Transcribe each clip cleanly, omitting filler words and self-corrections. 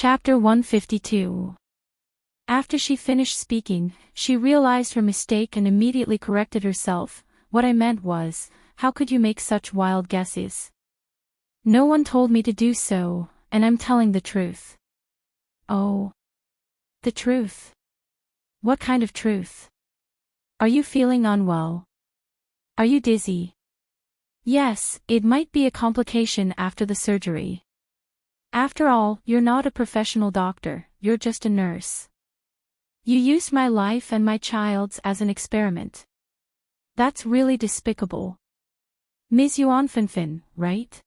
Chapter 152. After she finished speaking, she realized her mistake and immediately corrected herself. What I meant was, how could you make such wild guesses? No one told me to do so, and I'm telling the truth. Oh. The truth? What kind of truth? Are you feeling unwell? Are you dizzy? Yes, it might be a complication after the surgery. After all, you're not a professional doctor, you're just a nurse. You used my life and my child's as an experiment. That's really despicable. Ms. Yuanfanfan, right?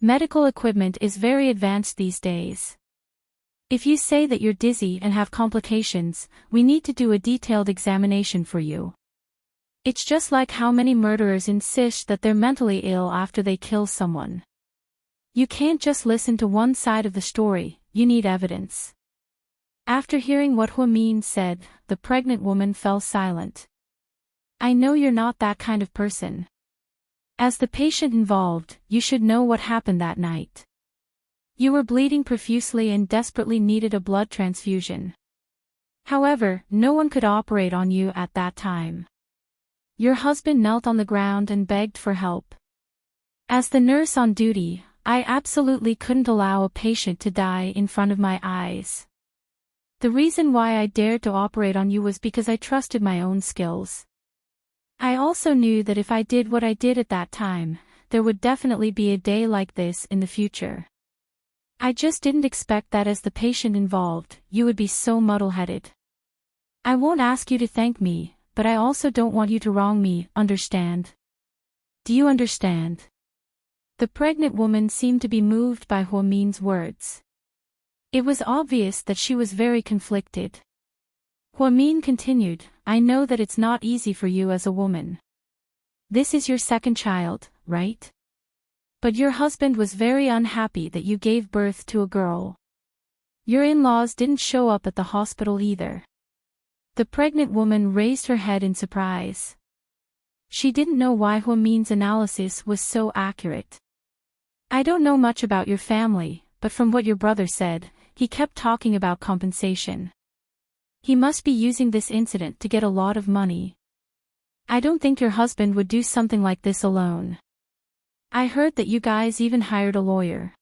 Medical equipment is very advanced these days. If you say that you're dizzy and have complications, we need to do a detailed examination for you. It's just like how many murderers insist that they're mentally ill after they kill someone. You can't just listen to one side of the story, you need evidence. After hearing what Huamin said, the pregnant woman fell silent. I know you're not that kind of person. As the patient involved, you should know what happened that night. You were bleeding profusely and desperately needed a blood transfusion. However, no one could operate on you at that time. Your husband knelt on the ground and begged for help. As the nurse on duty, I absolutely couldn't allow a patient to die in front of my eyes. The reason why I dared to operate on you was because I trusted my own skills. I also knew that if I did what I did at that time, there would definitely be a day like this in the future. I just didn't expect that as the patient involved, you would be so muddle-headed. I won't ask you to thank me, but I also don't want you to wrong me, understand? Do you understand? The pregnant woman seemed to be moved by Huamin's words. It was obvious that she was very conflicted. Huamin continued, I know that it's not easy for you as a woman. This is your second child, right? But your husband was very unhappy that you gave birth to a girl. Your in-laws didn't show up at the hospital either. The pregnant woman raised her head in surprise. She didn't know why Huamin's analysis was so accurate. I don't know much about your family, but from what your brother said, he kept talking about compensation. He must be using this incident to get a lot of money. I don't think your husband would do something like this alone. I heard that you guys even hired a lawyer.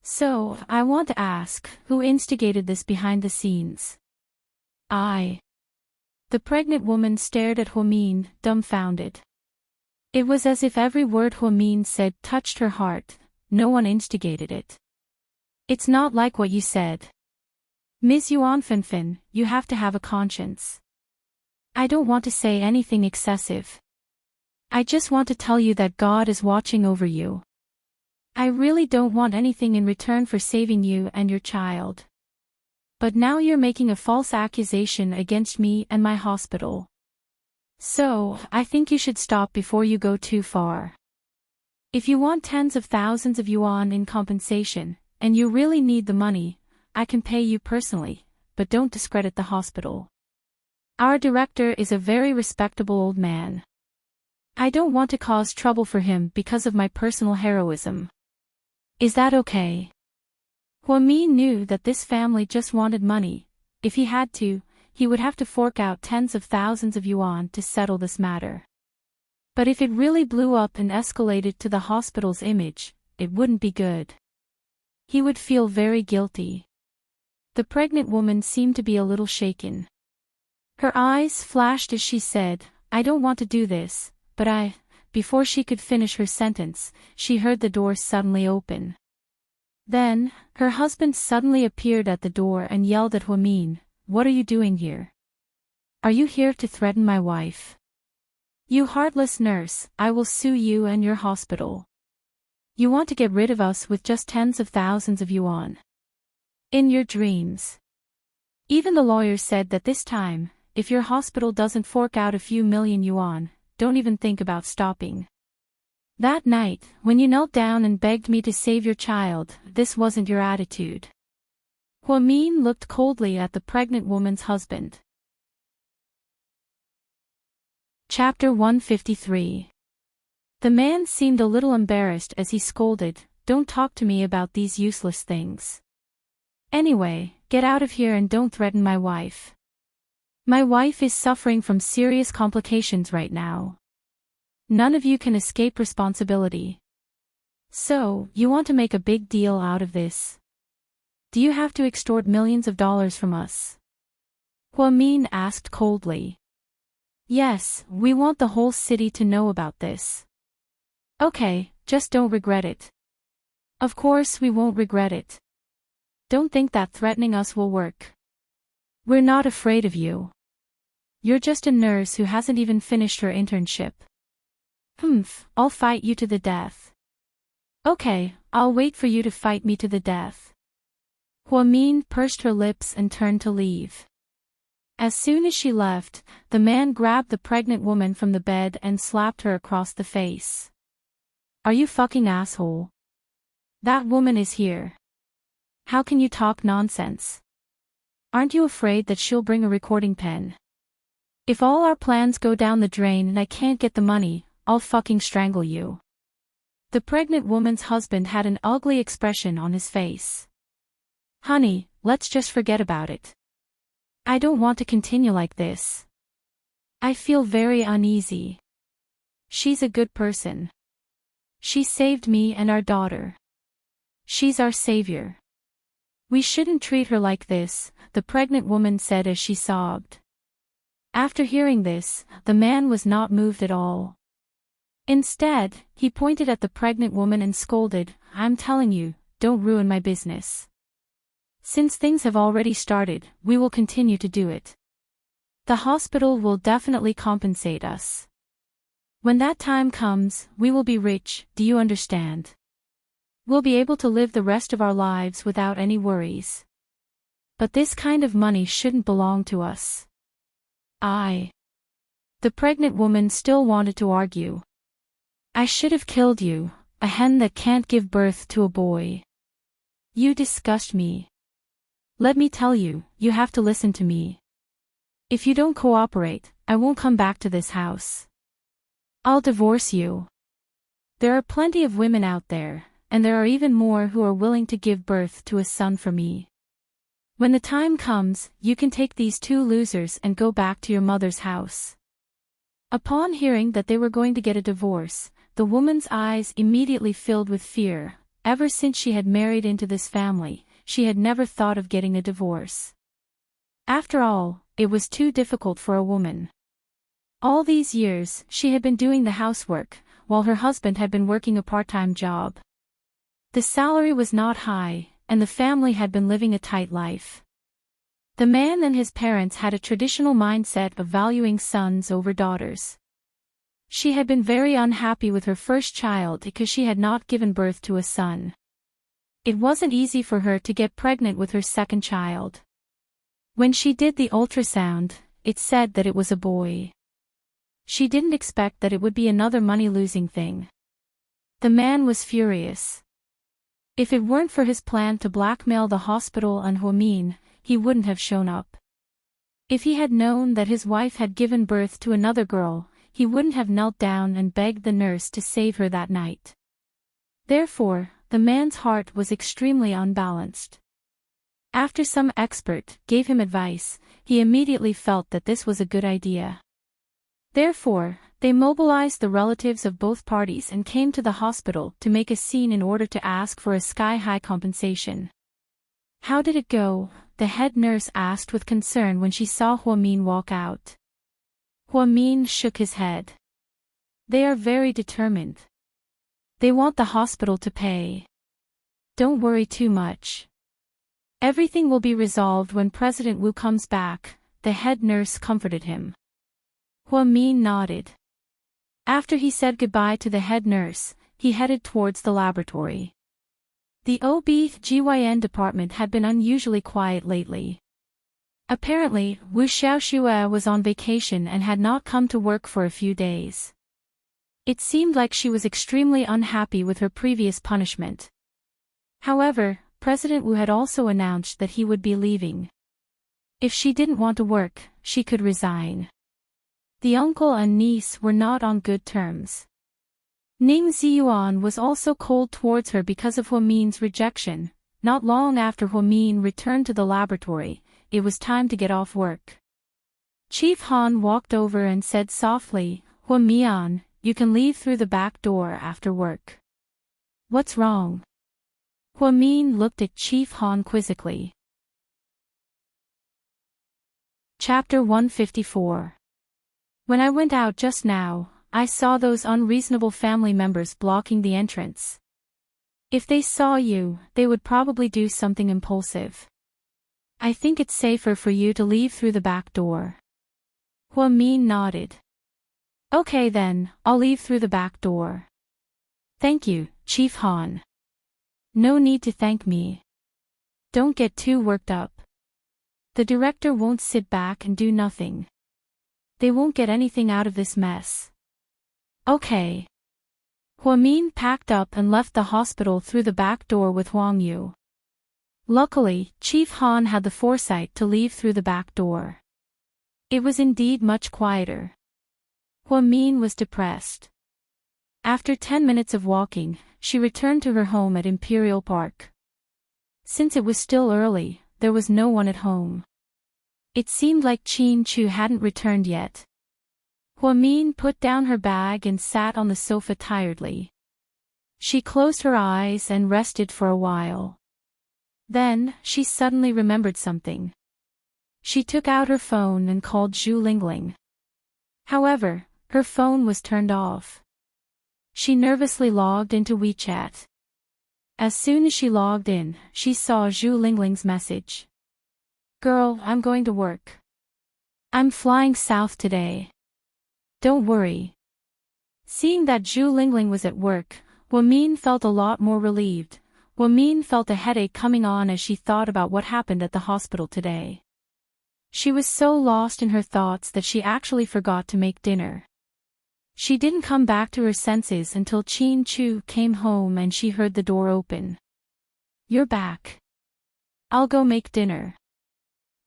So, I want to ask, who instigated this behind the scenes? I. The pregnant woman stared at Huamin, dumbfounded. It was as if every word Huamin said touched her heart. No one instigated it. It's not like what you said. Ms. Yuanfanfan, you have to have a conscience. I don't want to say anything excessive. I just want to tell you that God is watching over you. I really don't want anything in return for saving you and your child. But now you're making a false accusation against me and my hospital. So, I think you should stop before you go too far. If you want tens of thousands of yuan in compensation, and you really need the money, I can pay you personally, but don't discredit the hospital. Our director is a very respectable old man. I don't want to cause trouble for him because of my personal heroism. Is that okay? Huamin knew that this family just wanted money. If he had to, he would have to fork out tens of thousands of yuan to settle this matter. But if it really blew up and escalated to the hospital's image, it wouldn't be good. He would feel very guilty. The pregnant woman seemed to be a little shaken. Her eyes flashed as she said, I don't want to do this, but before she could finish her sentence, she heard the door suddenly open. Then, her husband suddenly appeared at the door and yelled at Huamin, What are you doing here? Are you here to threaten my wife? You heartless nurse, I will sue you and your hospital. You want to get rid of us with just tens of thousands of yuan. In your dreams. Even the lawyer said that this time, if your hospital doesn't fork out a few million yuan, don't even think about stopping. That night, when you knelt down and begged me to save your child, this wasn't your attitude. Huamin looked coldly at the pregnant woman's husband. Chapter 153. The man seemed a little embarrassed as he scolded, Don't talk to me about these useless things. Anyway, get out of here and don't threaten my wife. My wife is suffering from serious complications right now. None of you can escape responsibility. So, you want to make a big deal out of this? Do you have to extort millions of dollars from us? Huamin asked coldly. Yes, we want the whole city to know about this. Okay, just don't regret it. Of course we won't regret it. Don't think that threatening us will work. We're not afraid of you. You're just a nurse who hasn't even finished her internship. I'll fight you to the death. Okay, I'll wait for you to fight me to the death. Huamin pursed her lips and turned to leave. As soon as she left, the man grabbed the pregnant woman from the bed and slapped her across the face. Are you fucking asshole? That woman is here. How can you talk nonsense? Aren't you afraid that she'll bring a recording pen? If all our plans go down the drain and I can't get the money, I'll fucking strangle you. The pregnant woman's husband had an ugly expression on his face. Honey, let's just forget about it. I don't want to continue like this. I feel very uneasy. She's a good person. She saved me and our daughter. She's our savior. We shouldn't treat her like this, the pregnant woman said as she sobbed. After hearing this, the man was not moved at all. Instead, he pointed at the pregnant woman and scolded, I'm telling you, don't ruin my business. Since things have already started, we will continue to do it. The hospital will definitely compensate us. When that time comes, we will be rich, do you understand? We'll be able to live the rest of our lives without any worries. But this kind of money shouldn't belong to us. The pregnant woman still wanted to argue. I should have killed you, a hen that can't give birth to a boy. You disgust me. Let me tell you, you have to listen to me. If you don't cooperate, I won't come back to this house. I'll divorce you. There are plenty of women out there, and there are even more who are willing to give birth to a son for me. When the time comes, you can take these two losers and go back to your mother's house. Upon hearing that they were going to get a divorce, the woman's eyes immediately filled with fear. Ever since she had married into this family, she had never thought of getting a divorce. After all, it was too difficult for a woman. All these years, she had been doing the housework, while her husband had been working a part-time job. The salary was not high, and the family had been living a tight life. The man and his parents had a traditional mindset of valuing sons over daughters. She had been very unhappy with her first child because she had not given birth to a son. It wasn't easy for her to get pregnant with her second child. When she did the ultrasound, it said that it was a boy. She didn't expect that it would be another money-losing thing. The man was furious. If it weren't for his plan to blackmail the hospital and Huamin, he wouldn't have shown up. If he had known that his wife had given birth to another girl, he wouldn't have knelt down and begged the nurse to save her that night. Therefore, the man's heart was extremely unbalanced. After some expert gave him advice, he immediately felt that this was a good idea. Therefore, they mobilized the relatives of both parties and came to the hospital to make a scene in order to ask for a sky-high compensation. How did it go? The head nurse asked with concern when she saw Huamin walk out. Huamin shook his head. They are very determined. They want the hospital to pay. Don't worry too much. Everything will be resolved when President Wu comes back, the head nurse comforted him. Huamin nodded. After he said goodbye to the head nurse, he headed towards the laboratory. The OB/GYN department had been unusually quiet lately. Apparently, Wu Xiaoxue was on vacation and had not come to work for a few days. It seemed like she was extremely unhappy with her previous punishment. However, President Wu had also announced that he would be leaving. If she didn't want to work, she could resign. The uncle and niece were not on good terms. Ning Ziyuan was also cold towards her because of Huamin's rejection. Not long after Huamin returned to the laboratory, it was time to get off work. Chief Han walked over and said softly, "Huamian, you can leave through the back door after work." "What's wrong?" Huamin looked at Chief Han quizzically. Chapter 154. When I went out just now, I saw those unreasonable family members blocking the entrance. If they saw you, they would probably do something impulsive. I think it's safer for you to leave through the back door. Huamin nodded. Okay then, I'll leave through the back door. Thank you, Chief Han. No need to thank me. Don't get too worked up. The director won't sit back and do nothing. They won't get anything out of this mess. Okay. Huamin packed up and left the hospital through the back door with Huang Yu. Luckily, Chief Han had the foresight to leave through the back door. It was indeed much quieter. Huamin was depressed. After 10 minutes of walking, she returned to her home at Imperial Park. Since it was still early, there was no one at home. It seemed like Qin Chu hadn't returned yet. Huamin put down her bag and sat on the sofa tiredly. She closed her eyes and rested for a while. Then, she suddenly remembered something. She took out her phone and called Zhu Lingling. However, her phone was turned off. She nervously logged into WeChat. As soon as she logged in, she saw Zhu Lingling's message. "Girl, I'm going to work. I'm flying south today. Don't worry." Seeing that Zhu Lingling was at work, Huamin felt a lot more relieved. Huamin felt a headache coming on as she thought about what happened at the hospital today. She was so lost in her thoughts that she actually forgot to make dinner. She didn't come back to her senses until Qin Chu came home and she heard the door open. "You're back. I'll go make dinner."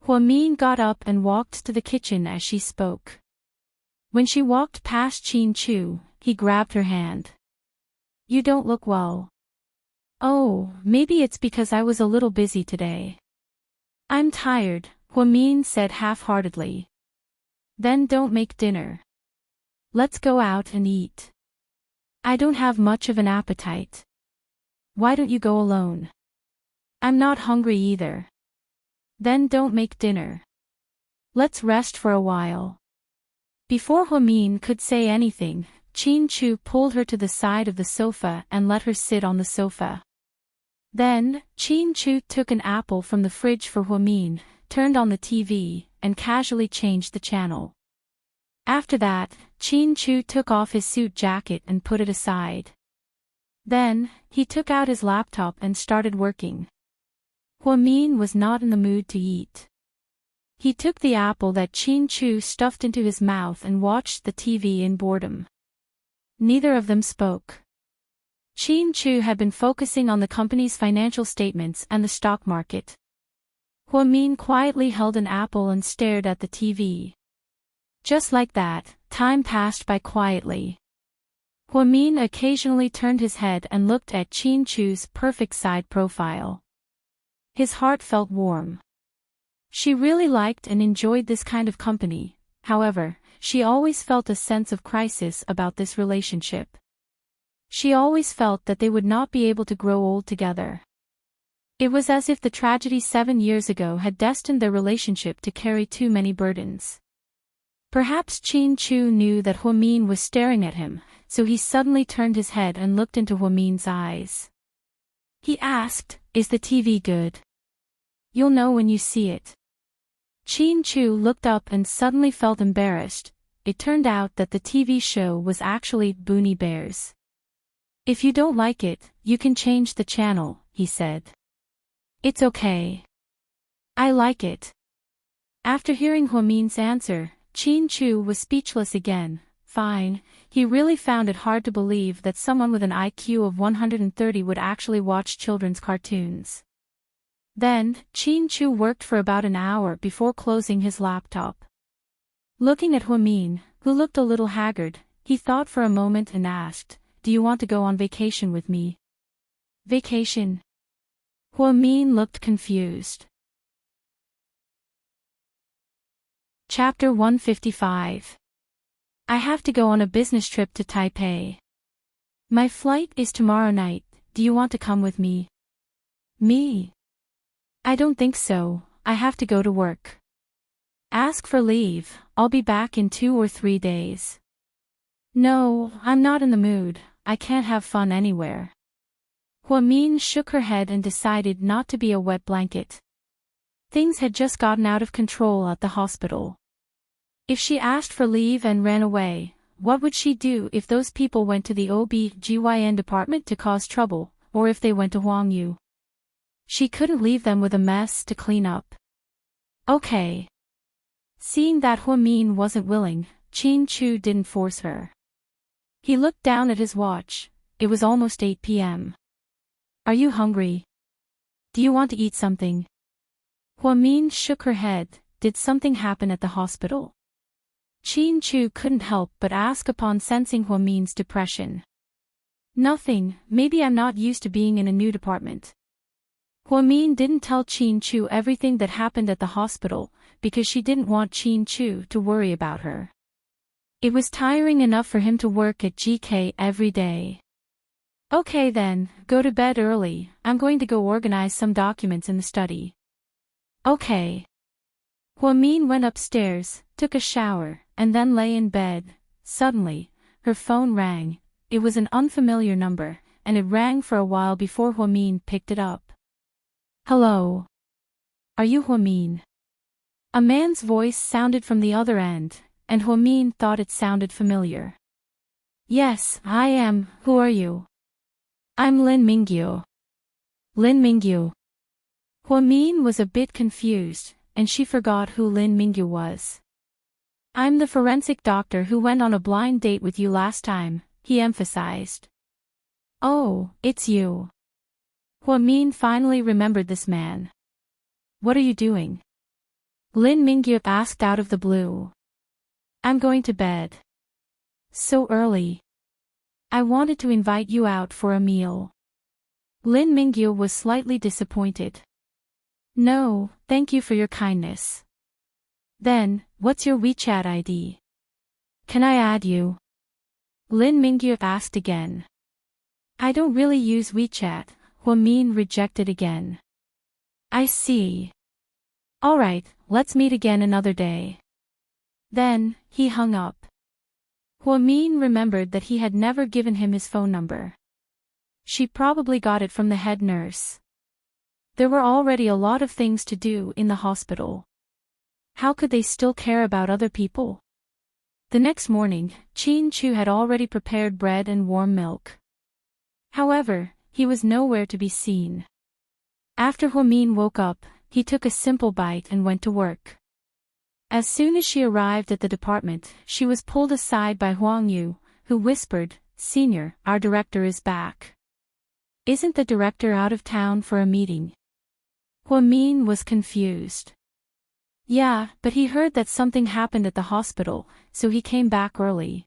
Huamin got up and walked to the kitchen as she spoke. When she walked past Qin Chu, he grabbed her hand. "You don't look well." "Oh, maybe it's because I was a little busy today." "I'm tired," Huamin said half-heartedly. "Then don't make dinner. Let's go out and eat." "I don't have much of an appetite." "Why don't you go alone?" "I'm not hungry either." "Then don't make dinner. Let's rest for a while." Before Huamin could say anything, Qin Chu pulled her to the side of the sofa and let her sit on the sofa. Then, Qin Chu took an apple from the fridge for Huamin, turned on the TV, and casually changed the channel. After that, Qin Chu took off his suit jacket and put it aside. Then, he took out his laptop and started working. Huamin was not in the mood to eat. He took the apple that Qin Chu stuffed into his mouth and watched the TV in boredom. Neither of them spoke. Qin Chu had been focusing on the company's financial statements and the stock market. Huamin quietly held an apple and stared at the TV. Just like that, time passed by quietly. Huamin occasionally turned his head and looked at Qin Chu's perfect side profile. His heart felt warm. She really liked and enjoyed this kind of company, however, she always felt a sense of crisis about this relationship. She always felt that they would not be able to grow old together. It was as if the tragedy 7 years ago had destined their relationship to carry too many burdens. Perhaps Qin Chu knew that Huamin was staring at him, so he suddenly turned his head and looked into Huamin's eyes. He asked, "Is the TV good?" "You'll know when you see it." Qin Chu looked up and suddenly felt embarrassed. It turned out that the TV show was actually Boonie Bears. "If you don't like it, you can change the channel," he said. "It's okay. I like it." After hearing Huamin's answer, Qin Chu was speechless again. Fine, he really found it hard to believe that someone with an IQ of 130 would actually watch children's cartoons. Then, Qin Chu worked for about an hour before closing his laptop. Looking at Huamin, who looked a little haggard, he thought for a moment and asked, "Do you want to go on vacation with me?" "Vacation?" Min looked confused. Chapter 155. I have to go on a business trip to Taipei. My flight is tomorrow night. Do you want to come with me? Me? I don't think so. I have to go to work. Ask for leave. I'll be back in 2 or 3 days. No, I'm not in the mood. I can't have fun anywhere. Min shook her head and decided not to be a wet blanket. Things had just gotten out of control at the hospital. If she asked for leave and ran away, what would she do if those people went to the OB/GYN department to cause trouble, or if they went to Huang Yu? She couldn't leave them with a mess to clean up. Okay. Seeing that Min wasn't willing, Qin Chu didn't force her. He looked down at his watch. It was almost 8 p.m. Are you hungry? Do you want to eat something? Min shook her head. Did something happen at the hospital? Qin Chu couldn't help but ask upon sensing Min's depression. Nothing, maybe I'm not used to being in a new department. Min didn't tell Qin Chu everything that happened at the hospital, because she didn't want Qin Chu to worry about her. It was tiring enough for him to work at GK every day. Okay then, go to bed early. I'm going to go organize some documents in the study. Okay. Min went upstairs, took a shower, and then lay in bed. Suddenly, her phone rang. It was an unfamiliar number, and it rang for a while before Min picked it up. Hello. Are you Min? A man's voice sounded from the other end, and Min thought it sounded familiar. Yes, I am. Who are you? I'm Lin Mingyu. Lin Mingyu. Min was a bit confused, and she forgot who Lin Mingyu was. I'm the forensic doctor who went on a blind date with you last time, he emphasized. Oh, it's you. Min finally remembered this man. What are you doing? Lin Mingyu asked out of the blue. I'm going to bed. So early. I wanted to invite you out for a meal. Lin Mingyu was slightly disappointed. No, thank you for your kindness. Then, what's your WeChat ID? Can I add you? Lin Mingyu asked again. I don't really use WeChat, Min rejected again. I see. Alright, let's meet again another day. Then, he hung up. Min remembered that he had never given him his phone number. She probably got it from the head nurse. There were already a lot of things to do in the hospital. How could they still care about other people? The next morning, Qin Chu had already prepared bread and warm milk. However, he was nowhere to be seen. After Min woke up, he took a simple bite and went to work. As soon as she arrived at the department, she was pulled aside by Huang Yu, who whispered, Senior, our director is back. Isn't the director out of town for a meeting? Min was confused. Yeah, but he heard that something happened at the hospital, so he came back early.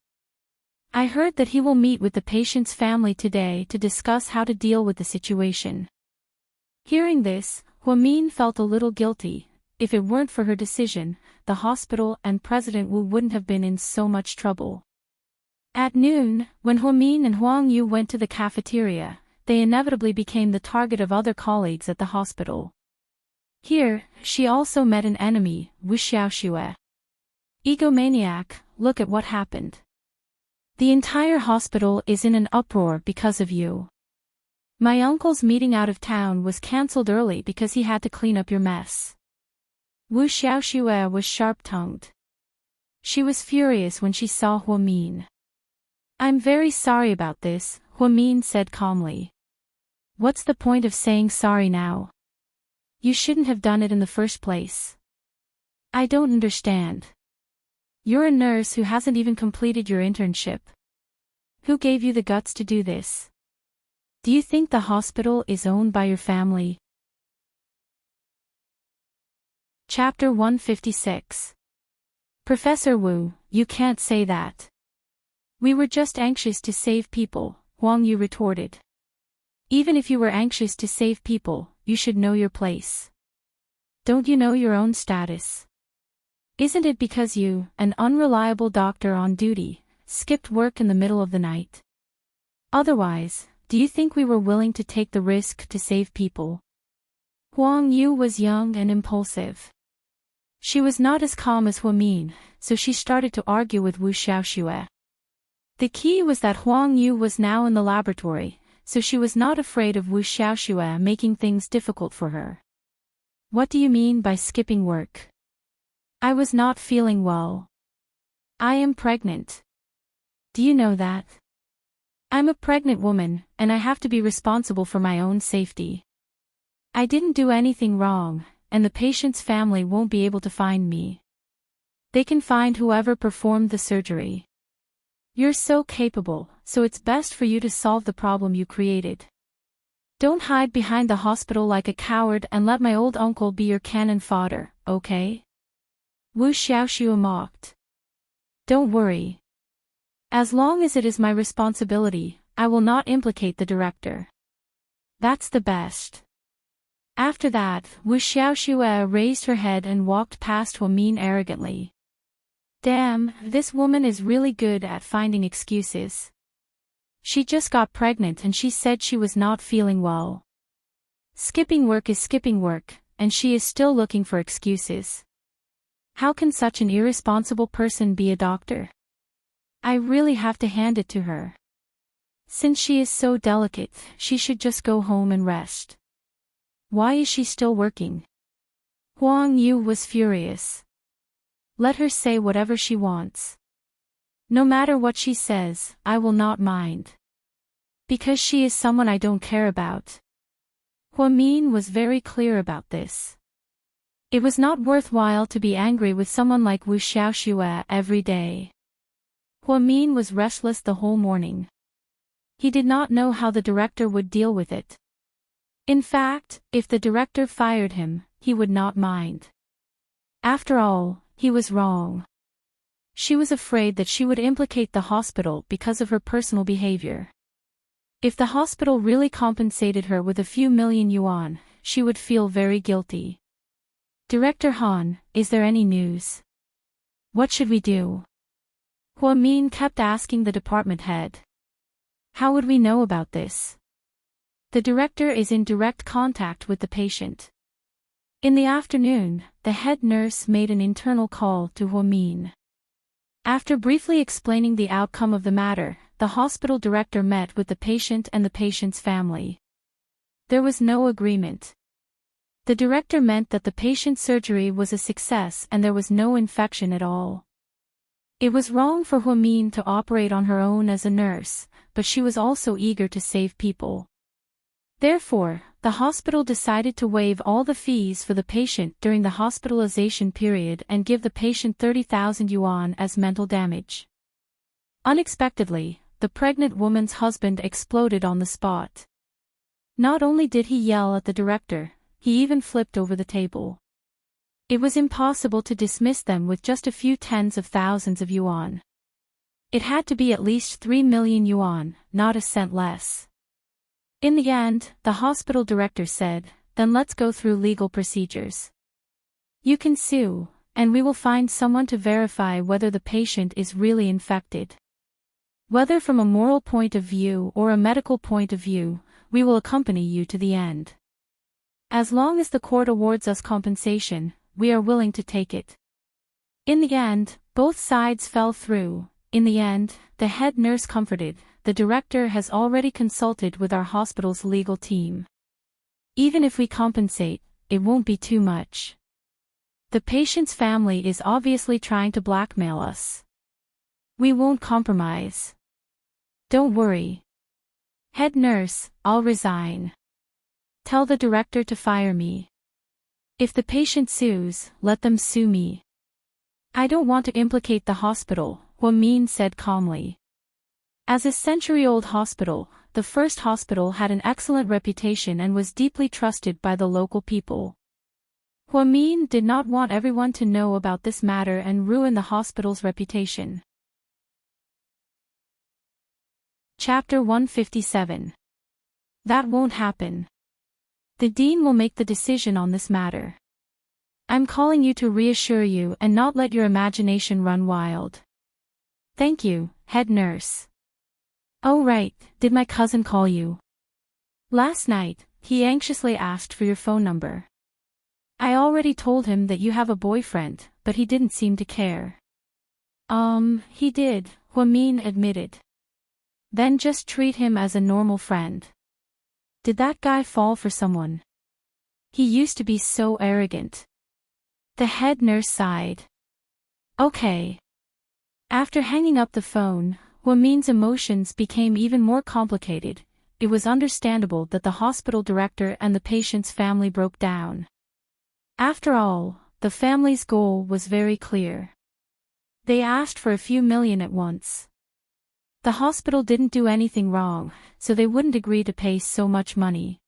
I heard that he will meet with the patient's family today to discuss how to deal with the situation. Hearing this, Min felt a little guilty. If it weren't for her decision, the hospital and President Wu wouldn't have been in so much trouble. At noon, when Min and Huang Yu went to the cafeteria, they inevitably became the target of other colleagues at the hospital. Here, she also met an enemy, Wu Xiaoxue. Egomaniac, look at what happened. The entire hospital is in an uproar because of you. My uncle's meeting out of town was cancelled early because he had to clean up your mess. Wu Xiaoxue was sharp-tongued. She was furious when she saw Min. I'm very sorry about this, Min said calmly. What's the point of saying sorry now? You shouldn't have done it in the first place. I don't understand. You're a nurse who hasn't even completed your internship. Who gave you the guts to do this? Do you think the hospital is owned by your family? Chapter 156. Professor Wu, you can't say that. We were just anxious to save people, Huang Yu retorted. Even if you were anxious to save people, you should know your place. Don't you know your own status? Isn't it because you, an unreliable doctor on duty, skipped work in the middle of the night? Otherwise, do you think we were willing to take the risk to save people? Huang Yu was young and impulsive. She was not as calm as Huamin, so she started to argue with Wu Xiaoxue. The key was that Huang Yu was now in the laboratory, so she was not afraid of Wu Xiaoxue making things difficult for her. What do you mean by skipping work? I was not feeling well. I am pregnant. Do you know that? I'm a pregnant woman, and I have to be responsible for my own safety. I didn't do anything wrong, and the patient's family won't be able to find me. They can find whoever performed the surgery. You're so capable, so it's best for you to solve the problem you created. Don't hide behind the hospital like a coward and let my old uncle be your cannon fodder, okay? Wu Xiaoxue mocked. Don't worry. As long as it is my responsibility, I will not implicate the director. That's the best. After that, Wu Xiaoxue raised her head and walked past Huamin arrogantly. Damn, this woman is really good at finding excuses. She just got pregnant and she said she was not feeling well. Skipping work is skipping work, and she is still looking for excuses. How can such an irresponsible person be a doctor? I really have to hand it to her. Since she is so delicate, she should just go home and rest. Why is she still working? Huang Yu was furious. Let her say whatever she wants. No matter what she says, I will not mind. Because she is someone I don't care about. Huamin was very clear about this. It was not worthwhile to be angry with someone like Wu Xiaoxue every day. Huamin was restless the whole morning. He did not know how the director would deal with it. In fact, if the director fired him, he would not mind. After all, he was wrong. She was afraid that she would implicate the hospital because of her personal behavior. If the hospital really compensated her with a few million yuan, she would feel very guilty. Director Han, is there any news? What should we do? Huamin kept asking the department head. How would we know about this? The director is in direct contact with the patient. In the afternoon, the head nurse made an internal call to Huamin. After briefly explaining the outcome of the matter, the hospital director met with the patient and the patient's family. There was no agreement. The director meant that the patient's surgery was a success and there was no infection at all. It was wrong for Huamin to operate on her own as a nurse, but she was also eager to save people. Therefore, the hospital decided to waive all the fees for the patient during the hospitalization period and give the patient 30,000 yuan as mental damage. Unexpectedly, the pregnant woman's husband exploded on the spot. Not only did he yell at the director, he even flipped over the table. It was impossible to dismiss them with just a few tens of thousands of yuan. It had to be at least 3 million yuan, not a cent less. In the end, the hospital director said, then let's go through legal procedures. You can sue, and we will find someone to verify whether the patient is really infected. Whether from a moral point of view or a medical point of view, we will accompany you to the end. As long as the court awards us compensation, we are willing to take it. In the end, both sides fell through. In the end, the head nurse comforted, the director has already consulted with our hospital's legal team. Even if we compensate, it won't be too much. The patient's family is obviously trying to blackmail us. We won't compromise. Don't worry. Head nurse, I'll resign. Tell the director to fire me. If the patient sues, let them sue me. I don't want to implicate the hospital, Huamin said calmly. As a century-old hospital, the first hospital had an excellent reputation and was deeply trusted by the local people. Huamin did not want everyone to know about this matter and ruin the hospital's reputation. Chapter 157. That won't happen. The dean will make the decision on this matter. I'm calling you to reassure you and not let your imagination run wild. Thank you, head nurse. Oh right, did my cousin call you? Last night, he anxiously asked for your phone number. I already told him that you have a boyfriend, but he didn't seem to care. He did, Huamin admitted. Then just treat him as a normal friend. Did that guy fall for someone? He used to be so arrogant. The head nurse sighed. Okay. After hanging up the phone, Huamin's emotions became even more complicated. It was understandable that the hospital director and the patient's family broke down. After all, the family's goal was very clear. They asked for a few million at once. The hospital didn't do anything wrong, so they wouldn't agree to pay so much money.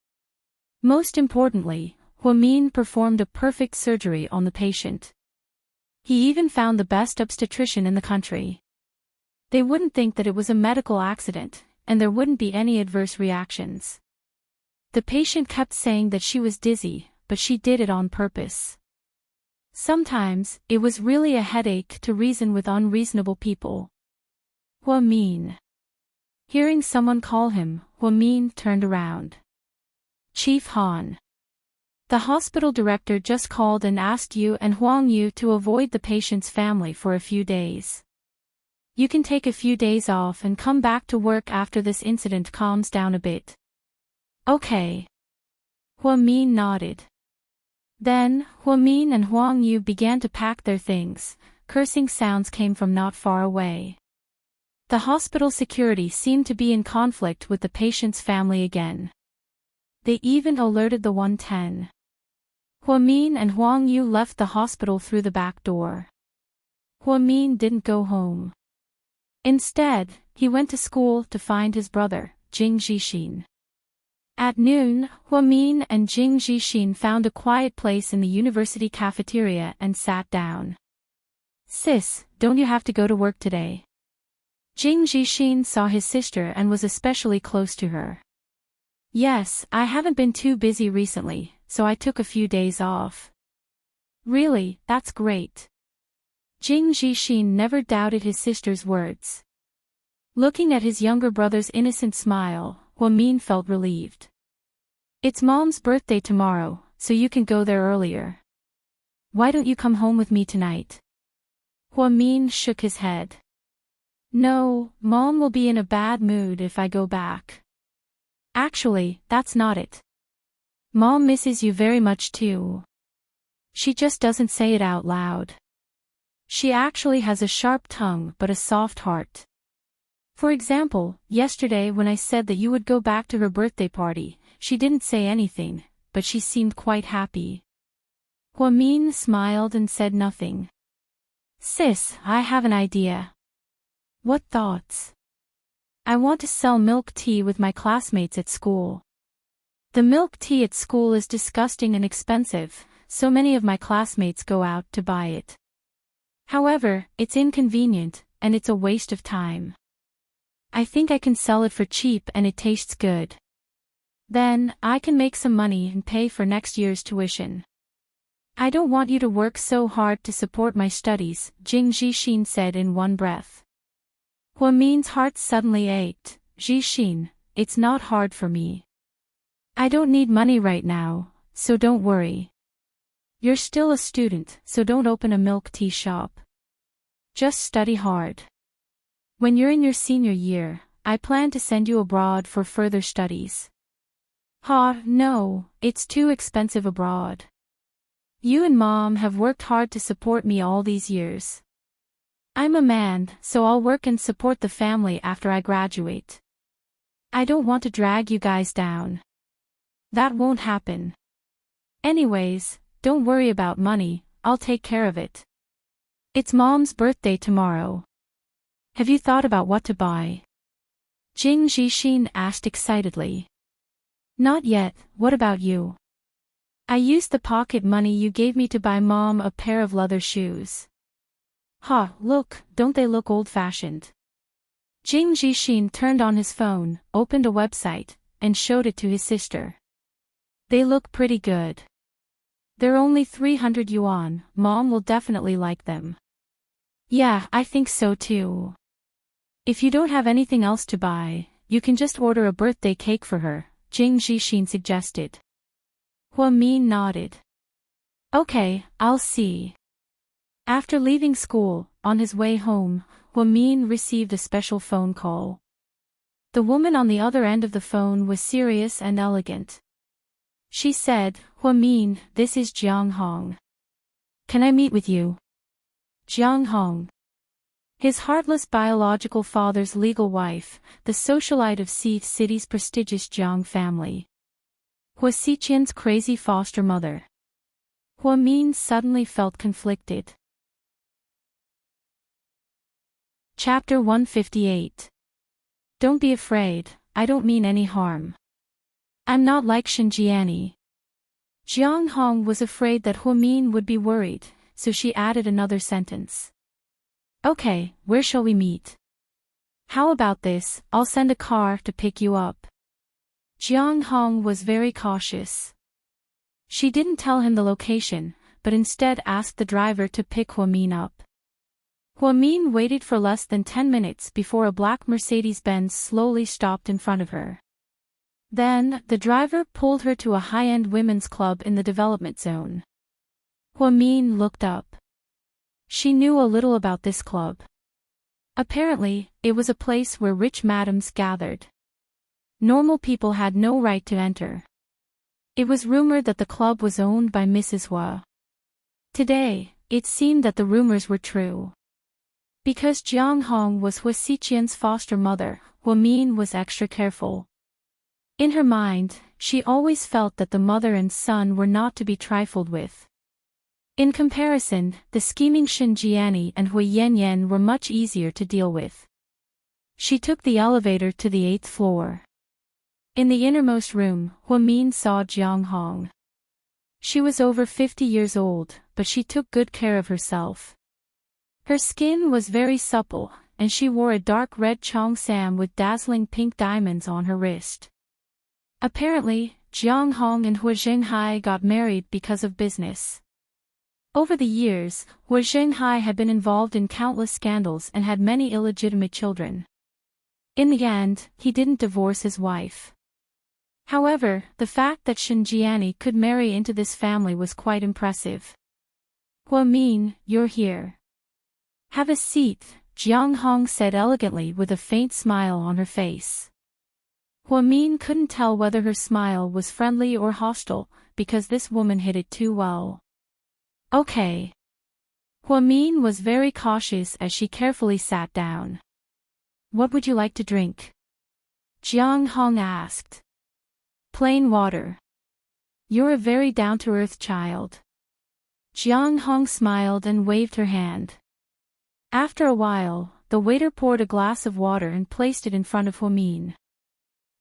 Most importantly, Huamin performed a perfect surgery on the patient. He even found the best obstetrician in the country. They wouldn't think that it was a medical accident, and there wouldn't be any adverse reactions. The patient kept saying that she was dizzy, but she did it on purpose. Sometimes, it was really a headache to reason with unreasonable people. Huamin. Hearing someone call him, Huamin turned around. Chief Han. The hospital director just called and asked you and Huang Yu to avoid the patient's family for a few days. You can take a few days off and come back to work after this incident calms down a bit. Okay. Huamin nodded. Then, Huamin and Huang Yu began to pack their things. Cursing sounds came from not far away. The hospital security seemed to be in conflict with the patient's family again. They even alerted the 110. Huamin and Huang Yu left the hospital through the back door. Huamin didn't go home. Instead, he went to school to find his brother, Jing Zhixin. At noon, Huamin and Jing Zhixin found a quiet place in the university cafeteria and sat down. Sis, don't you have to go to work today? Jing Zhixin saw his sister and was especially close to her. Yes, I haven't been too busy recently, so I took a few days off. Really, that's great. Jing Zhixin never doubted his sister's words. Looking at his younger brother's innocent smile, Huamin felt relieved. It's Mom's birthday tomorrow, so you can go there earlier. Why don't you come home with me tonight? Huamin shook his head. No, Mom will be in a bad mood if I go back. Actually, that's not it. Mom misses you very much too. She just doesn't say it out loud. She actually has a sharp tongue but a soft heart. For example, yesterday when I said that you would go back to her birthday party, she didn't say anything, but she seemed quite happy. Huamin smiled and said nothing. Sis, I have an idea. What thoughts? I want to sell milk tea with my classmates at school. The milk tea at school is disgusting and expensive, so many of my classmates go out to buy it. However, it's inconvenient, and it's a waste of time. I think I can sell it for cheap and it tastes good. Then, I can make some money and pay for next year's tuition. I don't want you to work so hard to support my studies, Jing Zhixin said in one breath. Huamin's heart suddenly ached. Zhixin, it's not hard for me. I don't need money right now, so don't worry. You're still a student, so don't open a milk tea shop. Just study hard. When you're in your senior year, I plan to send you abroad for further studies. No, it's too expensive abroad. You and Mom have worked hard to support me all these years. I'm a man, so I'll work and support the family after I graduate. I don't want to drag you guys down. That won't happen. Anyways, don't worry about money, I'll take care of it. It's Mom's birthday tomorrow. Have you thought about what to buy? Jing Zhixin asked excitedly. Not yet, what about you? I used the pocket money you gave me to buy Mom a pair of leather shoes. Look, don't they look old-fashioned? Jing Zhixin turned on his phone, opened a website, and showed it to his sister. They look pretty good. They're only 300 yuan, Mom will definitely like them. Yeah, I think so too. If you don't have anything else to buy, you can just order a birthday cake for her, Jing Zhixin suggested. Huamin nodded. Okay, I'll see. After leaving school, on his way home, Huamin received a special phone call. The woman on the other end of the phone was serious and elegant. She said, Huamin, this is Jiang Hong. Can I meet with you? Jiang Hong. His heartless biological father's legal wife, the socialite of Xi City's prestigious Jiang family. Hua Xiqian's crazy foster mother. Huamin suddenly felt conflicted. Chapter 158. Don't be afraid, I don't mean any harm. I'm not like Xinjiani. Jiang Hong was afraid that Huamin would be worried, so she added another sentence. Okay, where shall we meet? How about this, I'll send a car to pick you up. Jiang Hong was very cautious. She didn't tell him the location, but instead asked the driver to pick Huamin up. Huamin waited for less than 10 minutes before a black Mercedes-Benz slowly stopped in front of her. Then, the driver pulled her to a high-end women's club in the development zone. Huamin looked up. She knew a little about this club. Apparently, it was a place where rich madams gathered. Normal people had no right to enter. It was rumored that the club was owned by Mrs. Hua. Today, it seemed that the rumors were true. Because Jiang Hong was Hua Xiqian's foster mother, Huamin was extra careful. In her mind, she always felt that the mother and son were not to be trifled with. In comparison, the scheming Xinjiani and Hui Yanyan were much easier to deal with. She took the elevator to the 8th floor. In the innermost room, Huamin saw Jiang Hong. She was over 50 years old, but she took good care of herself. Her skin was very supple, and she wore a dark red cheongsam with dazzling pink diamonds on her wrist. Apparently, Jiang Hong and Hua Zhenghai got married because of business. Over the years, Hua Zhenghai had been involved in countless scandals and had many illegitimate children. In the end, he didn't divorce his wife. However, the fact that Xinjiani could marry into this family was quite impressive. Huamin, you're here. Have a seat, Jiang Hong said elegantly with a faint smile on her face. Huamin couldn't tell whether her smile was friendly or hostile, because this woman hid it too well. Okay. Huamin was very cautious as she carefully sat down. What would you like to drink? Jiang Hong asked. Plain water. You're a very down-to-earth child. Jiang Hong smiled and waved her hand. After a while, the waiter poured a glass of water and placed it in front of Huamin.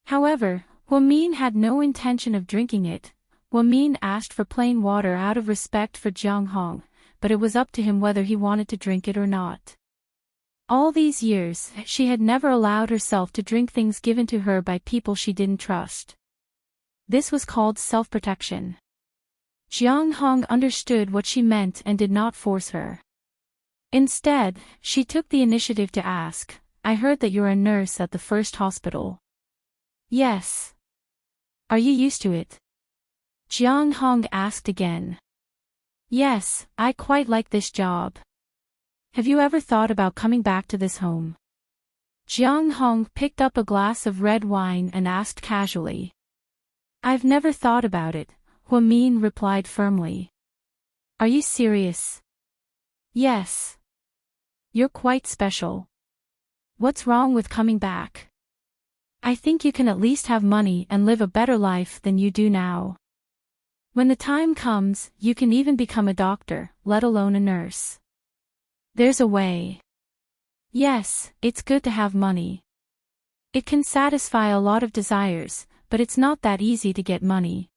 However, Huamin had no intention of drinking it. Huamin asked for plain water out of respect for Jiang Hong, but it was up to him whether he wanted to drink it or not. All these years, she had never allowed herself to drink things given to her by people she didn't trust. This was called self-protection. Jiang Hong understood what she meant and did not force her. Instead, she took the initiative to ask, I heard that you're a nurse at the first hospital. Yes. Are you used to it? Jiang Hong asked again. Yes, I quite like this job. Have you ever thought about coming back to this home? Jiang Hong picked up a glass of red wine and asked casually. I've never thought about it, Huamin replied firmly. Are you serious? Yes. You're quite special. What's wrong with coming back? I think you can at least have money and live a better life than you do now. When the time comes, you can even become a doctor, let alone a nurse. There's a way. Yes, it's good to have money. It can satisfy a lot of desires, but it's not that easy to get money.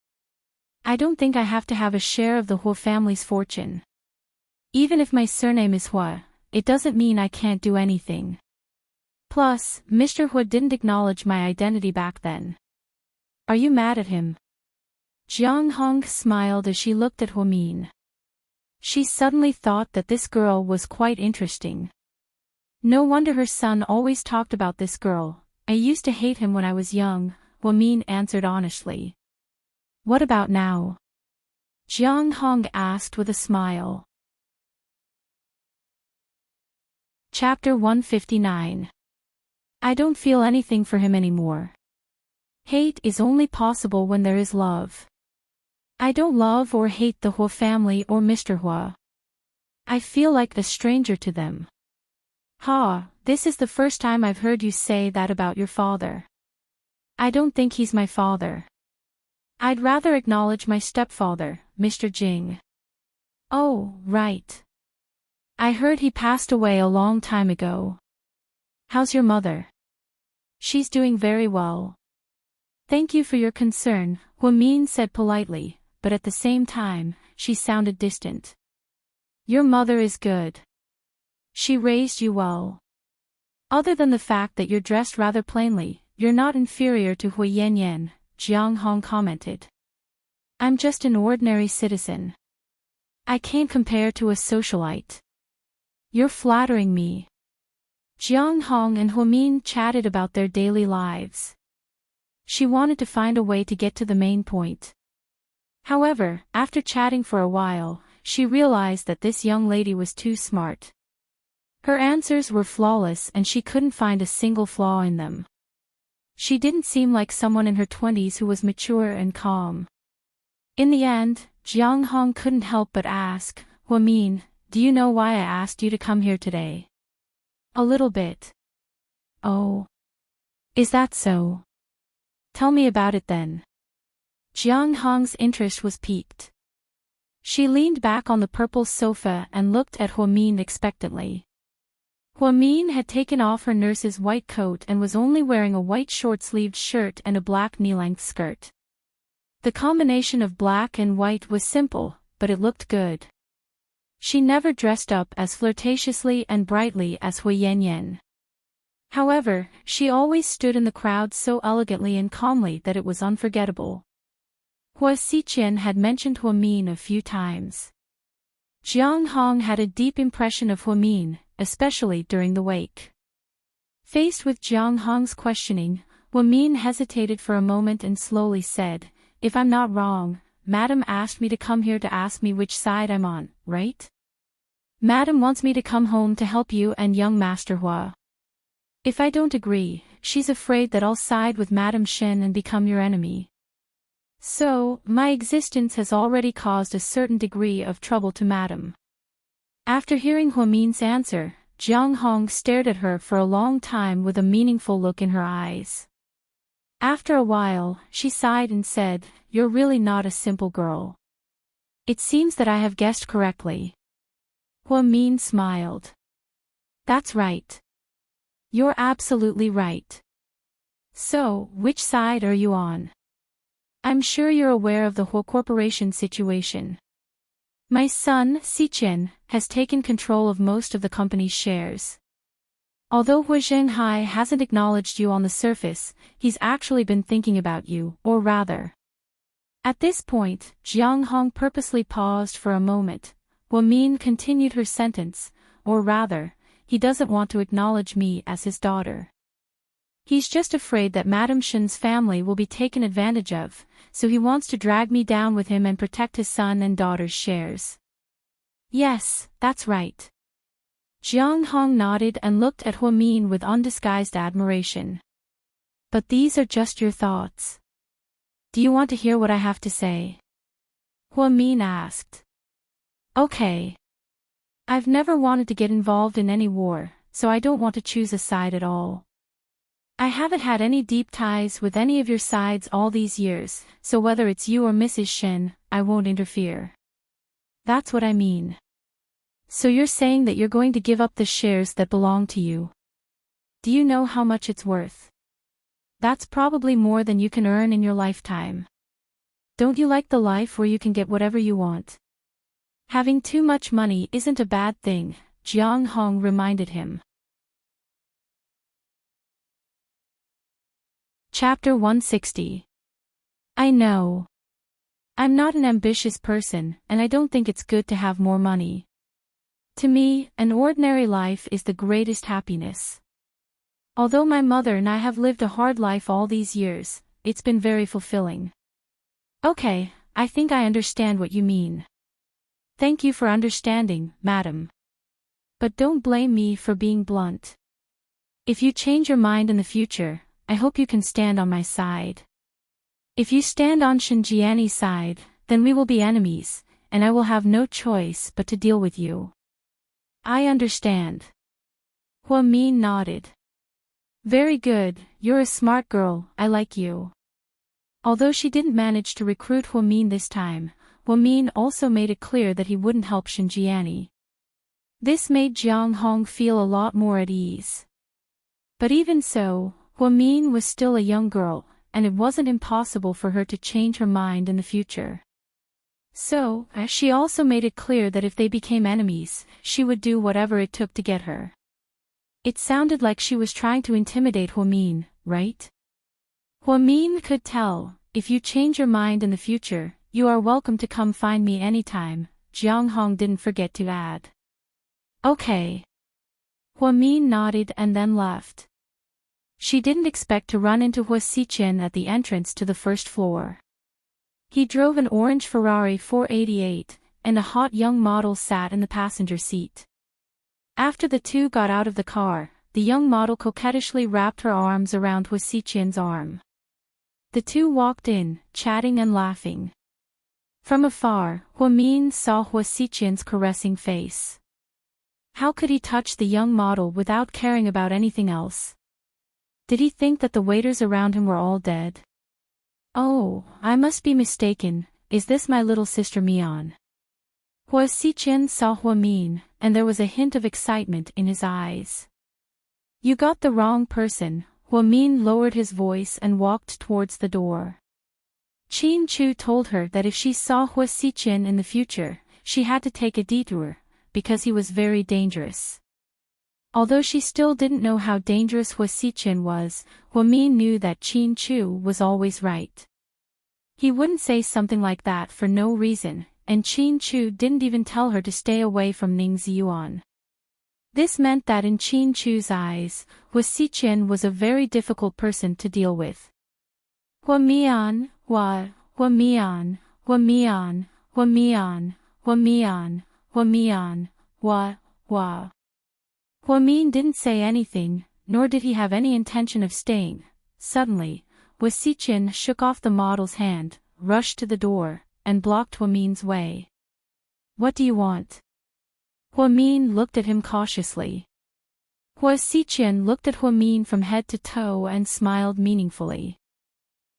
I don't think I have to have a share of the Hua family's fortune. Even if my surname is Hua, it doesn't mean I can't do anything. Plus, Mr. Hua didn't acknowledge my identity back then. Are you mad at him? Jiang Hong smiled as she looked at Huamin. She suddenly thought that this girl was quite interesting. No wonder her son always talked about this girl. I used to hate him when I was young, Huamin answered honestly. What about now? Jiang Hong asked with a smile. Chapter 159. I don't feel anything for him anymore. Hate is only possible when there is love. I don't love or hate the Hua family or Mr. Hua. I feel like a stranger to them. Ha, this is the first time I've heard you say that about your father. I don't think he's my father. I'd rather acknowledge my stepfather, Mr. Jing. Oh, right. I heard he passed away a long time ago. How's your mother? She's doing very well. Thank you for your concern, Huamin said politely, but at the same time, she sounded distant. Your mother is good. She raised you well. Other than the fact that you're dressed rather plainly, you're not inferior to Hui Yanyan, Jiang Hong commented. I'm just an ordinary citizen. I can't compare to a socialite. You're flattering me. Jiang Hong and Huamin chatted about their daily lives. She wanted to find a way to get to the main point. However, after chatting for a while, she realized that this young lady was too smart. Her answers were flawless and she couldn't find a single flaw in them. She didn't seem like someone in her 20s who was mature and calm. In the end, Jiang Hong couldn't help but ask, Huamin, do you know why I asked you to come here today? A little bit. Oh. Is that so? Tell me about it then. Jiang Hong's interest was piqued. She leaned back on the purple sofa and looked at Huamin expectantly. Huamin had taken off her nurse's white coat and was only wearing a white short-sleeved shirt and a black knee-length skirt. The combination of black and white was simple, but it looked good. She never dressed up as flirtatiously and brightly as Hui Yanyan. However, she always stood in the crowd so elegantly and calmly that it was unforgettable. Hua Xiqian had mentioned Huamin a few times. Jiang Hong had a deep impression of Huamin, especially during the wake. Faced with Jiang Hong's questioning, Huamin hesitated for a moment and slowly said, If I'm not wrong, Madam asked me to come here to ask me which side I'm on, right? Madam wants me to come home to help you and young Master Hua. If I don't agree, she's afraid that I'll side with Madam Shen and become your enemy. So, my existence has already caused a certain degree of trouble to Madam. After hearing Huamin's answer, Jiang Hong stared at her for a long time with a meaningful look in her eyes. After a while, she sighed and said, You're really not a simple girl. It seems that I have guessed correctly. Huamin smiled. That's right. You're absolutely right. So, which side are you on? I'm sure you're aware of the Hua Corporation situation. My son, Xiqian, has taken control of most of the company's shares. Although Hua Zhenghai hasn't acknowledged you on the surface, he's actually been thinking about you, or rather. At this point, Jiang Hong purposely paused for a moment. Huamin continued her sentence, or rather, he doesn't want to acknowledge me as his daughter. He's just afraid that Madam Shen's family will be taken advantage of, so he wants to drag me down with him and protect his son and daughter's shares. Yes, that's right. Jiang Hong nodded and looked at Huamin with undisguised admiration. But these are just your thoughts. Do you want to hear what I have to say? Huamin asked. Okay. I've never wanted to get involved in any war, so I don't want to choose a side at all. I haven't had any deep ties with any of your sides all these years, so whether it's you or Mrs. Shen, I won't interfere. That's what I mean. So you're saying that you're going to give up the shares that belong to you. Do you know how much it's worth? That's probably more than you can earn in your lifetime. Don't you like the life where you can get whatever you want? Having too much money isn't a bad thing, Jiang Hong reminded him. Chapter 160. I know. I'm not an ambitious person, and I don't think it's good to have more money. To me, an ordinary life is the greatest happiness. Although my mother and I have lived a hard life all these years, it's been very fulfilling. Okay, I think I understand what you mean. Thank you for understanding, madam. But don't blame me for being blunt. If you change your mind in the future, I hope you can stand on my side. If you stand on Shinjiani's side, then we will be enemies, and I will have no choice but to deal with you. I understand. Hua Min nodded. Very good, you're a smart girl, I like you. Although she didn't manage to recruit Hua Min this time, Hua Min also made it clear that he wouldn't help Shinjiani. This made Jiang Hong feel a lot more at ease. But even so, Hua Min was still a young girl, and it wasn't impossible for her to change her mind in the future. So, she also made it clear that if they became enemies, she would do whatever it took to get her. It sounded like she was trying to intimidate Hua Min, right? Hua Min could tell, if you change your mind in the future, you are welcome to come find me anytime, Jiang Hong didn't forget to add. Okay. Hua Min nodded and then left. She didn't expect to run into Hua Xichen at the entrance to the first floor. He drove an orange Ferrari 488, and a hot young model sat in the passenger seat. After the two got out of the car, the young model coquettishly wrapped her arms around Hua Xichen's arm. The two walked in, chatting and laughing. From afar, Hua Min saw Hua Xichen's caressing face. How could he touch the young model without caring about anything else? Did he think that the waiters around him were all dead? Oh, I must be mistaken, is this my little sister Mian? Hua Xichen saw Hua Min, and there was a hint of excitement in his eyes. You got the wrong person, Hua Min lowered his voice and walked towards the door. Qin Chu told her that if she saw Hua Xichen in the future, she had to take a detour, because he was very dangerous. Although she still didn't know how dangerous Hua Xichen was, Hua Min knew that Qin Chu was always right. He wouldn't say something like that for no reason, and Qin Chu didn't even tell her to stay away from Ning Ziyuan. This meant that in Qin Chu's eyes, Hua Xichen was a very difficult person to deal with. Hua Mian, Hua Mian, Hua Mian, Hua Mian, Hua Mian, Hua Mian, Hua. Hua Min didn't say anything, nor did he have any intention of staying. Suddenly, Hua Xichen shook off the model's hand, rushed to the door, and blocked Hua Min's way. What do you want? Hua Min looked at him cautiously. Hua Xichen looked at Hua Min from head to toe and smiled meaningfully.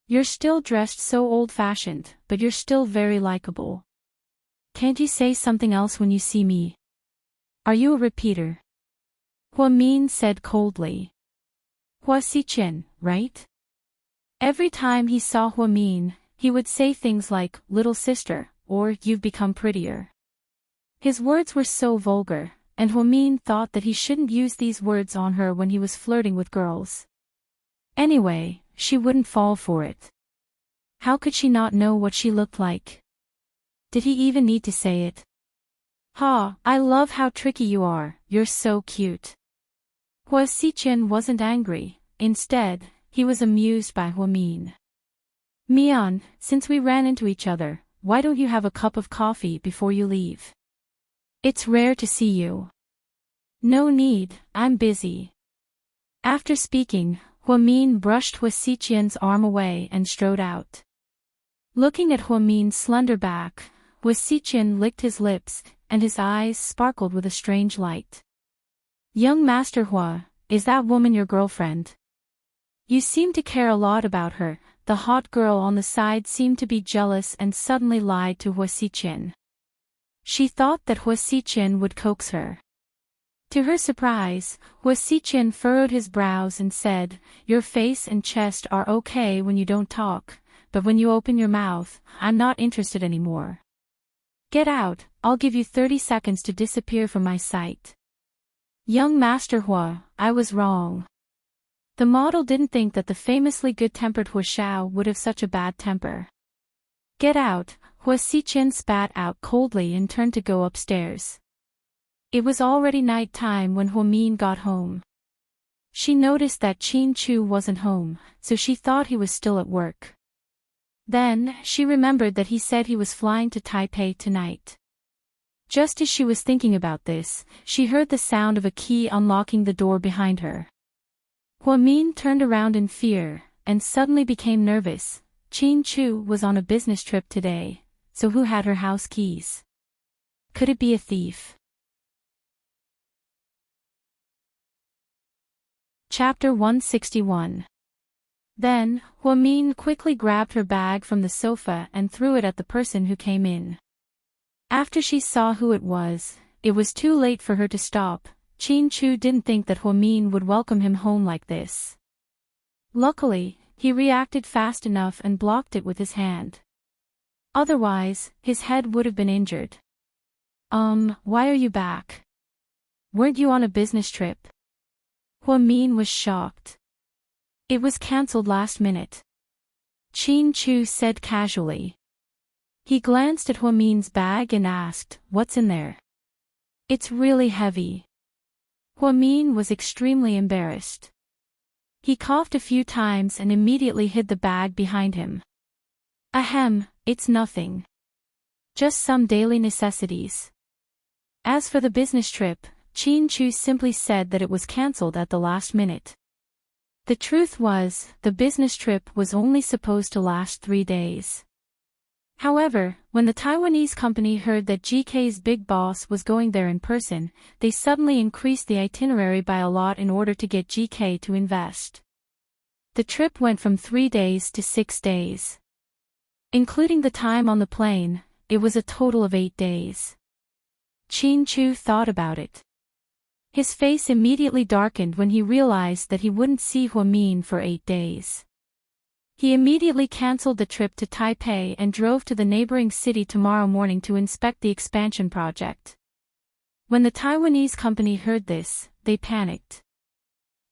You're still dressed so old-fashioned, but you're still very likable. Can't you say something else when you see me? Are you a repeater? Hua Min said coldly. Hua Xichen, right? Every time he saw Hua Min, he would say things like, little sister, or you've become prettier. His words were so vulgar, and Hua Min thought that he shouldn't use these words on her when he was flirting with girls. Anyway, she wouldn't fall for it. How could she not know what she looked like? Did he even need to say it? Ha, I love how tricky you are, you're so cute. Hua Xichen wasn't angry, instead, he was amused by Hua Min. Mian, since we ran into each other, why don't you have a cup of coffee before you leave? It's rare to see you. No need, I'm busy. After speaking, Hua Min brushed Hua Xichen's arm away and strode out. Looking at Hua Min's slender back, Hua Xichen licked his lips, and his eyes sparkled with a strange light. Young Master Hua, is that woman your girlfriend? You seem to care a lot about her. The hot girl on the side seemed to be jealous and suddenly lied to Hua Xichen. She thought that Hua Xichen would coax her. To her surprise, Hua Xichen furrowed his brows and said, your face and chest are okay when you don't talk, but when you open your mouth, I'm not interested anymore. Get out, I'll give you 30 seconds to disappear from my sight. Young Master Hua, I was wrong. The model didn't think that the famously good-tempered Hua Xiao would have such a bad temper. "Get out," Hua Xichen spat out coldly and turned to go upstairs. It was already night time when Hua Min got home. She noticed that Qin Chu wasn't home, so she thought he was still at work. Then, she remembered that he said he was flying to Taipei tonight. Just as she was thinking about this, she heard the sound of a key unlocking the door behind her. Hua Min turned around in fear, and suddenly became nervous. Qin Chu was on a business trip today, so who had her house keys? Could it be a thief? Chapter 161. Then, Hua Min quickly grabbed her bag from the sofa and threw it at the person who came in. After she saw who it was too late for her to stop. Qin Chu didn't think that Hua Min would welcome him home like this. Luckily, he reacted fast enough and blocked it with his hand. Otherwise, his head would have been injured. Why are you back? Weren't you on a business trip? Hua Min was shocked. It was cancelled last minute. Qin Chu said casually. He glanced at Hua Min's bag and asked, "What's in there?" "It's really heavy." Hua Min was extremely embarrassed. He coughed a few times and immediately hid the bag behind him. "Ahem, it's nothing. Just some daily necessities." As for the business trip, Qin Chu simply said that it was cancelled at the last minute. The truth was, the business trip was only supposed to last 3 days. However, when the Taiwanese company heard that GK's big boss was going there in person, they suddenly increased the itinerary by a lot in order to get GK to invest. The trip went from 3 days to 6 days. Including the time on the plane, it was a total of 8 days. Qin Chu thought about it. His face immediately darkened when he realized that he wouldn't see Hua Min for 8 days. He immediately cancelled the trip to Taipei and drove to the neighboring city tomorrow morning to inspect the expansion project. When the Taiwanese company heard this, they panicked.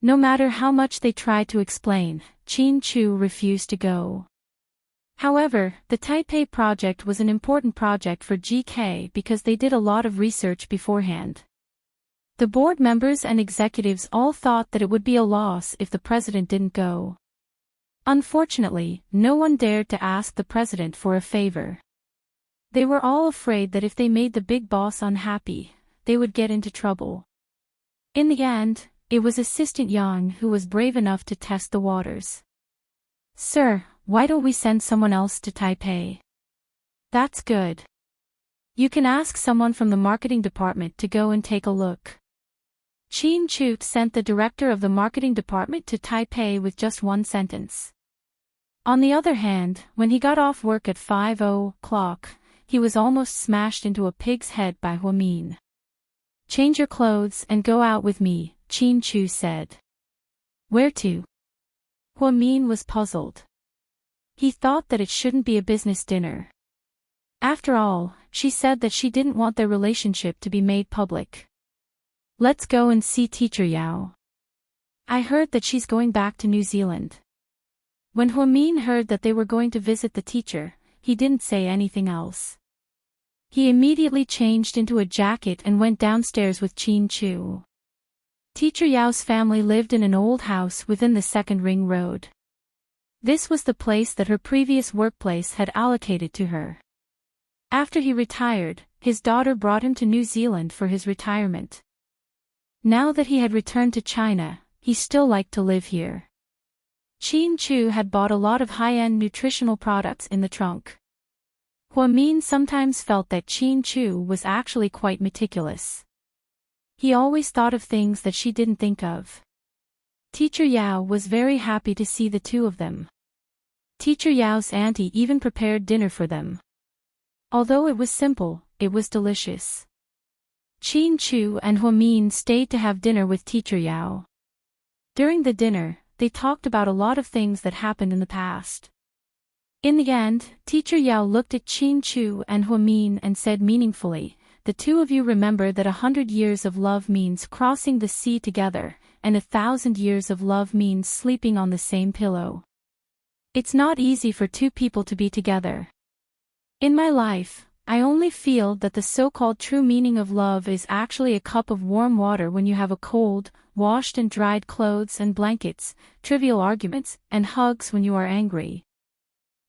No matter how much they tried to explain, Qin Chu refused to go. However, the Taipei project was an important project for GK because they did a lot of research beforehand. The board members and executives all thought that it would be a loss if the president didn't go. Unfortunately, no one dared to ask the president for a favor. They were all afraid that if they made the big boss unhappy, they would get into trouble. In the end, it was Assistant Yang who was brave enough to test the waters. "Sir, why don't we send someone else to Taipei?" "That's good. You can ask someone from the marketing department to go and take a look." Qin Chu sent the director of the marketing department to Taipei with just one sentence. On the other hand, when he got off work at 5:00, he was almost smashed into a pig's head by Hua Min. "Change your clothes and go out with me," Qin Chu said. "Where to?" Hua Min was puzzled. He thought that it shouldn't be a business dinner. After all, she said that she didn't want their relationship to be made public. "Let's go and see Teacher Yao. I heard that she's going back to New Zealand." When Hua Min heard that they were going to visit the teacher, he didn't say anything else. He immediately changed into a jacket and went downstairs with Qin Chu. Teacher Yao's family lived in an old house within the second ring road. This was the place that her previous workplace had allocated to her. After he retired, his daughter brought him to New Zealand for his retirement. Now that he had returned to China, he still liked to live here. Qin Chu had bought a lot of high-end nutritional products in the trunk. Hua Min sometimes felt that Qin Chu was actually quite meticulous. He always thought of things that she didn't think of. Teacher Yao was very happy to see the two of them. Teacher Yao's auntie even prepared dinner for them. Although it was simple, it was delicious. Qin Chu and Hua Min stayed to have dinner with Teacher Yao. During the dinner, they talked about a lot of things that happened in the past. In the end, Teacher Yao looked at Qin Chu and Hua Min and said meaningfully, "The two of you remember that 100 years of love means crossing the sea together, and 1,000 years of love means sleeping on the same pillow. It's not easy for two people to be together. In my life, I only feel that the so-called true meaning of love is actually a cup of warm water when you have a cold, washed and dried clothes and blankets, trivial arguments, and hugs when you are angry.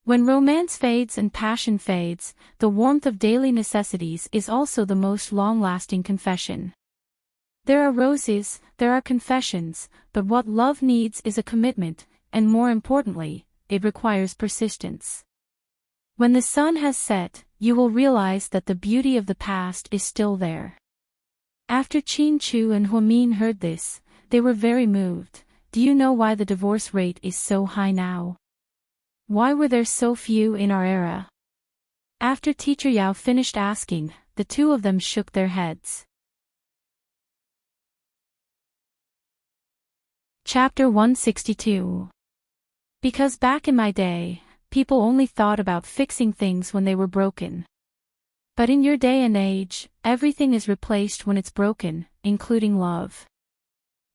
When romance fades and passion fades, the warmth of daily necessities is also the most long-lasting confession. There are roses, there are confessions, but what love needs is a commitment, and more importantly, it requires persistence. When the sun has set, you will realize that the beauty of the past is still there. After Chin Chu and Huamin heard this, they were very moved. Do you know why the divorce rate is so high now? Why were there so few in our era? After Teacher Yao finished asking, the two of them shook their heads. Chapter 162. Because back in my day, people only thought about fixing things when they were broken. But in your day and age, everything is replaced when it's broken, including love.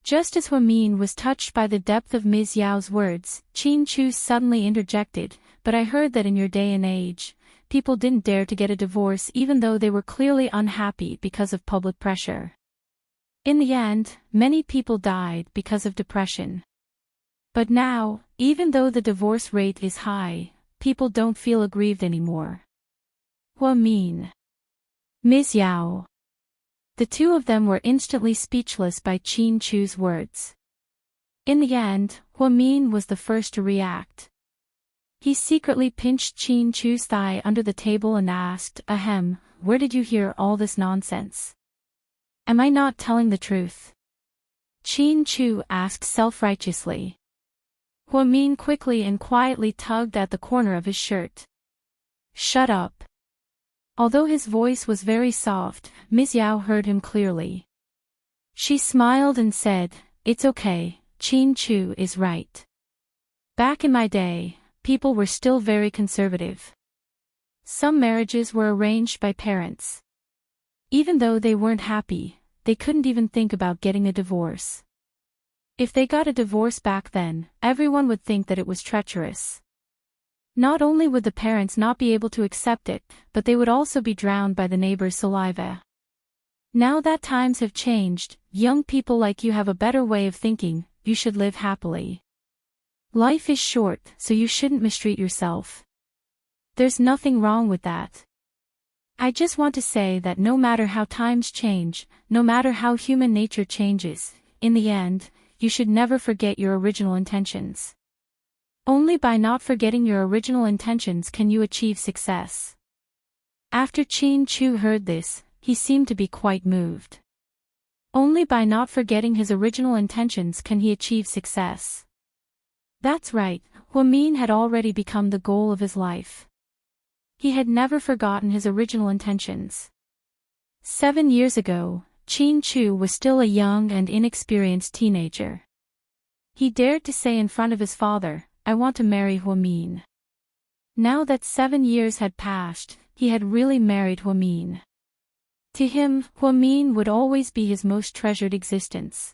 Just as Huamin was touched by the depth of Ms. Yao's words, Chin Chu suddenly interjected, but I heard that in your day and age, people didn't dare to get a divorce even though they were clearly unhappy because of public pressure. In the end, many people died because of depression. But now, even though the divorce rate is high, people don't feel aggrieved anymore. Huamin. Ms. Yao. The two of them were instantly speechless by Chin Chu's words. In the end, Huamin was the first to react. He secretly pinched Chin Chu's thigh under the table and asked, "Ahem, where did you hear all this nonsense? Am I not telling the truth?" Chin Chu asked self-righteously. Huamin quickly and quietly tugged at the corner of his shirt. "Shut up." Although his voice was very soft, Ms. Yao heard him clearly. She smiled and said, "It's okay, Chin Chu is right. Back in my day, people were still very conservative. Some marriages were arranged by parents. Even though they weren't happy, they couldn't even think about getting a divorce. If they got a divorce back then, everyone would think that it was treacherous. Not only would the parents not be able to accept it, but they would also be drowned by the neighbors' saliva. Now that times have changed, young people like you have a better way of thinking. You should live happily. Life is short, so you shouldn't mistreat yourself. There's nothing wrong with that. I just want to say that no matter how times change, no matter how human nature changes, in the end, you should never forget your original intentions. Only by not forgetting your original intentions can you achieve success." After Chin Chu heard this, he seemed to be quite moved. Only by not forgetting his original intentions can he achieve success. That's right, Huamin had already become the goal of his life. He had never forgotten his original intentions. 7 years ago, Chin Chu was still a young and inexperienced teenager. He dared to say in front of his father, "I want to marry Huamin." Now that 7 years had passed, he had really married Huamin. To him, Huamin would always be his most treasured existence.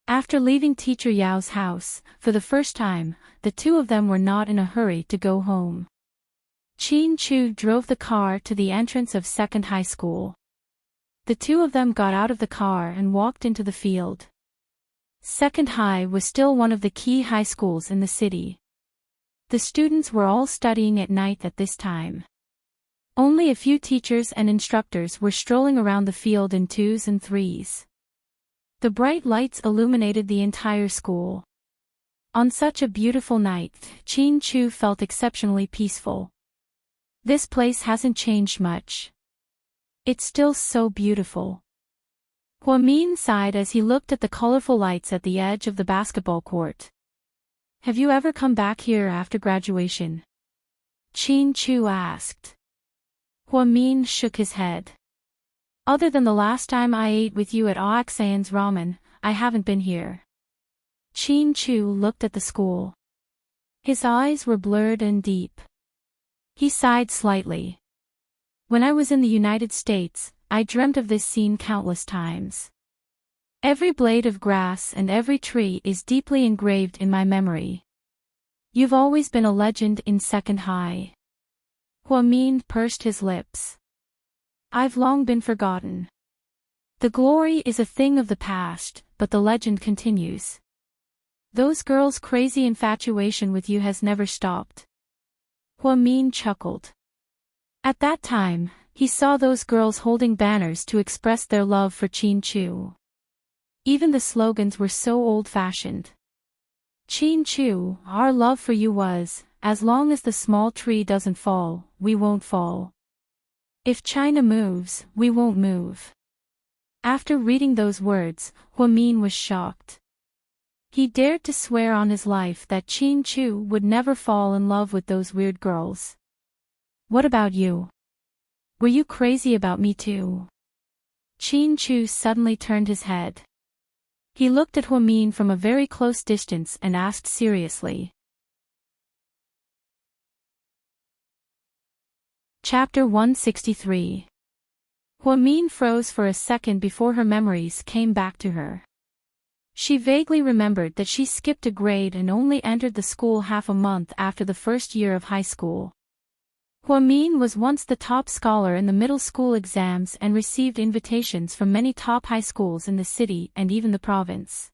After leaving Teacher Yao's house, for the first time, the two of them were not in a hurry to go home. Chin Chu drove the car to the entrance of Second High School. The two of them got out of the car and walked into the field. Second High was still one of the key high schools in the city. The students were all studying at night at this time. Only a few teachers and instructors were strolling around the field in 2s and 3s. The bright lights illuminated the entire school. On such a beautiful night, Chin Chu felt exceptionally peaceful. This place hasn't changed much. It's still so beautiful. Huamin sighed as he looked at the colorful lights at the edge of the basketball court. "Have you ever come back here after graduation?" Chin Chu asked. Huamin shook his head. "Other than the last time I ate with you at Oxan's Ramen, I haven't been here." Chin Chu looked at the school. His eyes were blurred and deep. He sighed slightly. "When I was in the United States, I dreamt of this scene countless times. Every blade of grass and every tree is deeply engraved in my memory. You've always been a legend in second high. Huamin pursed his lips. I've long been forgotten. The glory is a thing of the past, but the legend continues. Those girls' crazy infatuation with you has never stopped. Huamin chuckled. At that time, he saw those girls holding banners to express their love for Qin Chu. Even the slogans were so old-fashioned. Qin Chu, our love for you was, as long as the small tree doesn't fall, we won't fall. If China moves, we won't move. After reading those words, Huamin was shocked. He dared to swear on his life that Qin Chu would never fall in love with those weird girls. What about you? Were you crazy about me too? Qin Chu suddenly turned his head. He looked at Huamin from a very close distance and asked seriously. Chapter 163. Huamin froze for a second before her memories came back to her. She vaguely remembered that she skipped a grade and only entered the school half a month after the first year of high school. Huamin was once the top scholar in the middle school exams and received invitations from many top high schools in the city and even the province.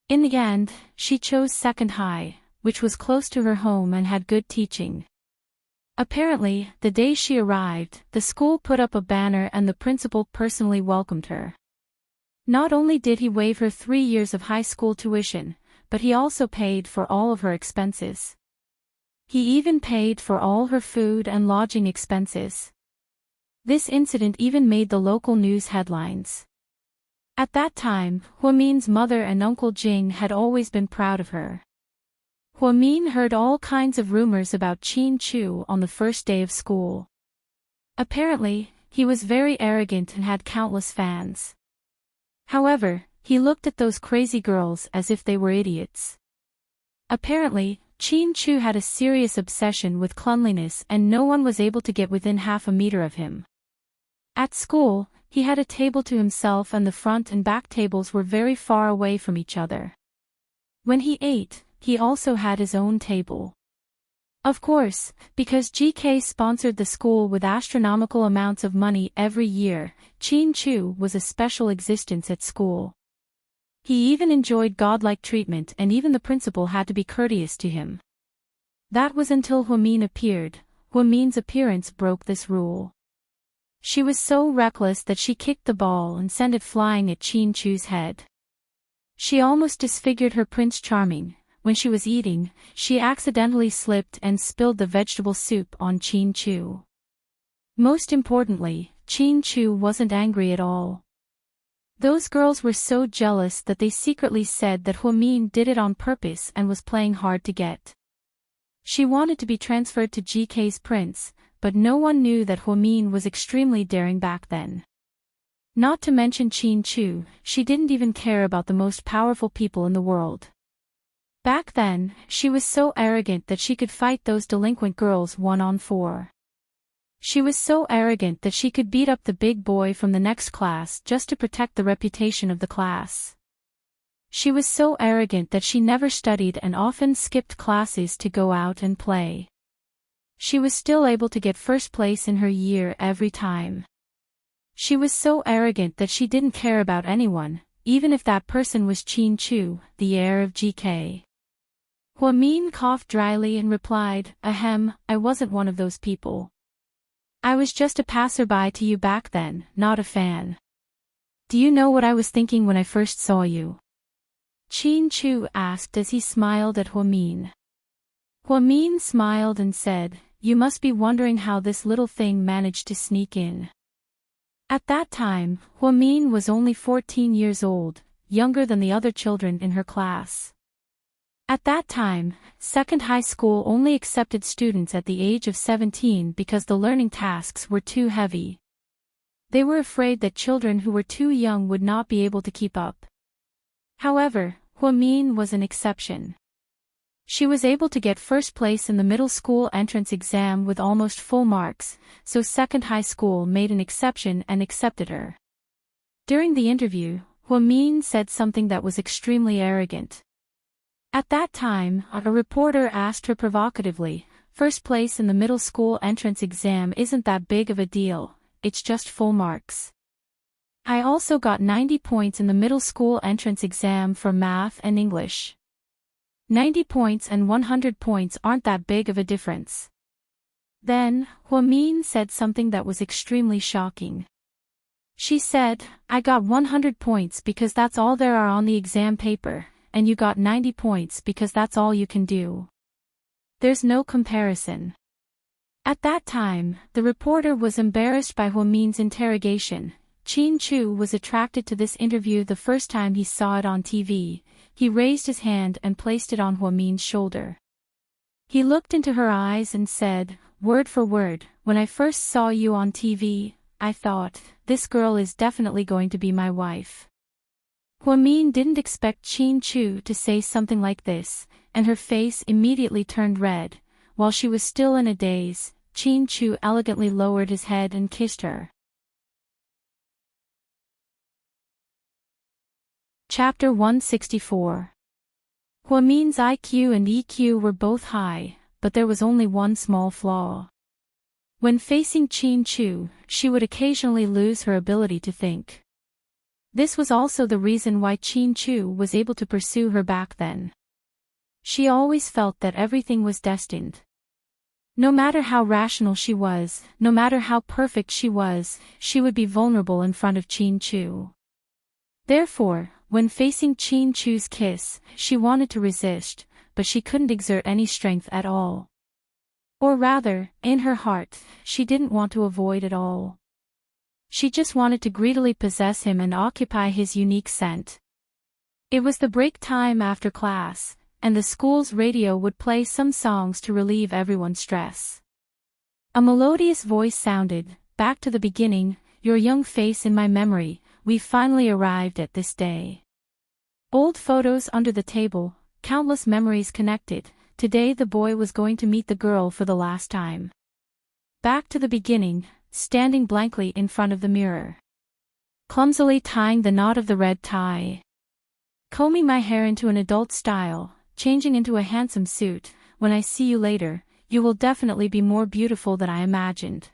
In the end, she chose second high, which was close to her home and had good teaching. Apparently, the day she arrived, the school put up a banner and the principal personally welcomed her. Not only did he waive her 3 years of high school tuition, but he also paid for all of her expenses. He even paid for all her food and lodging expenses. This incident even made the local news headlines. At that time, Huamin's mother and Uncle Jing had always been proud of her. Huamin heard all kinds of rumors about Qin Chu on the first day of school. Apparently, he was very arrogant and had countless fans. However, he looked at those crazy girls as if they were idiots. Apparently, Qin Chu had a serious obsession with cleanliness and no one was able to get within half a meter of him. At school, he had a table to himself and the front and back tables were very far away from each other. When he ate, he also had his own table. Of course, because GK sponsored the school with astronomical amounts of money every year, Qin Chu was a special existence at school. He even enjoyed godlike treatment and even the principal had to be courteous to him. That was until Huamin appeared. Huamin's appearance broke this rule. She was so reckless that she kicked the ball and sent it flying at Qin Chu's head. She almost disfigured her Prince Charming. When she was eating, she accidentally slipped and spilled the vegetable soup on Qin Chu. Most importantly, Qin Chu wasn't angry at all. Those girls were so jealous that they secretly said that Huamin did it on purpose and was playing hard to get. She wanted to be transferred to GK's prince, but no one knew that Huamin was extremely daring back then. Not to mention Qin Chu, she didn't even care about the most powerful people in the world. Back then, she was so arrogant that she could fight those delinquent girls 1-on-4. She was so arrogant that she could beat up the big boy from the next class just to protect the reputation of the class. She was so arrogant that she never studied and often skipped classes to go out and play. She was still able to get first place in her year every time. She was so arrogant that she didn't care about anyone, even if that person was Qin Chu, the heir of GK. Huamin coughed dryly and replied, "Ahem, I wasn't one of those people. I was just a passerby to you back then, not a fan. Do you know what I was thinking when I first saw you?" Qin Chu asked as he smiled at Huamin. Huamin smiled and said, "You must be wondering how this little thing managed to sneak in." At that time, Huamin was only 14 years old, younger than the other children in her class. At that time, second high school only accepted students at the age of 17 because the learning tasks were too heavy. They were afraid that children who were too young would not be able to keep up. However, Huamin was an exception. She was able to get first place in the middle school entrance exam with almost full marks, so second high school made an exception and accepted her. During the interview, Huamin said something that was extremely arrogant. At that time, a reporter asked her provocatively, "First place in the middle school entrance exam isn't that big of a deal, it's just full marks. I also got 90 points in the middle school entrance exam for math and English. 90 points and 100 points aren't that big of a difference." Then, Huamin said something that was extremely shocking. She said, "I got 100 points because that's all there are on the exam paper, and you got 90 points because that's all you can do. There's no comparison." At that time, the reporter was embarrassed by Huamin's interrogation. Qin Chu was attracted to this interview the first time he saw it on TV. He raised his hand and placed it on Huamin's shoulder. He looked into her eyes and said, word for word, "When I first saw you on TV, I thought, this girl is definitely going to be my wife." Huamin didn't expect Qin Chu to say something like this, and her face immediately turned red. While she was still in a daze, Qin Chu elegantly lowered his head and kissed her. Chapter 164. Huamin's IQ and EQ were both high, but there was only one small flaw. When facing Qin Chu, she would occasionally lose her ability to think. This was also the reason why Qin Chu was able to pursue her back then. She always felt that everything was destined. No matter how rational she was, no matter how perfect she was, she would be vulnerable in front of Qin Chu. Therefore, when facing Qin Chu's kiss, she wanted to resist, but she couldn't exert any strength at all. Or rather, in her heart, she didn't want to avoid at all. She just wanted to greedily possess him and occupy his unique scent. It was the break time after class, and the school's radio would play some songs to relieve everyone's stress. A melodious voice sounded, "Back to the beginning, your young face in my memory, we finally arrived at this day. Old photos under the table, countless memories connected, today the boy was going to meet the girl for the last time. Back to the beginning, standing blankly in front of the mirror. Clumsily tying the knot of the red tie. Combing my hair into an adult style, changing into a handsome suit, when I see you later, you will definitely be more beautiful than I imagined.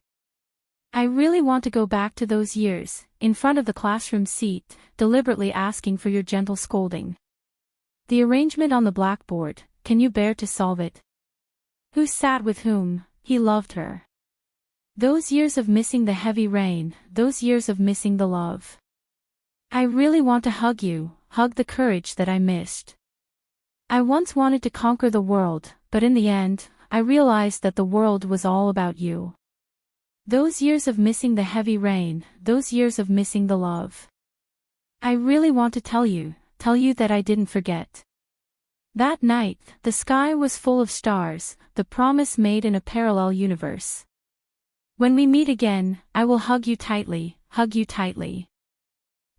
I really want to go back to those years, in front of the classroom seat, deliberately asking for your gentle scolding. The arrangement on the blackboard, can you bear to solve it? Who sat with whom, he loved her. Those years of missing the heavy rain, those years of missing the love. I really want to hug you, hug the courage that I missed. I once wanted to conquer the world, but in the end, I realized that the world was all about you. Those years of missing the heavy rain, those years of missing the love. I really want to tell you that I didn't forget. That night, the sky was full of stars, the promise made in a parallel universe. When we meet again, I will hug you tightly, hug you tightly.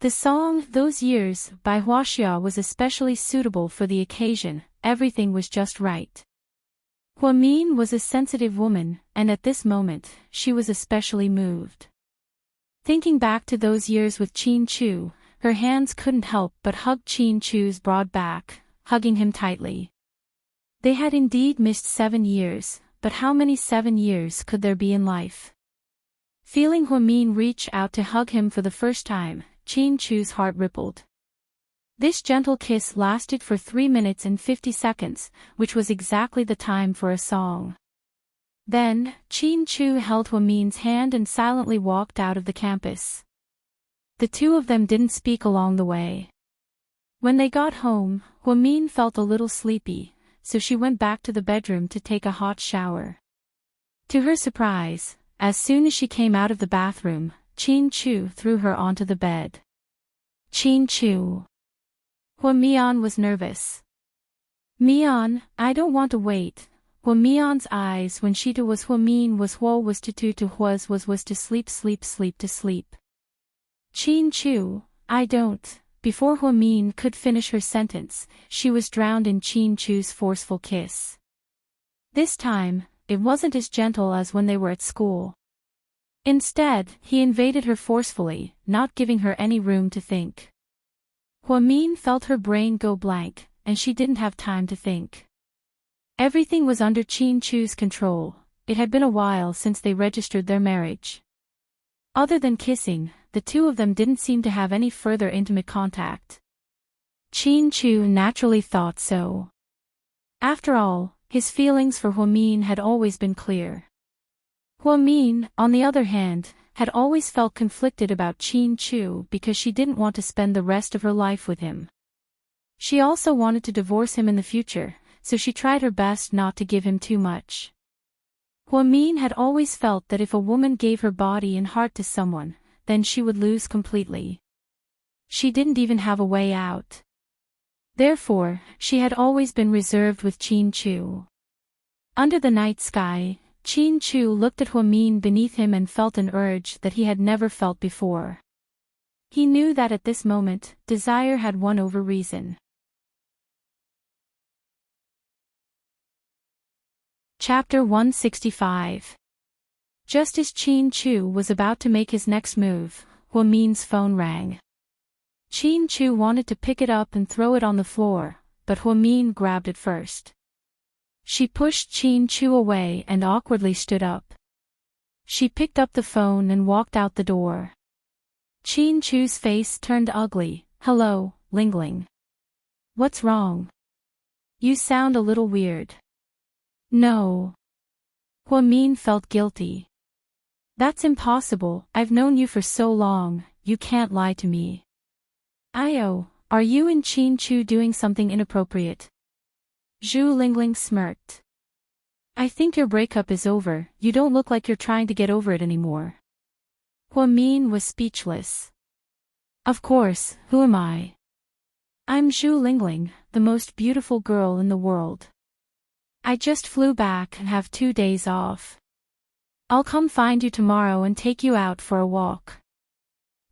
The song, Those Years, by Huaxia was especially suitable for the occasion, everything was just right. Huamin was a sensitive woman, and at this moment, she was especially moved. Thinking back to those years with Qin Chu, her hands couldn't help but hug Qin Chu's broad back, hugging him tightly. They had indeed missed 7 years, but how many 7 years could there be in life? Feeling Huamin reach out to hug him for the first time, Qin Chu's heart rippled. This gentle kiss lasted for 3 minutes and 50 seconds, which was exactly the time for a song. Then, Qin Chu held Huamin's hand and silently walked out of the campus. The two of them didn't speak along the way. When they got home, Huamin felt a little sleepy, so she went back to the bedroom to take a hot shower. To her surprise, as soon as she came out of the bathroom, Qin Chu threw her onto the bed. Qin Chu. Huamian was nervous. Mian, I don't want to wait. Huamian's eyes when she to was Huamin was Huo was to was to sleep to sleep. Qin Chu, I don't. Before Huamin could finish her sentence, she was drowned in Qin Chu's forceful kiss. This time, it wasn't as gentle as when they were at school. Instead, he invaded her forcefully, not giving her any room to think. Huamin felt her brain go blank, and she didn't have time to think. Everything was under Qin Chu's control. It had been a while since they registered their marriage. Other than kissing, the two of them didn't seem to have any further intimate contact. Qin Chu naturally thought so. After all, his feelings for Huamin had always been clear. Huamin, on the other hand, had always felt conflicted about Qin Chu because she didn't want to spend the rest of her life with him. She also wanted to divorce him in the future, so she tried her best not to give him too much. Huamin had always felt that if a woman gave her body and heart to someone, then she would lose completely. She didn't even have a way out. Therefore, she had always been reserved with Qin Chu. Under the night sky, Qin Chu looked at Huamin beneath him and felt an urge that he had never felt before. He knew that at this moment, desire had won over reason. Chapter 165. Just as Qin Chu was about to make his next move, Huamin's phone rang. Qin Chu wanted to pick it up and throw it on the floor, but Huamin grabbed it first. She pushed Qin Chu away and awkwardly stood up. She picked up the phone and walked out the door. Qin Chu's face turned ugly. "Hello, Lingling. What's wrong? You sound a little weird." "No." Huamin felt guilty. "That's impossible, I've known you for so long, you can't lie to me." "Io, are you and Qin Chu doing something inappropriate?" Zhu Lingling smirked. "I think your breakup is over, you don't look like you're trying to get over it anymore." Huamin was speechless. "Of course, who am I? I'm Zhu Lingling, the most beautiful girl in the world. I just flew back and have 2 days off. I'll come find you tomorrow and take you out for a walk.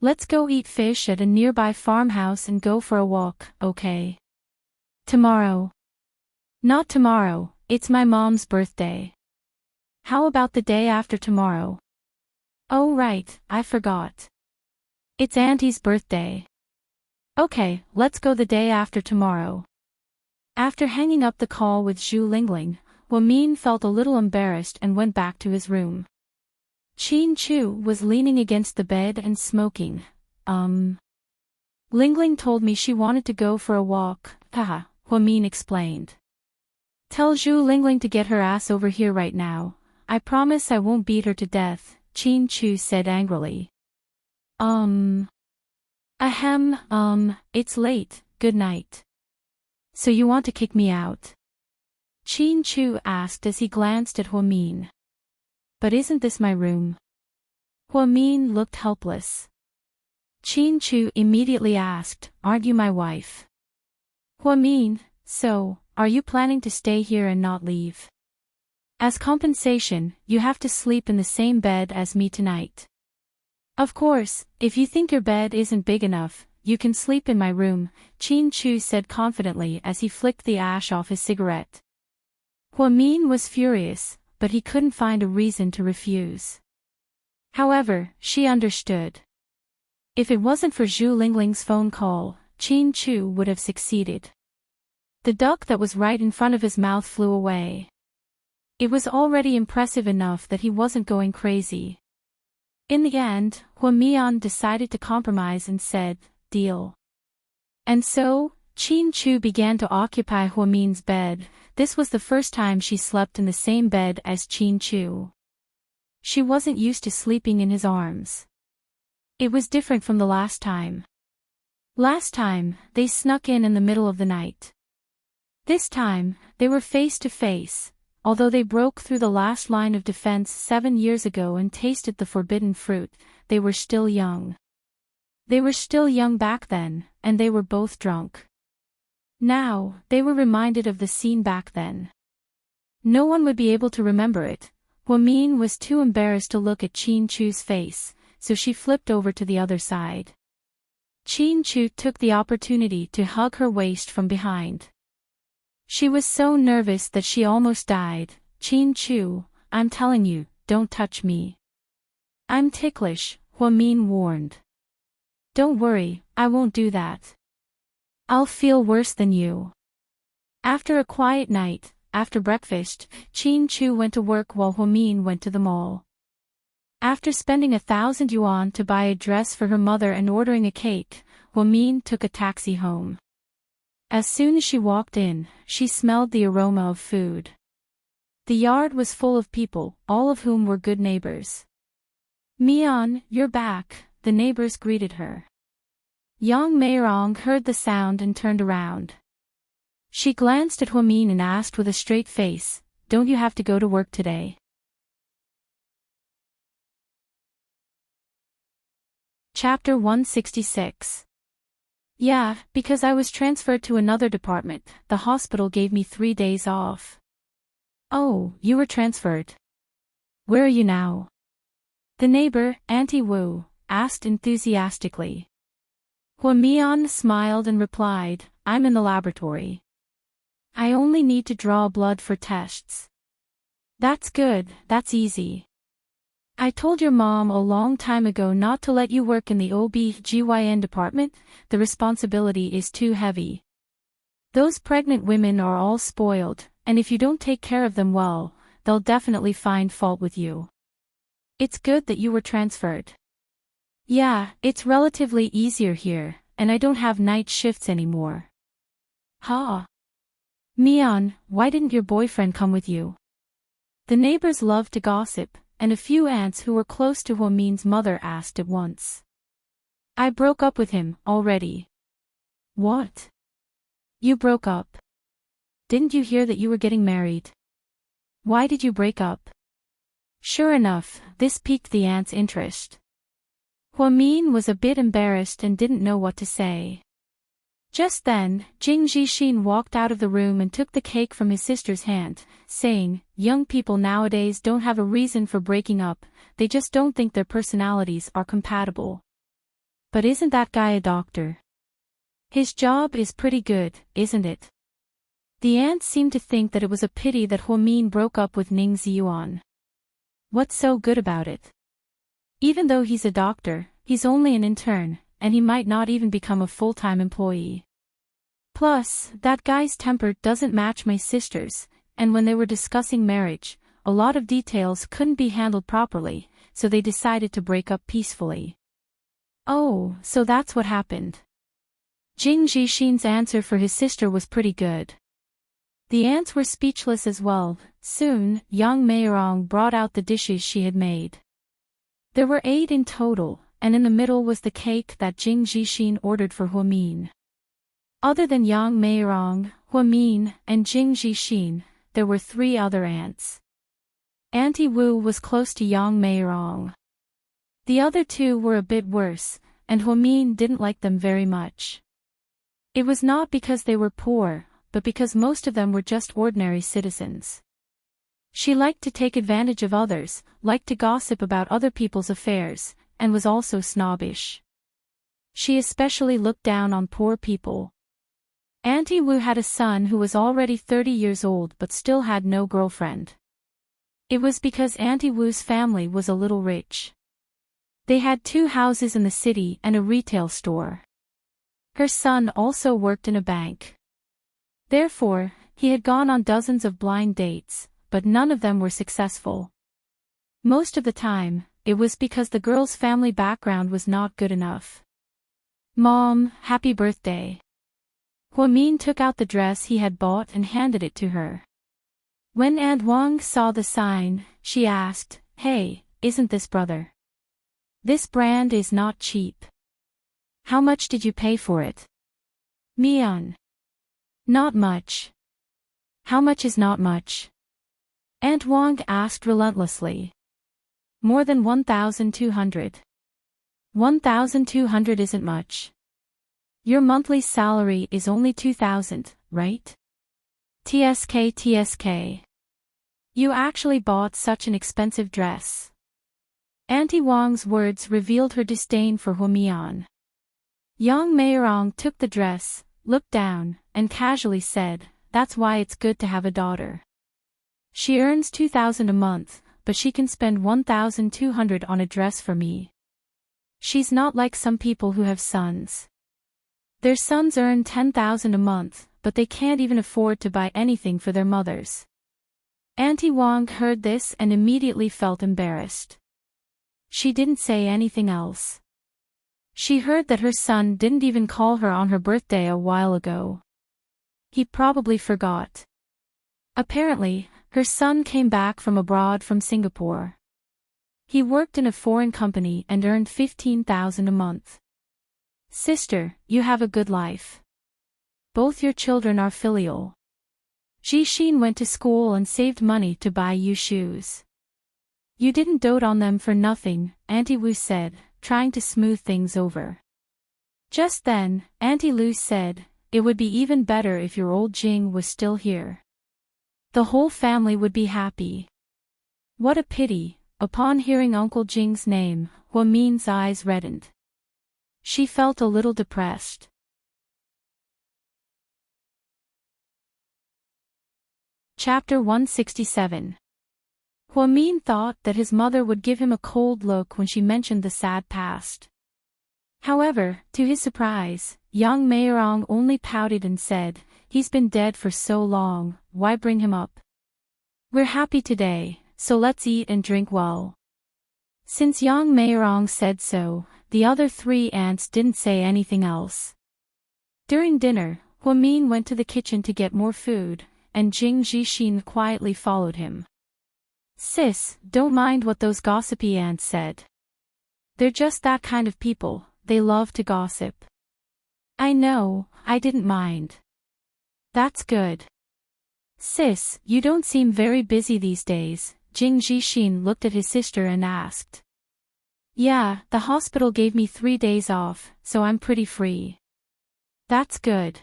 Let's go eat fish at a nearby farmhouse and go for a walk, okay? Tomorrow. Not tomorrow, it's my mom's birthday. How about the day after tomorrow? Oh right, I forgot. It's Auntie's birthday. Okay, let's go the day after tomorrow." After hanging up the call with Zhu Lingling, Huamin felt a little embarrassed and went back to his room. Qin Chu was leaning against the bed and smoking. Lingling told me she wanted to go for a walk, haha, Huamin explained. "Tell Zhu Lingling to get her ass over here right now. I promise I won't beat her to death," Qin Chu said angrily. It's late, good night. So you want to kick me out?" Qin Chu asked as he glanced at Huamin. "But isn't this my room?" Huamin looked helpless. Qin Chu immediately asked, "Aren't you my wife?" Huamin, "So, are you planning to stay here and not leave? As compensation, you have to sleep in the same bed as me tonight. Of course, if you think your bed isn't big enough, you can sleep in my room," Qin Chu said confidently as he flicked the ash off his cigarette. Huamin was furious, but he couldn't find a reason to refuse. However, she understood. If it wasn't for Zhu Lingling's phone call, Qin Chu would have succeeded. The duck that was right in front of his mouth flew away. It was already impressive enough that he wasn't going crazy. In the end, Huamian decided to compromise and said, "Deal." And so, Qin Chu began to occupy Huamin's bed. This was the first time she slept in the same bed as Qin Chu. She wasn't used to sleeping in his arms. It was different from the last time. Last time, they snuck in the middle of the night. This time, they were face to face. Although they broke through the last line of defense 7 years ago and tasted the forbidden fruit, they were still young. They were still young back then, and they were both drunk. Now, they were reminded of the scene back then. No one would be able to remember it. Huamin was too embarrassed to look at Qin Chu's face, so she flipped over to the other side. Qin Chu took the opportunity to hug her waist from behind. She was so nervous that she almost died. "Qin Chu, I'm telling you, don't touch me. I'm ticklish," Huamin warned. "Don't worry, I won't do that. I'll feel worse than you. After a quiet night, after breakfast, Chin Chu went to work while Huamin went to the mall. After spending 1,000 yuan to buy a dress for her mother and ordering a cake, Huamin took a taxi home. As soon as she walked in, she smelled the aroma of food. The yard was full of people, all of whom were good neighbors. "Mian, you're back," the neighbors greeted her. Yang Meirong heard the sound and turned around. She glanced at Huamin and asked with a straight face, "Don't you have to go to work today?" Chapter 166. Yeah, because I was transferred to another department, the hospital gave me 3 days off. Oh, you were transferred. Where are you now? The neighbor, Auntie Wu, asked enthusiastically. Huamian smiled and replied, I'm in the laboratory. I only need to draw blood for tests. That's good, that's easy. I told your mom a long time ago not to let you work in the OB/GYN department, the responsibility is too heavy. Those pregnant women are all spoiled, and if you don't take care of them well, they'll definitely find fault with you. It's good that you were transferred. Yeah, it's relatively easier here, and I don't have night shifts anymore. Ha! Mian, why didn't your boyfriend come with you? The neighbors loved to gossip, and a few aunts who were close to Huamin's mother asked at once. I broke up with him, already. What? You broke up? Didn't you hear that you were getting married? Why did you break up? Sure enough, this piqued the aunt's interest. Huamin was a bit embarrassed and didn't know what to say. Just then, Jing Jixin walked out of the room and took the cake from his sister's hand, saying, young people nowadays don't have a reason for breaking up, they just don't think their personalities are compatible. But isn't that guy a doctor? His job is pretty good, isn't it? The aunt seemed to think that it was a pity that Huamin broke up with Ning Ziyuan. What's so good about it? Even though he's a doctor, he's only an intern, and he might not even become a full-time employee. Plus, that guy's temper doesn't match my sister's, and when they were discussing marriage, a lot of details couldn't be handled properly, so they decided to break up peacefully. Oh, so that's what happened. Jing Jixin's answer for his sister was pretty good. The aunts were speechless as well. Soon, Yang Meirong brought out the dishes she had made. There were 8 in total, and in the middle was the cake that Jing Jixin ordered for Huamin. Other than Yang Meirong, Huamin, and Jing Jixin, there were 3 other aunts. Auntie Wu was close to Yang Meirong. The other 2 were a bit worse, and Huamin didn't like them very much. It was not because they were poor, but because most of them were just ordinary citizens. She liked to take advantage of others, liked to gossip about other people's affairs, and was also snobbish. She especially looked down on poor people. Auntie Wu had a son who was already 30 years old but still had no girlfriend. It was because Auntie Wu's family was a little rich. They had 2 houses in the city and a retail store. Her son also worked in a bank. Therefore, he had gone on dozens of blind dates, but none of them were successful. Most of the time, it was because the girl's family background was not good enough. Mom, happy birthday. Huamin took out the dress he had bought and handed it to her. When Aunt Wang saw the sign, she asked, Hey, isn't this brother? This brand is not cheap. How much did you pay for it? Mian. Not much. How much is not much? Aunt Wang asked relentlessly. More than 1,200. 1,200 isn't much. Your monthly salary is only 2,000, right? TSK. You actually bought such an expensive dress. Auntie Wang's words revealed her disdain for Huamian. Yang Meirong took the dress, looked down, and casually said, That's why it's good to have a daughter. She earns 2,000 a month, but she can spend 1,200 on a dress for me. She's not like some people who have sons. Their sons earn 10,000 a month, but they can't even afford to buy anything for their mothers. Auntie Wang heard this and immediately felt embarrassed. She didn't say anything else. She heard that her son didn't even call her on her birthday a while ago. He probably forgot. Apparently, her son came back from abroad from Singapore. He worked in a foreign company and earned 15,000 a month. Sister, you have a good life. Both your children are filial. Jixin went to school and saved money to buy you shoes. You didn't dote on them for nothing, Auntie Wu said, trying to smooth things over. Just then, Auntie Lu said, it would be even better if your old Jing was still here. The whole family would be happy. What a pity. Upon hearing Uncle Jing's name, Hua Min's eyes reddened. She felt a little depressed. Chapter 167. Hua Min thought that his mother would give him a cold look when she mentioned the sad past. However, to his surprise, young Meirong only pouted and said, he's been dead for so long, why bring him up? We're happy today, so let's eat and drink well. Since young Meirong said so, the other three aunts didn't say anything else. During dinner, Hua Min went to the kitchen to get more food, and Jing Jixin quietly followed him. Sis, don't mind what those gossipy aunts said. They're just that kind of people, they love to gossip. I know, I didn't mind. That's good. Sis, you don't seem very busy these days, Jing Jixin looked at his sister and asked. Yeah, the hospital gave me 3 days off, so I'm pretty free. That's good.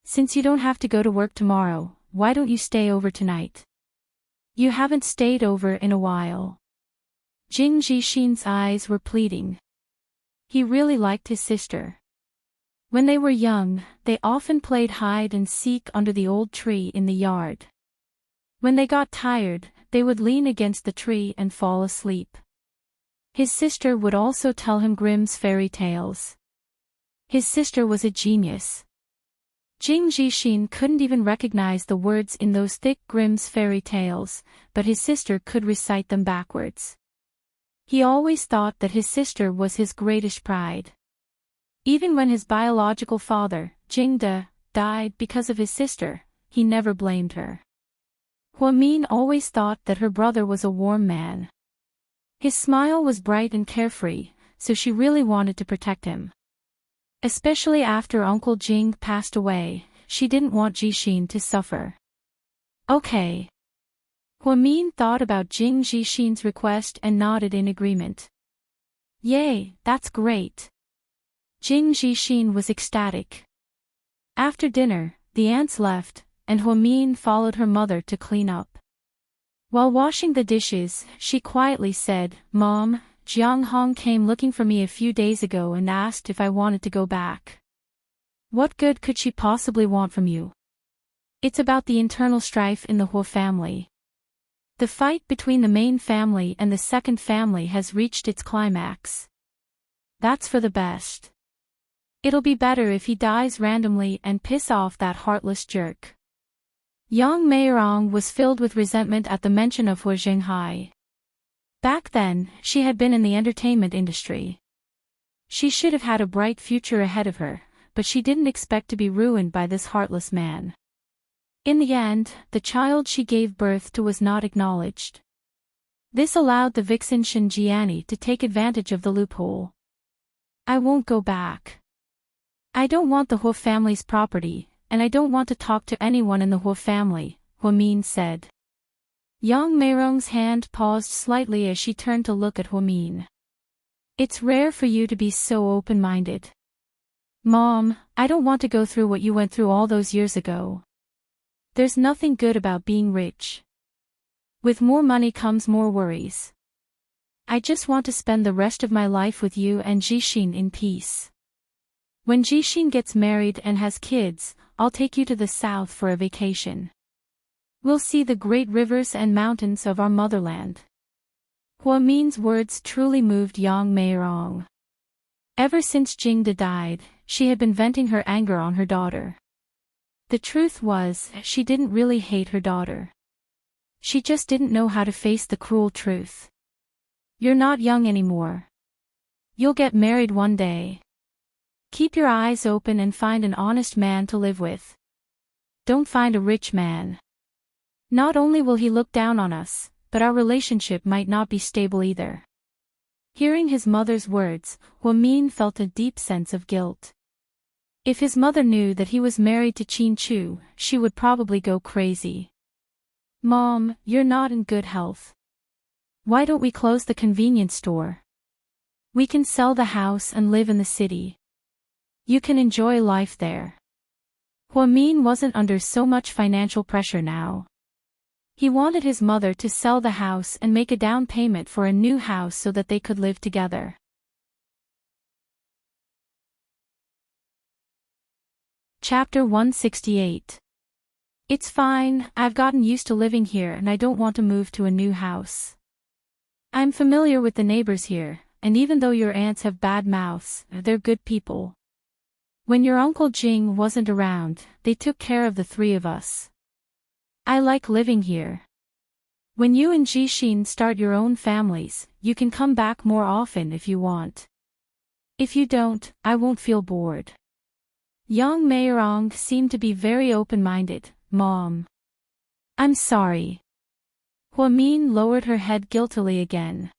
Since you don't have to go to work tomorrow, why don't you stay over tonight? You haven't stayed over in a while. Jing Jixin's eyes were pleading. He really liked his sister. When they were young, they often played hide and seek under the old tree in the yard. When they got tired, they would lean against the tree and fall asleep. His sister would also tell him Grimm's fairy tales. His sister was a genius. Jing Jixin couldn't even recognize the words in those thick Grimm's fairy tales, but his sister could recite them backwards. He always thought that his sister was his greatest pride. Even when his biological father, Jing De, died because of his sister, he never blamed her. Hua Min always thought that her brother was a warm man. His smile was bright and carefree, so she really wanted to protect him. Especially after Uncle Jing passed away, she didn't want Jixin to suffer. Okay. Hua Min thought about Jing Jixin's request and nodded in agreement. Yay, that's great. Jing Jixin was ecstatic. After dinner, the aunts left, and Hua Min followed her mother to clean up. While washing the dishes, she quietly said, Mom, Jiang Hong came looking for me a few days ago and asked if I wanted to go back. What good could she possibly want from you? It's about the internal strife in the Hua family. The fight between the main family and the second family has reached its climax. That's for the best. It'll be better if he dies randomly and piss off that heartless jerk. Yang Meirong was filled with resentment at the mention of Hua Zhenghai. Back then, she had been in the entertainment industry. She should have had a bright future ahead of her, but she didn't expect to be ruined by this heartless man. In the end, the child she gave birth to was not acknowledged. This allowed the vixen Shinjiani to take advantage of the loophole. I won't go back. I don't want the Hua family's property, and I don't want to talk to anyone in the Hua family, Hua Min said. Yang Meirong's hand paused slightly as she turned to look at Hua Min. It's rare for you to be so open-minded. Mom, I don't want to go through what you went through all those years ago. There's nothing good about being rich. With more money comes more worries. I just want to spend the rest of my life with you and Jixin in peace. When Jixin gets married and has kids, I'll take you to the south for a vacation. We'll see the great rivers and mountains of our motherland. Hua Min's words truly moved Yang Meirong. Ever since Jing De died, she had been venting her anger on her daughter. The truth was, she didn't really hate her daughter. She just didn't know how to face the cruel truth. You're not young anymore. You'll get married one day. Keep your eyes open and find an honest man to live with. Don't find a rich man. Not only will he look down on us, but our relationship might not be stable either. Hearing his mother's words, Huamin felt a deep sense of guilt. If his mother knew that he was married to Qin Chu, she would probably go crazy. Mom, you're not in good health. Why don't we close the convenience store? We can sell the house and live in the city. You can enjoy life there. Huamin wasn't under so much financial pressure now. He wanted his mother to sell the house and make a down payment for a new house so that they could live together. Chapter 168. It's fine, I've gotten used to living here and I don't want to move to a new house. I'm familiar with the neighbors here, and even though your aunts have bad mouths, they're good people. When your Uncle Jing wasn't around, they took care of the three of us. I like living here. When you and Jixin start your own families, you can come back more often if you want. If you don't, I won't feel bored. Young Meirong seemed to be very open-minded. Mom. I'm sorry. Huamin lowered her head guiltily again.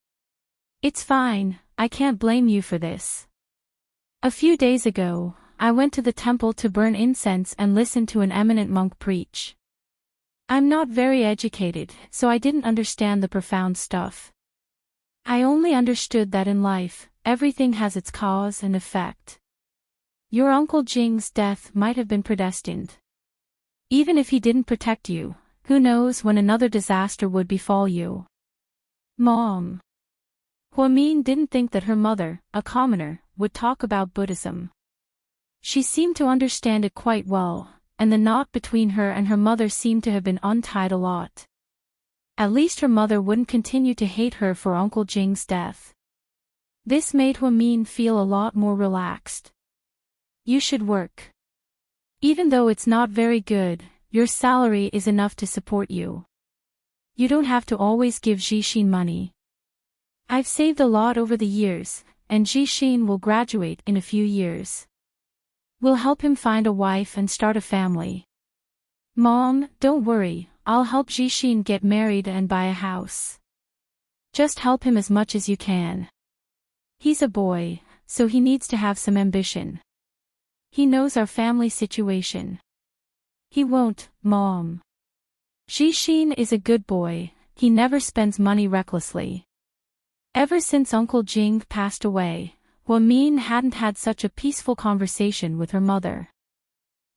It's fine, I can't blame you for this. A few days ago, I went to the temple to burn incense and listen to an eminent monk preach. I'm not very educated, so I didn't understand the profound stuff. I only understood that in life, everything has its cause and effect. Your Uncle Jing's death might have been predestined. Even if he didn't protect you, who knows when another disaster would befall you. Mom. Huamin didn't think that her mother, a commoner, would talk about Buddhism. She seemed to understand it quite well, and the knot between her and her mother seemed to have been untied a lot. At least her mother wouldn't continue to hate her for Uncle Jing's death. This made Huamin feel a lot more relaxed. You should work. Even though it's not very good, your salary is enough to support you. You don't have to always give Jixin money. I've saved a lot over the years, and Jixin will graduate in a few years. We'll help him find a wife and start a family. Mom, don't worry, I'll help Jixin get married and buy a house. Just help him as much as you can. He's a boy, so he needs to have some ambition. He knows our family situation. He won't, Mom. Jixin is a good boy, he never spends money recklessly. Ever since Uncle Jing passed away, Huamin hadn't had such a peaceful conversation with her mother.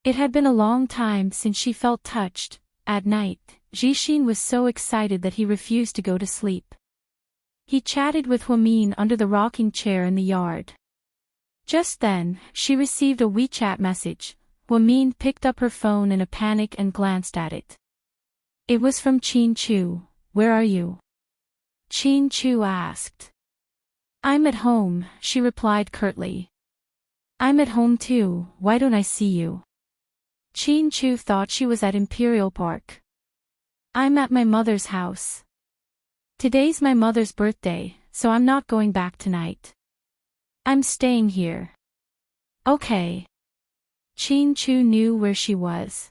It had been a long time since she felt touched. At night, Jixin was so excited that he refused to go to sleep. He chatted with Huamin under the rocking chair in the yard. Just then, she received a WeChat message. Huamin picked up her phone in a panic and glanced at it. It was from Qin Chu. Where are you? Qin Chu asked. I'm at home, she replied curtly. I'm at home too, why don't I see you? Qin Chu thought she was at Imperial Park. I'm at my mother's house. Today's my mother's birthday, so I'm not going back tonight. I'm staying here. Okay. Qin Chu knew where she was.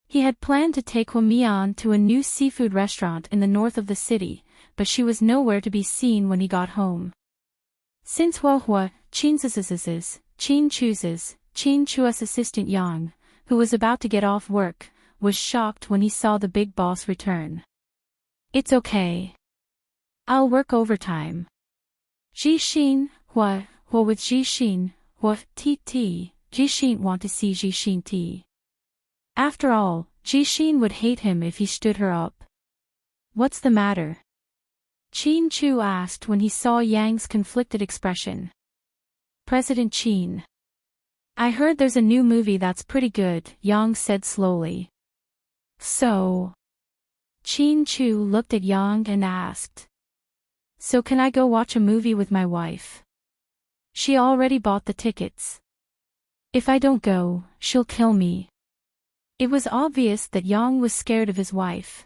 He had planned to take Huamian to a new seafood restaurant in the north of the city, but she was nowhere to be seen when he got home. Since Huahua, Qin Chu's assistant Yang, who was about to get off work, was shocked when he saw the big boss return. It's okay. I'll work overtime. Jixin, Hua with Jixin, Hua, Jixin want to see Jixin T. After all, Jixin would hate him if he stood her up. What's the matter? Qin Chu asked when he saw Yang's conflicted expression. President Qin. I heard there's a new movie that's pretty good, Yang said slowly. So? Qin Chu looked at Yang and asked. So can I go watch a movie with my wife? She already bought the tickets. If I don't go, she'll kill me. It was obvious that Yang was scared of his wife.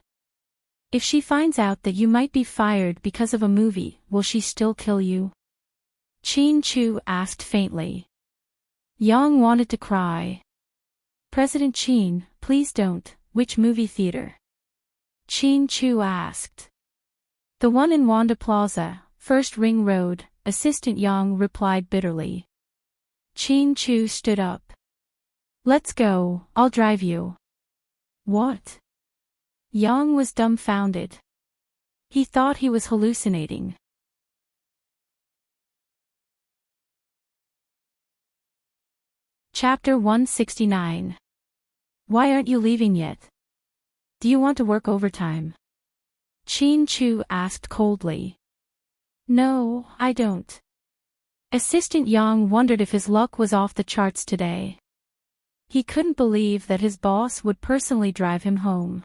If she finds out that you might be fired because of a movie, will she still kill you? Chin Chu asked faintly. Yang wanted to cry. President Chin, please don't. Which movie theater? Chin Chu asked. The one in Wanda Plaza, First Ring Road, Assistant Yang replied bitterly. Chin Chu stood up. Let's go, I'll drive you. What? Yang was dumbfounded. He thought he was hallucinating. Chapter 169. Why aren't you leaving yet? Do you want to work overtime? Chin Chu asked coldly. No, I don't. Assistant Yang wondered if his luck was off the charts today. He couldn't believe that his boss would personally drive him home.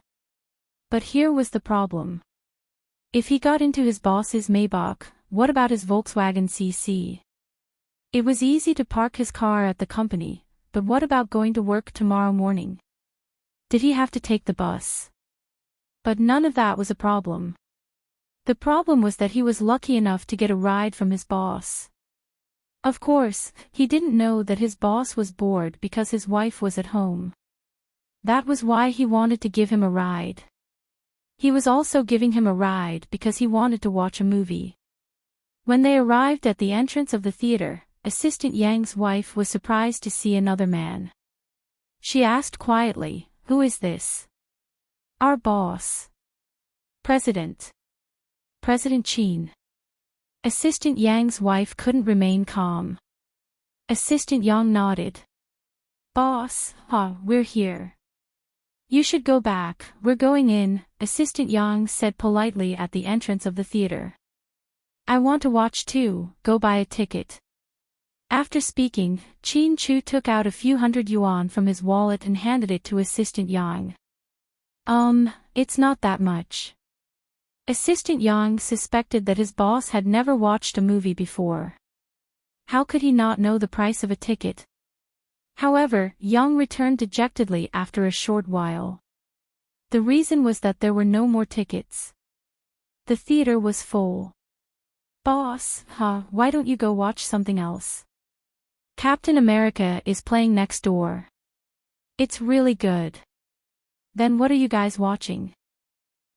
But here was the problem. If he got into his boss's Maybach, what about his Volkswagen CC? It was easy to park his car at the company, but what about going to work tomorrow morning? Did he have to take the bus? But none of that was a problem. The problem was that he was lucky enough to get a ride from his boss. Of course, he didn't know that his boss was bored because his wife was at home. That was why he wanted to give him a ride. He was also giving him a ride because he wanted to watch a movie. When they arrived at the entrance of the theater, Assistant Yang's wife was surprised to see another man. She asked quietly, "Who is this?" "Our boss. President Chin." Assistant Yang's wife couldn't remain calm. Assistant Yang nodded. "Boss, we're here." "You should go back, we're going in," Assistant Yang said politely at the entrance of the theater. "I want to watch too, go buy a ticket." After speaking, Chin Chu took out a few hundred yuan from his wallet and handed it to Assistant Yang. It's not that much." Assistant Yang suspected that his boss had never watched a movie before. How could he not know the price of a ticket? However, Yang returned dejectedly after a short while. The reason was that there were no more tickets. The theater was full. "Boss, why don't you go watch something else? Captain America is playing next door. It's really good." "Then what are you guys watching?"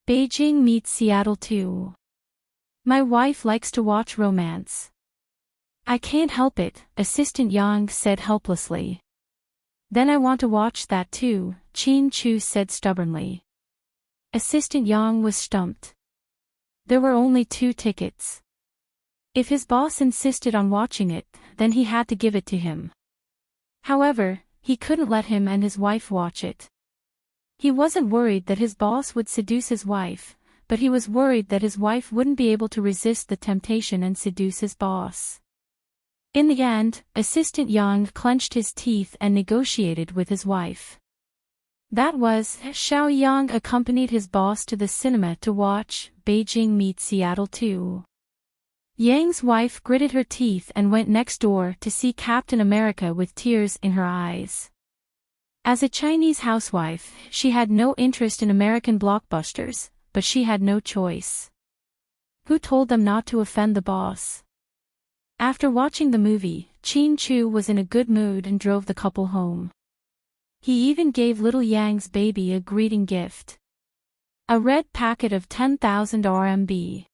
"Beijing meets Seattle 2. My wife likes to watch romance." "I can't help it," Assistant Yang said helplessly. "Then I want to watch that too," Chin Chu said stubbornly. Assistant Yang was stumped. There were only 2 tickets. If his boss insisted on watching it, then he had to give it to him. However, he couldn't let him and his wife watch it. He wasn't worried that his boss would seduce his wife, but he was worried that his wife wouldn't be able to resist the temptation and seduce his boss. In the end, Assistant Yang clenched his teeth and negotiated with his wife. That was, Xiao Yang accompanied his boss to the cinema to watch Beijing meets Seattle 2. Yang's wife gritted her teeth and went next door to see Captain America with tears in her eyes. As a Chinese housewife, she had no interest in American blockbusters, but she had no choice. Who told them not to offend the boss? After watching the movie, Chin Chu was in a good mood and drove the couple home. He even gave little Yang's baby a greeting gift. A red packet of 10,000 RMB.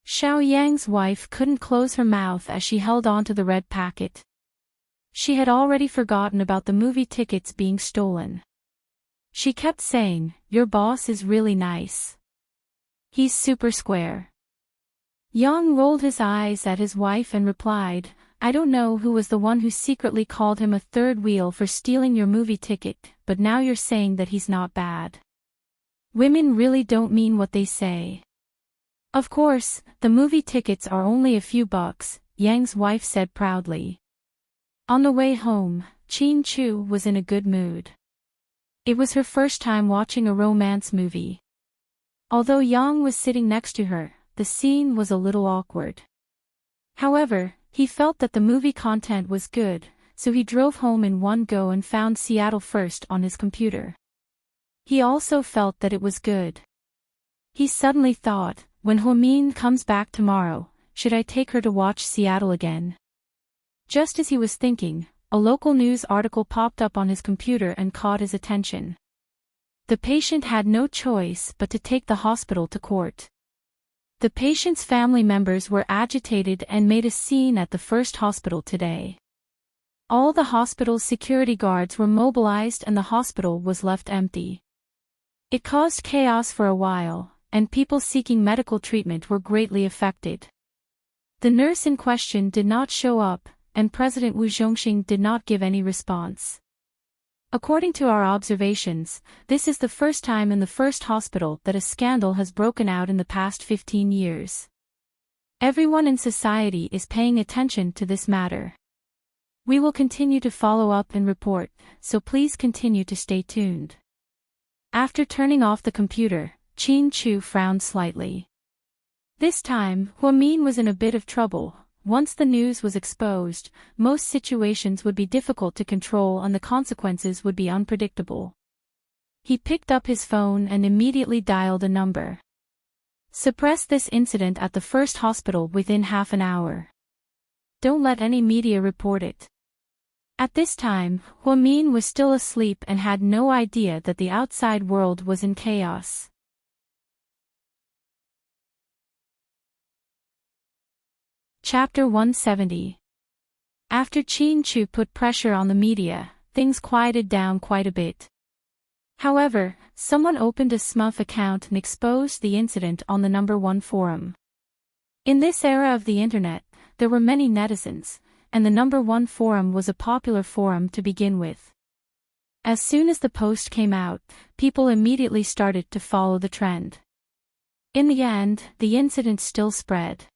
Xiao Yang's wife couldn't close her mouth as she held on to the red packet. She had already forgotten about the movie tickets being stolen. She kept saying, "Your boss is really nice. He's super square." Yang rolled his eyes at his wife and replied, "I don't know who was the one who secretly called him a third wheel for stealing your movie ticket, but now you're saying that he's not bad. Women really don't mean what they say." "Of course, the movie tickets are only a few bucks," Yang's wife said proudly. On the way home, Chin Chu was in a good mood. It was her first time watching a romance movie. Although Yang was sitting next to her, the scene was a little awkward. However, he felt that the movie content was good, so he drove home in one go and found Seattle first on his computer. He also felt that it was good. He suddenly thought, when Hwamin comes back tomorrow, should I take her to watch Seattle again? Just as he was thinking, a local news article popped up on his computer and caught his attention. The patient had no choice but to take the hospital to court. The patient's family members were agitated and made a scene at the first hospital today. All the hospital's security guards were mobilized and the hospital was left empty. It caused chaos for a while, and people seeking medical treatment were greatly affected. The nurse in question did not show up, and President Wu Zhongxing did not give any response. According to our observations, this is the first time in the first hospital that a scandal has broken out in the past 15 years. Everyone in society is paying attention to this matter. We will continue to follow up and report, so please continue to stay tuned. After turning off the computer, Qin Chu frowned slightly. This time, Hwamin was in a bit of trouble. Once the news was exposed, most situations would be difficult to control and the consequences would be unpredictable. He picked up his phone and immediately dialed a number. Suppress this incident at the first hospital within half an hour. Don't let any media report it. At this time, Hwamin was still asleep and had no idea that the outside world was in chaos. Chapter 170. After Qin Chu put pressure on the media, things quieted down quite a bit. However, someone opened a smurf account and exposed the incident on the #1 forum. In this era of the internet, there were many netizens, and the #1 forum was a popular forum to begin with. As soon as the post came out, people immediately started to follow the trend. In the end, the incident still spread.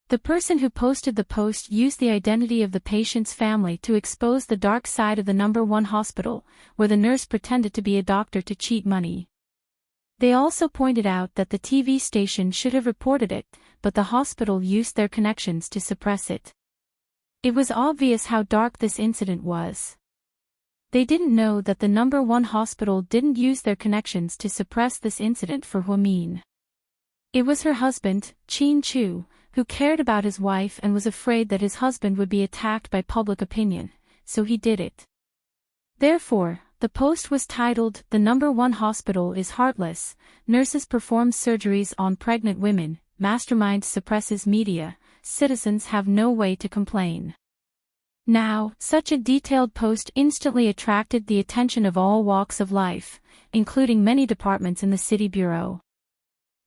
The person who posted the post used the identity of the patient's family to expose the dark side of the #1 hospital, where the nurse pretended to be a doctor to cheat money. They also pointed out that the TV station should have reported it, but the hospital used their connections to suppress it. It was obvious how dark this incident was. They didn't know that the #1 hospital didn't use their connections to suppress this incident for Hwamin. It was her husband, Qin Chu, who cared about his wife and was afraid that his husband would be attacked by public opinion, so he did it. Therefore, the post was titled, "The #1 hospital is heartless, nurses perform surgeries on pregnant women, mastermind suppresses media, citizens have no way to complain." Now, such a detailed post instantly attracted the attention of all walks of life, including many departments in the city bureau.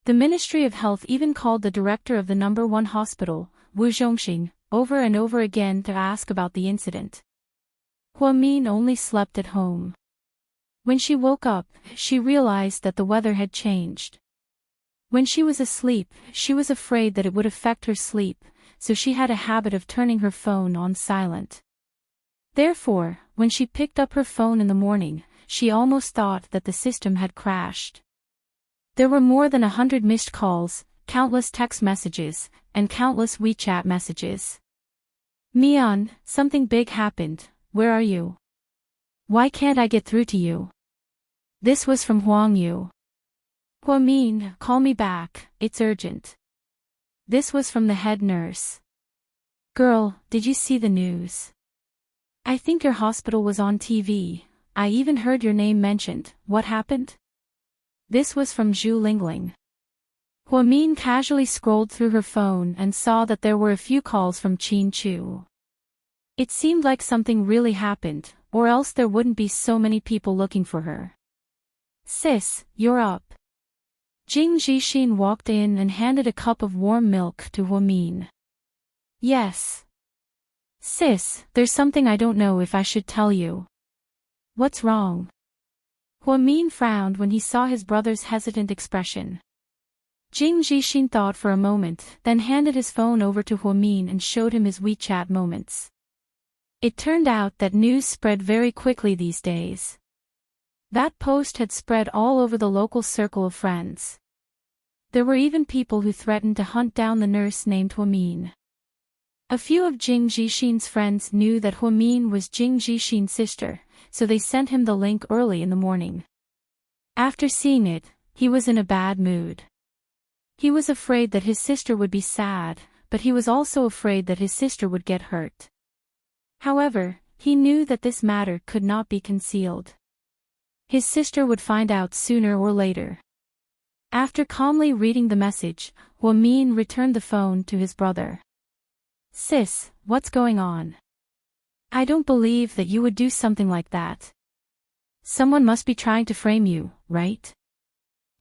The Ministry of Health even called the director of the #1 hospital, Wu Zhongxing, over and over again to ask about the incident. Hwamin only slept at home. When she woke up, she realized that the weather had changed. When she was asleep, she was afraid that it would affect her sleep, so she had a habit of turning her phone on silent. Therefore, when she picked up her phone in the morning, she almost thought that the system had crashed. There were more than 100 missed calls, countless text messages, and countless WeChat messages. "Mian, something big happened, where are you? Why can't I get through to you?" This was from Huang Yu. "Hwamin, call me back, it's urgent." This was from the head nurse. "Girl, did you see the news? I think your hospital was on TV, I even heard your name mentioned, what happened?" This was from Zhu Lingling. Hwamin casually scrolled through her phone and saw that there were a few calls from Qin Chu. It seemed like something really happened, or else there wouldn't be so many people looking for her. "Sis, you're up." Jing Zhixin walked in and handed a cup of warm milk to Hwamin. "Yes. Sis, there's something I don't know if I should tell you." "What's wrong?" Hwamin frowned when he saw his brother's hesitant expression. Jing Zhixin thought for a moment, then handed his phone over to Hwamin and showed him his WeChat moments. It turned out that news spread very quickly these days. That post had spread all over the local circle of friends. There were even people who threatened to hunt down the nurse named Hwamin. A few of Jing Jixin's friends knew that Huamin was Jing Jixin's sister, so they sent him the link early in the morning. After seeing it, he was in a bad mood. He was afraid that his sister would be sad, but he was also afraid that his sister would get hurt. However, he knew that this matter could not be concealed. His sister would find out sooner or later. After calmly reading the message, Huamin returned the phone to his brother. "Sis, what's going on? I don't believe that you would do something like that. Someone must be trying to frame you, right?"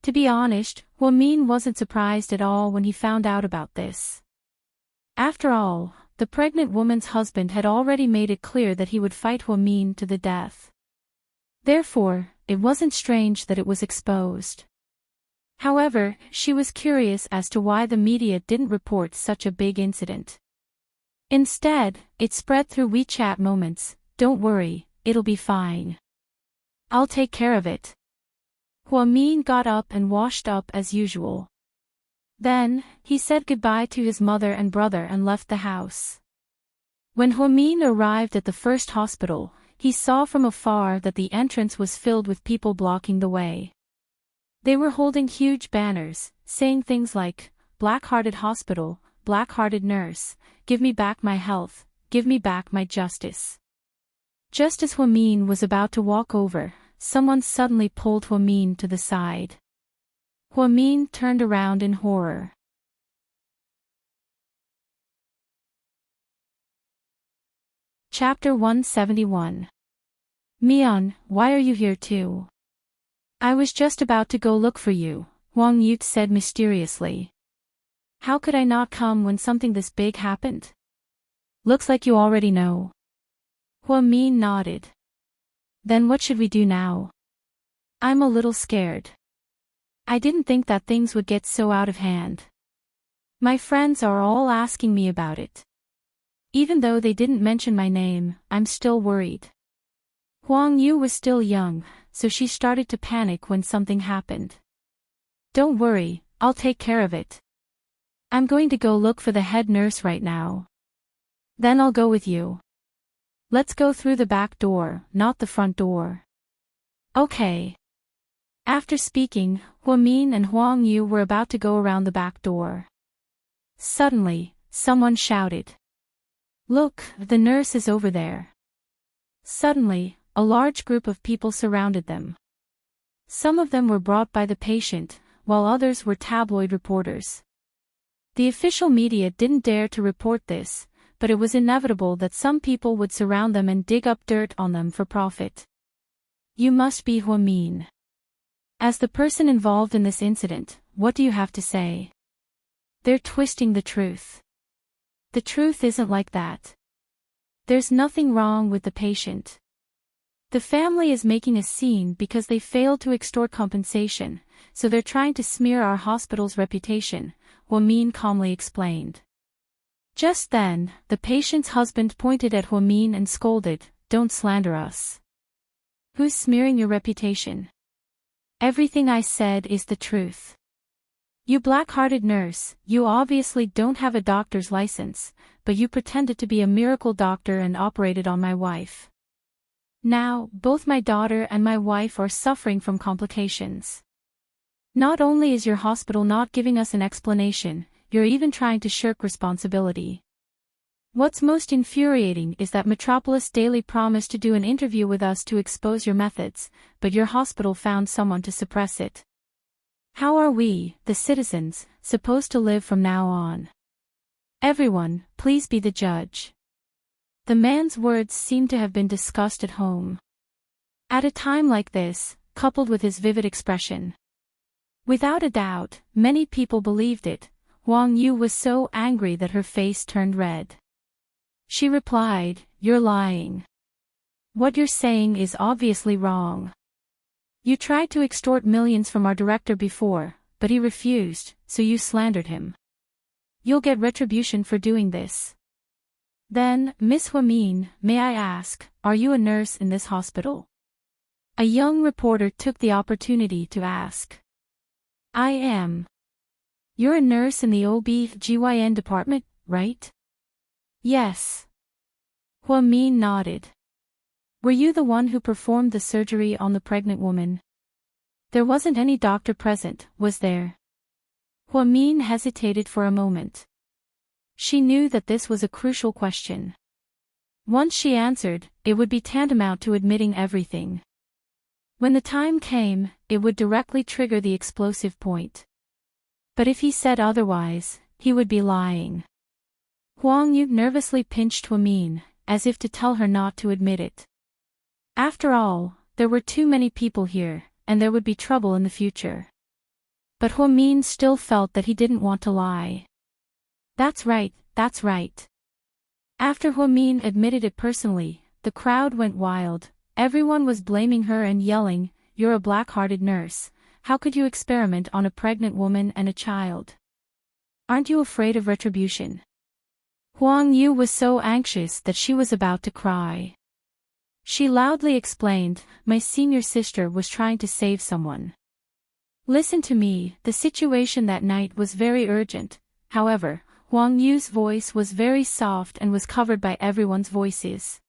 To be honest, Huamin wasn't surprised at all when he found out about this. After all, the pregnant woman's husband had already made it clear that he would fight Huamin to the death. Therefore, it wasn't strange that it was exposed. However, she was curious as to why the media didn't report such a big incident. Instead, it spread through WeChat moments. "Don't worry, it'll be fine. I'll take care of it." Huamin got up and washed up as usual. Then, he said goodbye to his mother and brother and left the house. When Huamin arrived at the first hospital, he saw from afar that the entrance was filled with people blocking the way. They were holding huge banners, saying things like, "Black-hearted hospital, black-hearted nurse, give me back my health, give me back my justice." Just as Huamin was about to walk over, someone suddenly pulled Huamin to the side. Huamin turned around in horror. Chapter 171. "Mian, why are you here too?" "I was just about to go look for you," Huang Yu said mysteriously. "How could I not come when something this big happened?" "Looks like you already know." Huamin nodded. "Then what should we do now?" "I'm a little scared. I didn't think that things would get so out of hand. My friends are all asking me about it. Even though they didn't mention my name, I'm still worried." Huang Yu was still young, so she started to panic when something happened. "Don't worry, I'll take care of it. I'm going to go look for the head nurse right now. Then I'll go with you. Let's go through the back door, not the front door." "Okay." After speaking, Huamin and Huang Yu were about to go around the back door. Suddenly, someone shouted, "Look, the nurse is over there." Suddenly, a large group of people surrounded them. Some of them were brought by the patient, while others were tabloid reporters. The official media didn't dare to report this, but it was inevitable that some people would surround them and dig up dirt on them for profit. "You must be Huamin. As the person involved in this incident, what do you have to say?" "They're twisting the truth. The truth isn't like that. There's nothing wrong with the patient. The family is making a scene because they failed to extort compensation, so they're trying to smear our hospital's reputation," Huamin calmly explained. Just then, the patient's husband pointed at Huamin and scolded, "Don't slander us." "Who's smearing your reputation?" "Everything I said is the truth. You black-hearted nurse, you obviously don't have a doctor's license, but you pretended to be a miracle doctor and operated on my wife. Now, both my daughter and my wife are suffering from complications. Not only is your hospital not giving us an explanation, you're even trying to shirk responsibility. What's most infuriating is that Metropolis Daily promised to do an interview with us to expose your methods, but your hospital found someone to suppress it. How are we, the citizens, supposed to live from now on? Everyone, please be the judge." The man's words seemed to have been discussed at home. At a time like this, coupled with his vivid expression. Without a doubt, many people believed it. Huang Yu was so angry that her face turned red. She replied, "You're lying. What you're saying is obviously wrong. You tried to extort millions from our director before, but he refused, so you slandered him. You'll get retribution for doing this." "Then, Miss Huamin, may I ask, are you a nurse in this hospital?" A young reporter took the opportunity to ask. "I am." "You're a nurse in the OB/GYN department, right?" Yes. Huamin nodded. Were you the one who performed the surgery on the pregnant woman? There wasn't any doctor present, was there? Huamin hesitated for a moment. She knew that this was a crucial question. Once she answered, it would be tantamount to admitting everything. When the time came, it would directly trigger the explosive point. But if he said otherwise, he would be lying. Huang Yu nervously pinched Huamin, as if to tell her not to admit it. After all, there were too many people here, and there would be trouble in the future. But Huamin still felt that he didn't want to lie. That's right, that's right. After Huamin admitted it personally, the crowd went wild. Everyone was blaming her and yelling, "You're a black-hearted nurse. How could you experiment on a pregnant woman and a child? Aren't you afraid of retribution?" Huang Yu was so anxious that she was about to cry. She loudly explained, "My senior sister was trying to save someone. Listen to me, the situation that night was very urgent." However, Huang Yu's voice was very soft and was covered by everyone's voices.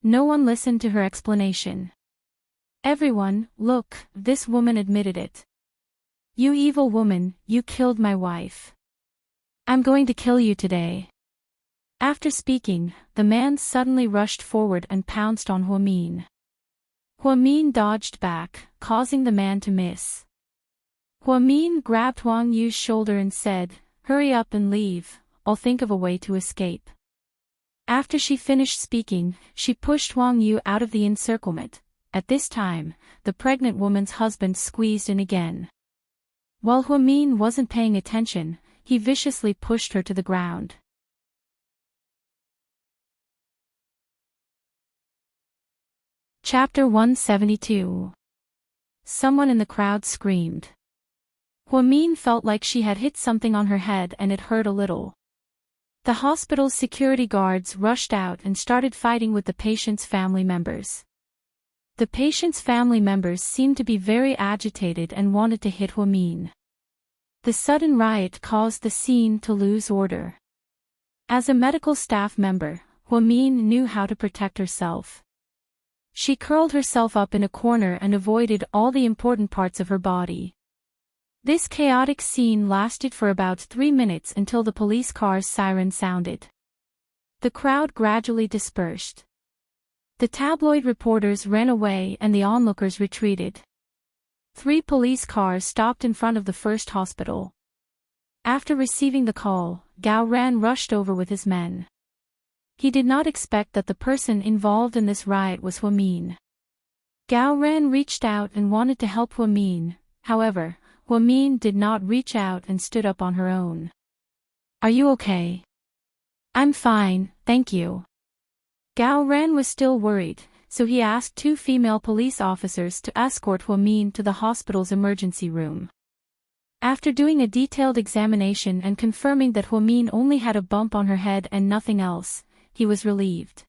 No one listened to her explanation. Everyone, look, this woman admitted it. "You evil woman, you killed my wife. I'm going to kill you today." After speaking, the man suddenly rushed forward and pounced on Huamin. Huamin dodged back, causing the man to miss. Huamin grabbed Huang Yu's shoulder and said, "Hurry up and leave, I'll think of a way to escape." After she finished speaking, she pushed Huang Yu out of the encirclement. At this time, the pregnant woman's husband squeezed in again. While Huamin wasn't paying attention, he viciously pushed her to the ground. Chapter 172. Someone in the crowd screamed. Huamin felt like she had hit something on her head and it hurt a little. The hospital's security guards rushed out and started fighting with the patient's family members. The patient's family members seemed to be very agitated and wanted to hit Huamin. The sudden riot caused the scene to lose order. As a medical staff member, Huamin knew how to protect herself. She curled herself up in a corner and avoided all the important parts of her body. This chaotic scene lasted for about 3 minutes until the police car's siren sounded. The crowd gradually dispersed. The tabloid reporters ran away and the onlookers retreated. 3 police cars stopped in front of the first hospital. After receiving the call, Gao Ran rushed over with his men. He did not expect that the person involved in this riot was Huamin. Gao Ran reached out and wanted to help Huamin, however, Huamin did not reach out and stood up on her own. "Are you okay?" "I'm fine, thank you." Gao Ran was still worried, so he asked 2 female police officers to escort Huamin to the hospital's emergency room. After doing a detailed examination and confirming that Huamin only had a bump on her head and nothing else, he was relieved.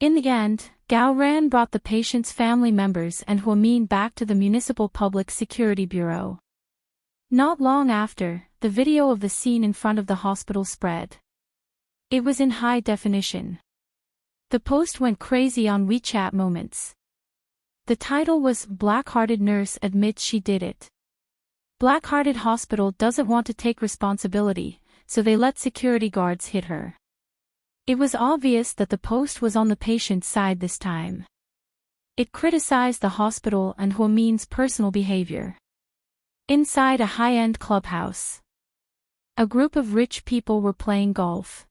In the end, Gao Ran brought the patient's family members and Huamin back to the Municipal Public Security Bureau. Not long after, the video of the scene in front of the hospital spread. It was in high definition. The post went crazy on WeChat moments. The title was "Black-Hearted Nurse Admits She Did It." Black-Hearted Hospital doesn't want to take responsibility, so they let security guards hit her. It was obvious that the post was on the patient's side this time. It criticized the hospital and Huamin's personal behavior. Inside a high-end clubhouse, a group of rich people were playing golf.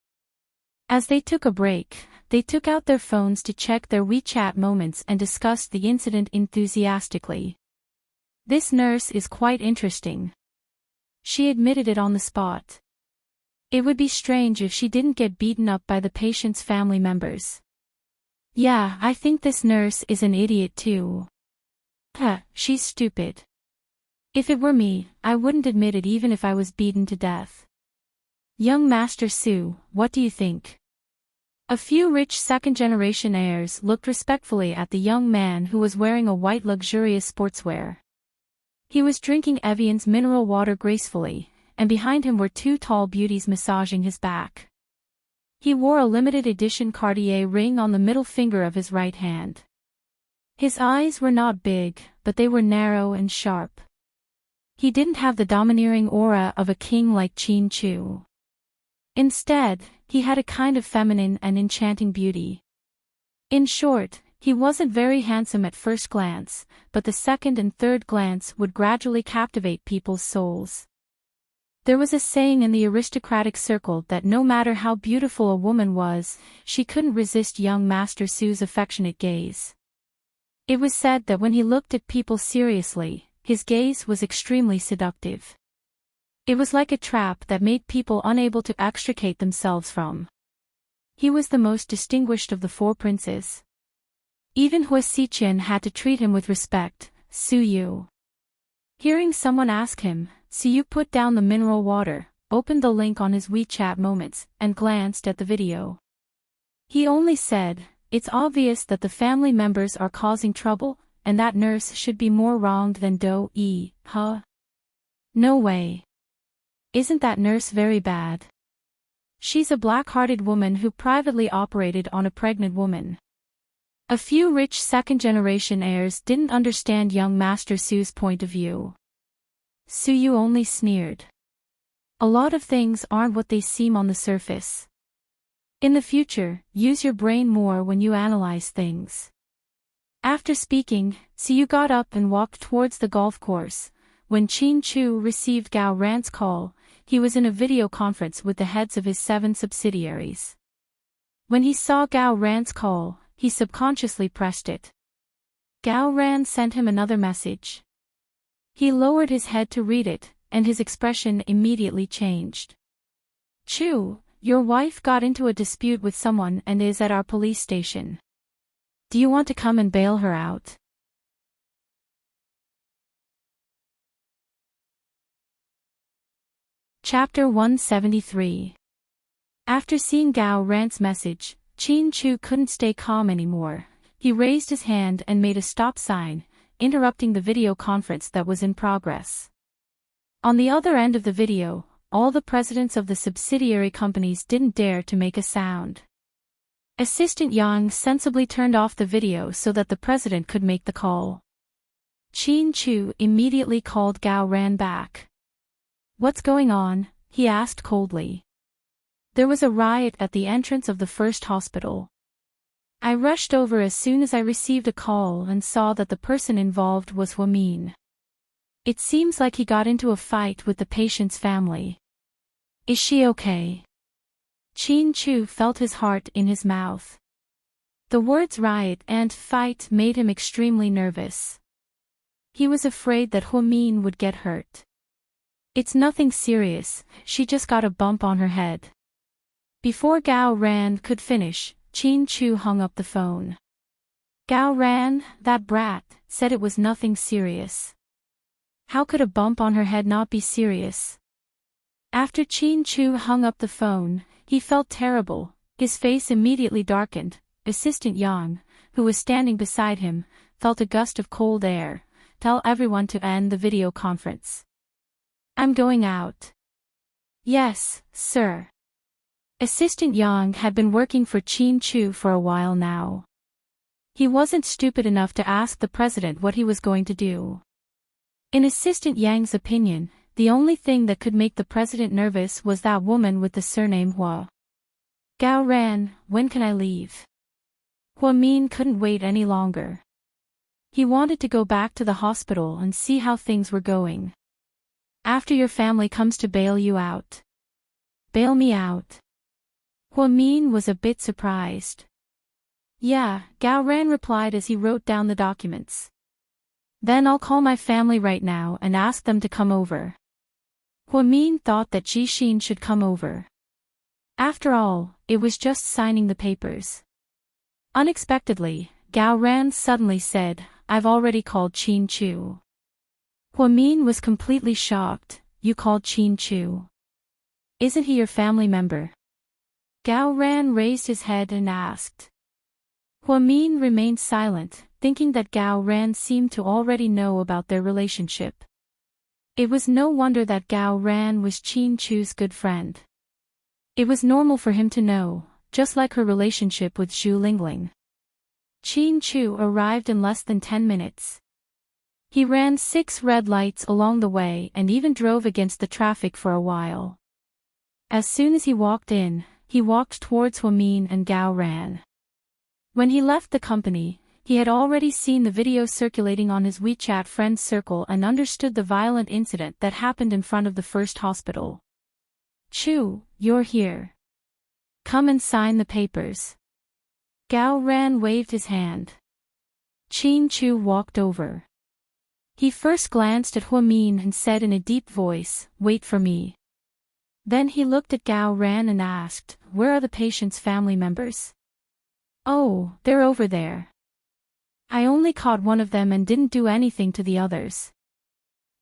As they took a break, they took out their phones to check their WeChat moments and discussed the incident enthusiastically. "This nurse is quite interesting. She admitted it on the spot. It would be strange if she didn't get beaten up by the patient's family members. Yeah, I think this nurse is an idiot too. She's stupid. If it were me, I wouldn't admit it even if I was beaten to death. Young Master Su, what do you think?" A few rich second-generation heirs looked respectfully at the young man who was wearing a white luxurious sportswear. He was drinking Evian's mineral water gracefully, and behind him were 2 tall beauties massaging his back. He wore a limited edition Cartier ring on the middle finger of his right hand. His eyes were not big, but they were narrow and sharp. He didn't have the domineering aura of a king like Chin Chu. Instead, he had a kind of feminine and enchanting beauty. In short, he wasn't very handsome at first glance, but the second and third glance would gradually captivate people's souls. There was a saying in the aristocratic circle that no matter how beautiful a woman was, she couldn't resist young Master Su's affectionate gaze. It was said that when he looked at people seriously, his gaze was extremely seductive. It was like a trap that made people unable to extricate themselves from. He was the most distinguished of the four princes. Even Hua Xiqian had to treat him with respect. Su Yu. Hearing someone ask him, Su Yu put down the mineral water, opened the link on his WeChat moments, and glanced at the video. He only said, "It's obvious that the family members are causing trouble, and that nurse should be more wronged than Do Yi, huh? No way. Isn't that nurse very bad? She's a black-hearted woman who privately operated on a pregnant woman." A few rich second-generation heirs didn't understand young Master Su's point of view. Su Yu only sneered. A lot of things aren't what they seem on the surface. In the future, use your brain more when you analyze things. After speaking, Su Yu got up and walked towards the golf course. When Chin Chu received Gao Ran's call, he was in a video conference with the heads of his 7 subsidiaries. When he saw Gao Ran's call, he subconsciously pressed it. Gao Ran sent him another message. He lowered his head to read it, and his expression immediately changed. "Chu, your wife got into a dispute with someone and is at our police station. Do you want to come and bail her out?" Chapter 173. After seeing Gao Ran's message, Chin Chu couldn't stay calm anymore. He raised his hand and made a stop sign, interrupting the video conference that was in progress. On the other end of the video, all the presidents of the subsidiary companies didn't dare to make a sound. Assistant Yang sensibly turned off the video so that the president could make the call. Chin Chu immediately called Gao Ran back. "What's going on?" he asked coldly. "There was a riot at the entrance of the first hospital. I rushed over as soon as I received a call and saw that the person involved was Hua Min. It seems like he got into a fight with the patient's family. Is she okay?" Chin Chu felt his heart in his mouth. The words riot and fight made him extremely nervous. He was afraid that Hua Min would get hurt. "It's nothing serious, she just got a bump on her head." Before Gao Ran could finish, Chin Chu hung up the phone. Gao Ran, that brat, said it was nothing serious. How could a bump on her head not be serious? After Chin Chu hung up the phone, he felt terrible. His face immediately darkened. Assistant Yang, who was standing beside him, felt a gust of cold air. "Tell everyone to end the video conference. I'm going out." "Yes, sir." Assistant Yang had been working for Chin Chu for a while now. He wasn't stupid enough to ask the president what he was going to do. In Assistant Yang's opinion, the only thing that could make the president nervous was that woman with the surname Hua. "Gao Ran, when can I leave?" Hua Min couldn't wait any longer. He wanted to go back to the hospital and see how things were going. "After your family comes to bail you out." "Bail me out?" Hua Min was a bit surprised. "Yeah," Gao Ran replied as he wrote down the documents. "Then I'll call my family right now and ask them to come over." Hua Min thought that Ji Xin should come over. After all, it was just signing the papers. Unexpectedly, Gao Ran suddenly said, "I've already called Chin Chu." Hua Min was completely shocked. "You called Chin Chu? Isn't he your family member?" Gao Ran raised his head and asked. Hua Min remained silent, thinking that Gao Ran seemed to already know about their relationship. It was no wonder that Gao Ran was Chin Chu's good friend. It was normal for him to know, just like her relationship with Zhu Lingling. Qin Chu arrived in less than 10 minutes. He ran 6 red lights along the way and even drove against the traffic for a while. As soon as he walked in, he walked towards Huamin and Gao Ran. When he left the company, he had already seen the video circulating on his WeChat friends circle and understood the violent incident that happened in front of the first hospital. Chu, you're here. Come and sign the papers. Gao Ran waved his hand. Qin Chu walked over. He first glanced at Huamin and said in a deep voice, "Wait for me." Then he looked at Gao Ran and asked, "Where are the patient's family members?" "Oh, they're over there. I only caught one of them and didn't do anything to the others.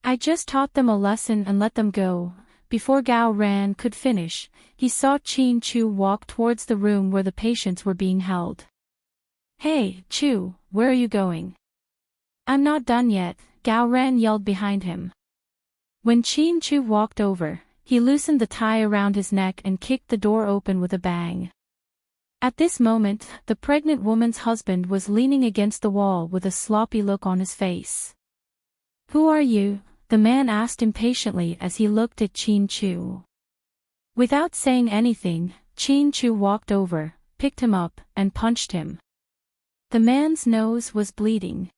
I just taught them a lesson and let them go." Before Gao Ran could finish, he saw Qin Chu walk towards the room where the patients were being held. "Hey, Chu, where are you going?" "I'm not done yet," Gao Ran yelled behind him. When Qin Chu walked over, he loosened the tie around his neck and kicked the door open with a bang. At this moment, the pregnant woman's husband was leaning against the wall with a sloppy look on his face. "Who are you?" the man asked impatiently as he looked at Qin Chu. Without saying anything, Qin Chu walked over, picked him up, and punched him. The man's nose was bleeding.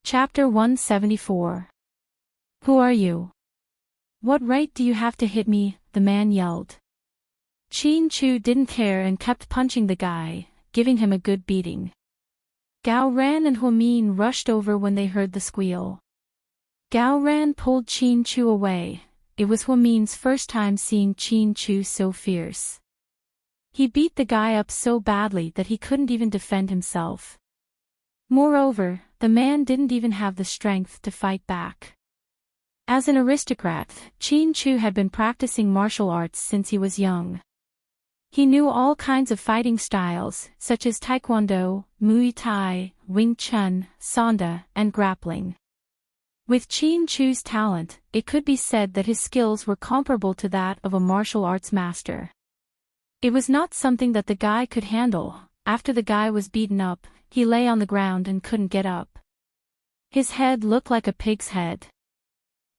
Chapter 174. Who are you? What right do you have to hit me? The man yelled. Qin Chu didn't care and kept punching the guy, giving him a good beating. Gao Ran and Huamin rushed over when they heard the squeal. Gao Ran pulled Qin Chu away. It was Huamin's first time seeing Qin Chu so fierce. He beat the guy up so badly that he couldn't even defend himself. Moreover, the man didn't even have the strength to fight back. As an aristocrat, Qin Chu had been practicing martial arts since he was young. He knew all kinds of fighting styles, such as Taekwondo, Muay Thai, Wing Chun, Sanda, and grappling. With Qin Chu's talent, it could be said that his skills were comparable to that of a martial arts master. It was not something that the guy could handle. After the guy was beaten up, he lay on the ground and couldn't get up. His head looked like a pig's head.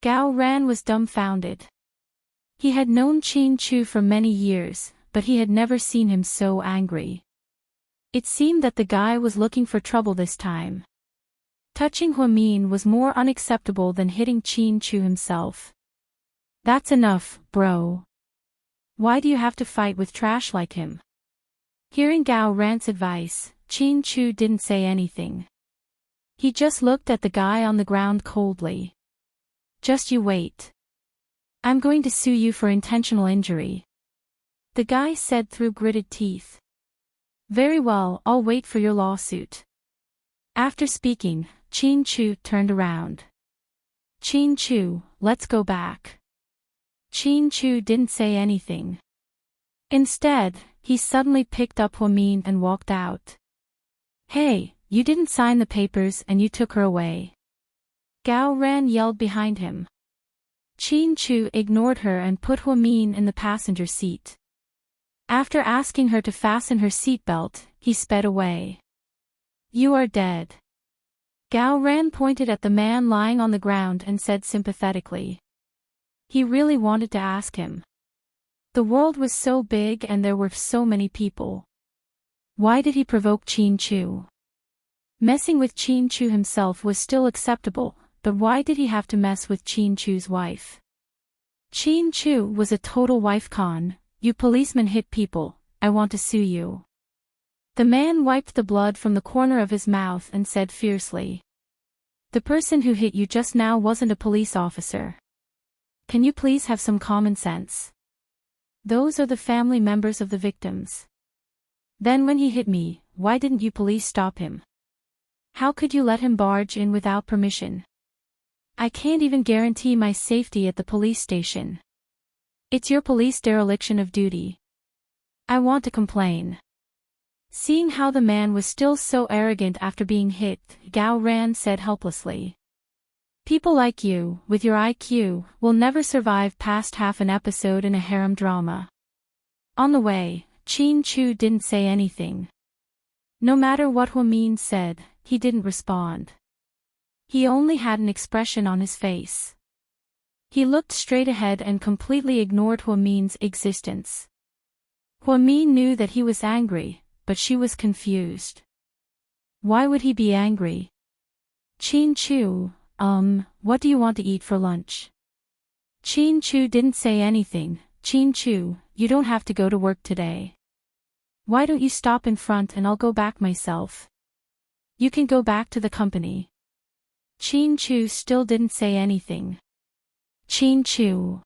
Gao Ran was dumbfounded. He had known Qin Chu for many years, but he had never seen him so angry. It seemed that the guy was looking for trouble this time. Touching Huamin was more unacceptable than hitting Qin Chu himself. "That's enough, bro. Why do you have to fight with trash like him?" Hearing Gao Ran's advice, Qin Chu didn't say anything. He just looked at the guy on the ground coldly. "Just you wait. I'm going to sue you for intentional injury," the guy said through gritted teeth. "Very well, I'll wait for your lawsuit." After speaking, Qin Chu turned around. "Qin Chu, let's go back." Qin Chu didn't say anything. Instead, he suddenly picked up Huamin and walked out. "Hey, you didn't sign the papers and you took her away." Gao Ran yelled behind him. Qin Chu ignored her and put Huamin in the passenger seat. After asking her to fasten her seatbelt, he sped away. "You are dead." Gao Ran pointed at the man lying on the ground and said sympathetically. He really wanted to ask him. The world was so big and there were so many people. Why did he provoke Qin Chu? Messing with Qin Chu himself was still acceptable, but why did he have to mess with Qin Chu's wife? Qin Chu was a total wife con. "You policemen hit people, I want to sue you." The man wiped the blood from the corner of his mouth and said fiercely. "The person who hit you just now wasn't a police officer. Can you please have some common sense? Those are the family members of the victims. Then when he hit me, why didn't you police stop him? How could you let him barge in without permission? I can't even guarantee my safety at the police station. It's your police dereliction of duty. I want to complain." Seeing how the man was still so arrogant after being hit, Gao Ran said helplessly. People like you, with your IQ, will never survive past half an episode in a harem drama. On the way, Chin-Chu didn't say anything. No matter what Hwa-min said, he didn't respond. He only had an expression on his face. He looked straight ahead and completely ignored Hwa-min's existence. Hwa-min knew that he was angry, but she was confused. Why would he be angry? Chin-Chu, what do you want to eat for lunch? Chin-Chu didn't say anything. Chin-Chu, you don't have to go to work today. Why don't you stop in front and I'll go back myself? You can go back to the company. Chin-Chu still didn't say anything. Chin-Chu.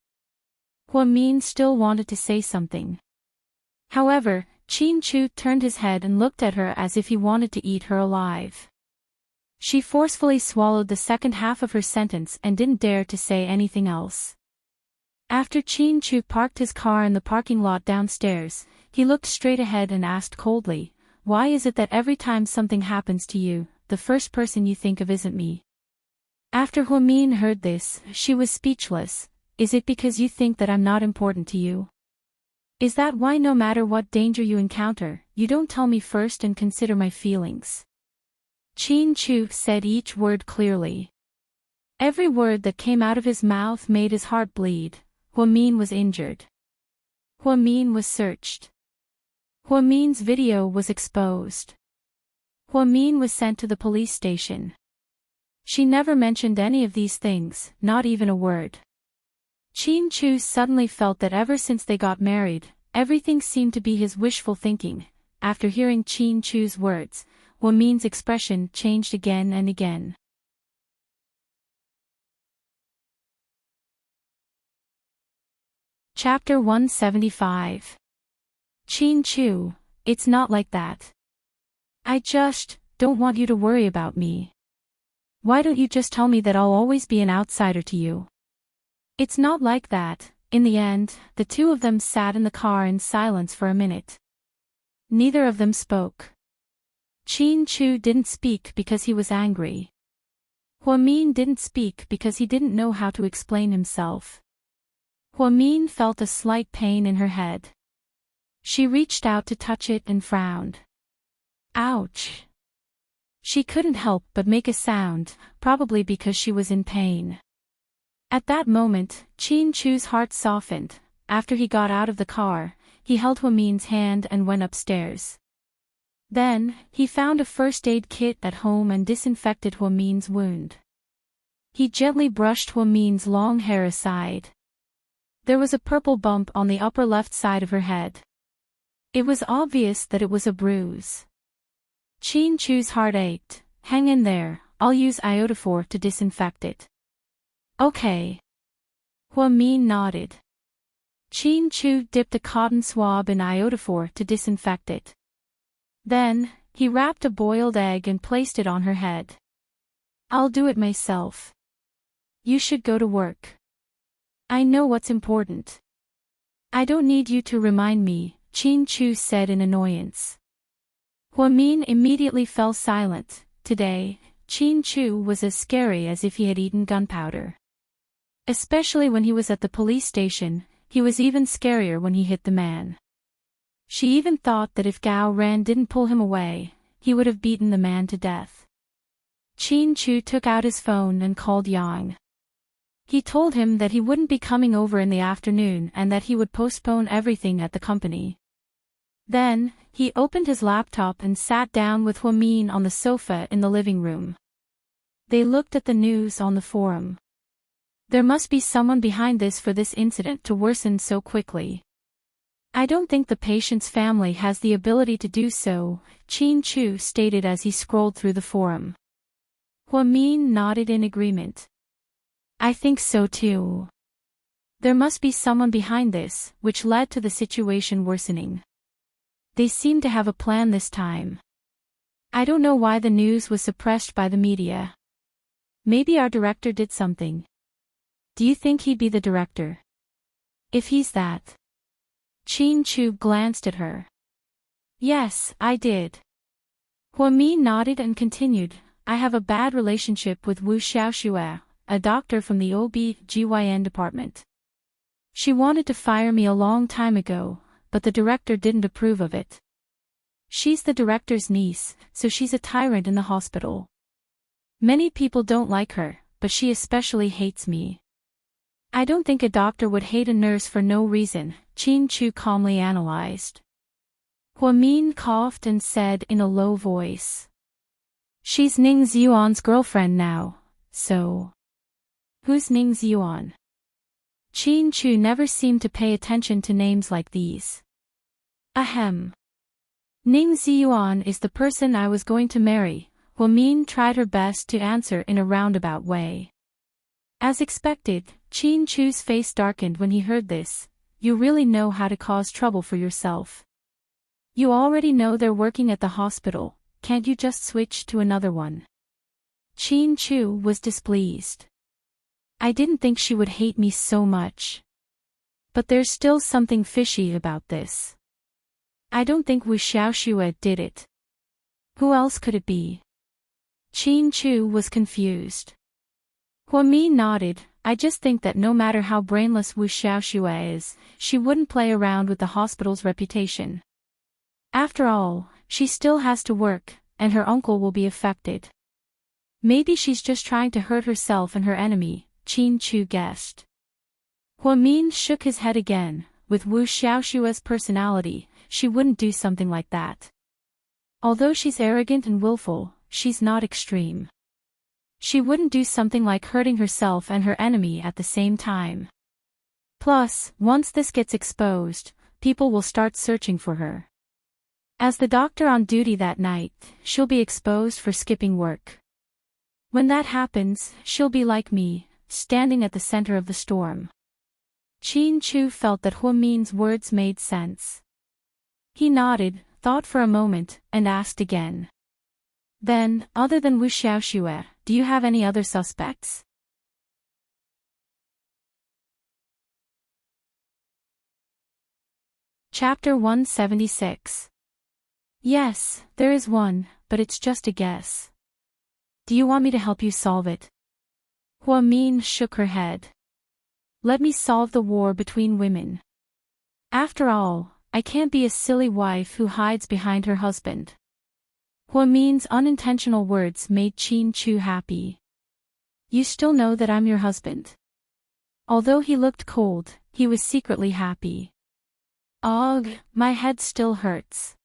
Hwa-min still wanted to say something. However, Chin-Chu turned his head and looked at her as if he wanted to eat her alive. She forcefully swallowed the second half of her sentence and didn't dare to say anything else. After Chin-Chu parked his car in the parking lot downstairs, he looked straight ahead and asked coldly, "Why is it that every time something happens to you, the first person you think of isn't me?" After Hwa-min heard this, she was speechless. Is it because you think that I'm not important to you? Is that why no matter what danger you encounter, you don't tell me first and consider my feelings? Chin-Chu said each word clearly. Every word that came out of his mouth made his heart bleed. Hwa-min was injured. Hwa-min was searched. Hwa-min's video was exposed. Hwa-min was sent to the police station. She never mentioned any of these things, not even a word. Chin-Chu suddenly felt that ever since they got married, everything seemed to be his wishful thinking. After hearing Chin-Chu's words, Hwa-min's expression changed again and again. Chapter 175. Chin-Chu, it's not like that. I just don't want you to worry about me. Why don't you just tell me that I'll always be an outsider to you? It's not like that. In the end, the two of them sat in the car in silence for a minute. Neither of them spoke. Chin-Chu didn't speak because he was angry. Hwa-min didn't speak because he didn't know how to explain himself. Hwa-min felt a slight pain in her head. She reached out to touch it and frowned. Ouch! She couldn't help but make a sound, probably because she was in pain. At that moment, Chin-Chu's heart softened. After he got out of the car, he held Hwa-min's hand and went upstairs. Then, he found a first aid kit at home and disinfected Hwa-min's wound. He gently brushed Hwa-min's long hair aside. There was a purple bump on the upper left side of her head. It was obvious that it was a bruise. Chin-Chu's heart ached. Hang in there, I'll use iodophor to disinfect it. Okay. Hwa-min nodded. Chin-Chu dipped a cotton swab in iodophor to disinfect it. Then, he wrapped a boiled egg and placed it on her head. I'll do it myself. You should go to work. I know what's important. I don't need you to remind me, Chin-Chu said in annoyance. Hwa-min immediately fell silent. Today, Chin-Chu was as scary as if he had eaten gunpowder. Especially when he was at the police station, he was even scarier when he hit the man. She even thought that if Gao Ran didn't pull him away, he would have beaten the man to death. Chin-Chu took out his phone and called Yang. He told him that he wouldn't be coming over in the afternoon and that he would postpone everything at the company. Then, he opened his laptop and sat down with Hwa-min on the sofa in the living room. They looked at the news on the forum. There must be someone behind this for this incident to worsen so quickly. I don't think the patient's family has the ability to do so, Chin-Chu stated as he scrolled through the forum. Hwa-min nodded in agreement. I think so too. There must be someone behind this, which led to the situation worsening. They seem to have a plan this time. I don't know why the news was suppressed by the media. Maybe our director did something. Do you think he'd be the director? If he's that. Chin-Chu glanced at her. Yes, I did. Hwa-min nodded and continued, I have a bad relationship with Wu Xiaoxue, a doctor from the OB/GYN department. She wanted to fire me a long time ago, but the director didn't approve of it. She's the director's niece, so she's a tyrant in the hospital. Many people don't like her, but she especially hates me. I don't think a doctor would hate a nurse for no reason, Chin-Chu calmly analyzed. Hua-min coughed and said in a low voice. She's Ning Ziyuan's girlfriend now, so... Who's Ning Ziyuan? Chin-Chu never seemed to pay attention to names like these. Ahem. Ning Ziyuan is the person I was going to marry, Hua-min tried her best to answer in a roundabout way. As expected, Chin-Chu's face darkened when he heard this. You really know how to cause trouble for yourself. You already know they're working at the hospital, can't you just switch to another one? Chin-Chu was displeased. I didn't think she would hate me so much. But there's still something fishy about this. I don't think Wu Xiaoxue did it. Who else could it be? Chin-Chu was confused. Hua-min nodded. I just think that no matter how brainless Wu Xiaoxue is, she wouldn't play around with the hospital's reputation. After all, she still has to work, and her uncle will be affected. Maybe she's just trying to hurt herself and her enemy, Chin-Chu guessed. Hua-min shook his head again. With Wu Xiaoxue's personality, she wouldn't do something like that. Although she's arrogant and willful, she's not extreme. She wouldn't do something like hurting herself and her enemy at the same time. Plus, once this gets exposed, people will start searching for her. As the doctor on duty that night, she'll be exposed for skipping work. When that happens, she'll be like me, standing at the center of the storm. Chin-Chu felt that Hua-min's words made sense. He nodded, thought for a moment, and asked again. Then, other than Wu Xiaoxue, do you have any other suspects? Chapter 176. Yes, there is one, but it's just a guess. Do you want me to help you solve it? Hua-min shook her head. Let me solve the war between women. After all, I can't be a silly wife who hides behind her husband. Hua-min's unintentional words made Chin-Chu happy. You still know that I'm your husband. Although he looked cold, he was secretly happy. Ugh, my head still hurts.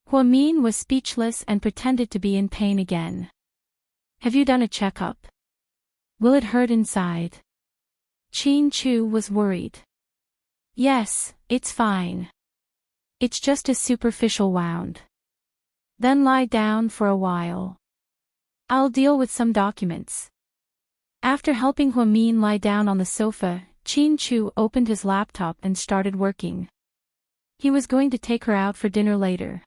Hua-min was speechless and pretended to be in pain again. Have you done a checkup? Will it hurt inside? Chin-Chu was worried. Yes, it's fine. It's just a superficial wound. Then lie down for a while. I'll deal with some documents. After helping Hua-min lie down on the sofa, Chin-Chu opened his laptop and started working. He was going to take her out for dinner later.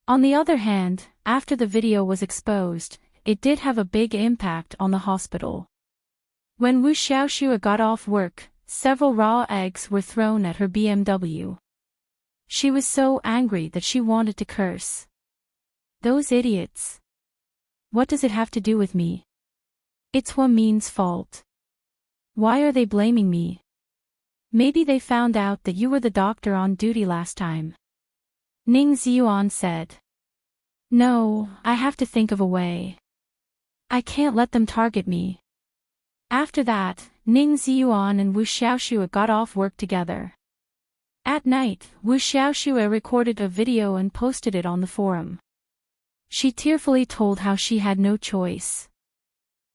On the other hand, after the video was exposed, it did have a big impact on the hospital. When Wu Xiaoxue got off work, several raw eggs were thrown at her BMW. She was so angry that she wanted to curse. Those idiots. What does it have to do with me? It's Hua-min's fault. Why are they blaming me? Maybe they found out that you were the doctor on duty last time. Ning Ziyuan said. No, I have to think of a way. I can't let them target me. After that, Ning Ziyuan and Wu Xiaoxue got off work together. At night, Wu Xiaoxue recorded a video and posted it on the forum. She tearfully told how she had no choice.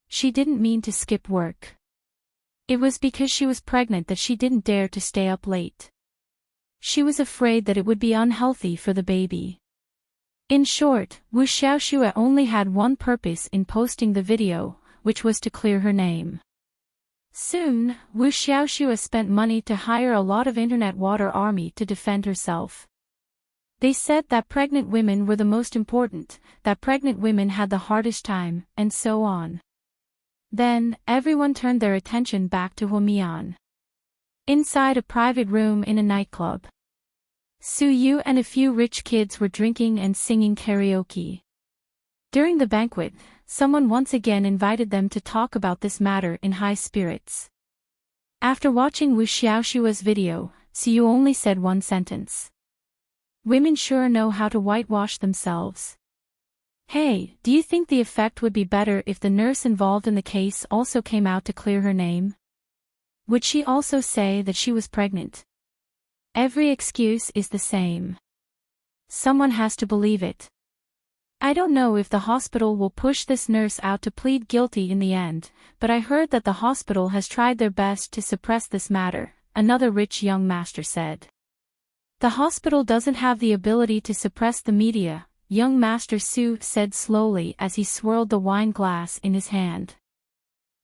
She didn't mean to skip work. It was because she was pregnant that she didn't dare to stay up late. She was afraid that it would be unhealthy for the baby. In short, Wu Xiaoxue only had one purpose in posting the video, which was to clear her name. Soon, Wu Xiaoxue spent money to hire a lot of internet water army to defend herself. They said that pregnant women were the most important, that pregnant women had the hardest time, and so on. Then, everyone turned their attention back to Hua-min. Inside a private room in a nightclub, Su Yu and a few rich kids were drinking and singing karaoke. During the banquet, someone once again invited them to talk about this matter in high spirits. After watching Wu Xiaoshua's video, Siyu only said one sentence. Women sure know how to whitewash themselves. Hey, do you think the effect would be better if the nurse involved in the case also came out to clear her name? Would she also say that she was pregnant? Every excuse is the same. Someone has to believe it. I don't know if the hospital will push this nurse out to plead guilty in the end, but I heard that the hospital has tried their best to suppress this matter, another rich young master said. The hospital doesn't have the ability to suppress the media, young Master Su said slowly as he swirled the wine glass in his hand.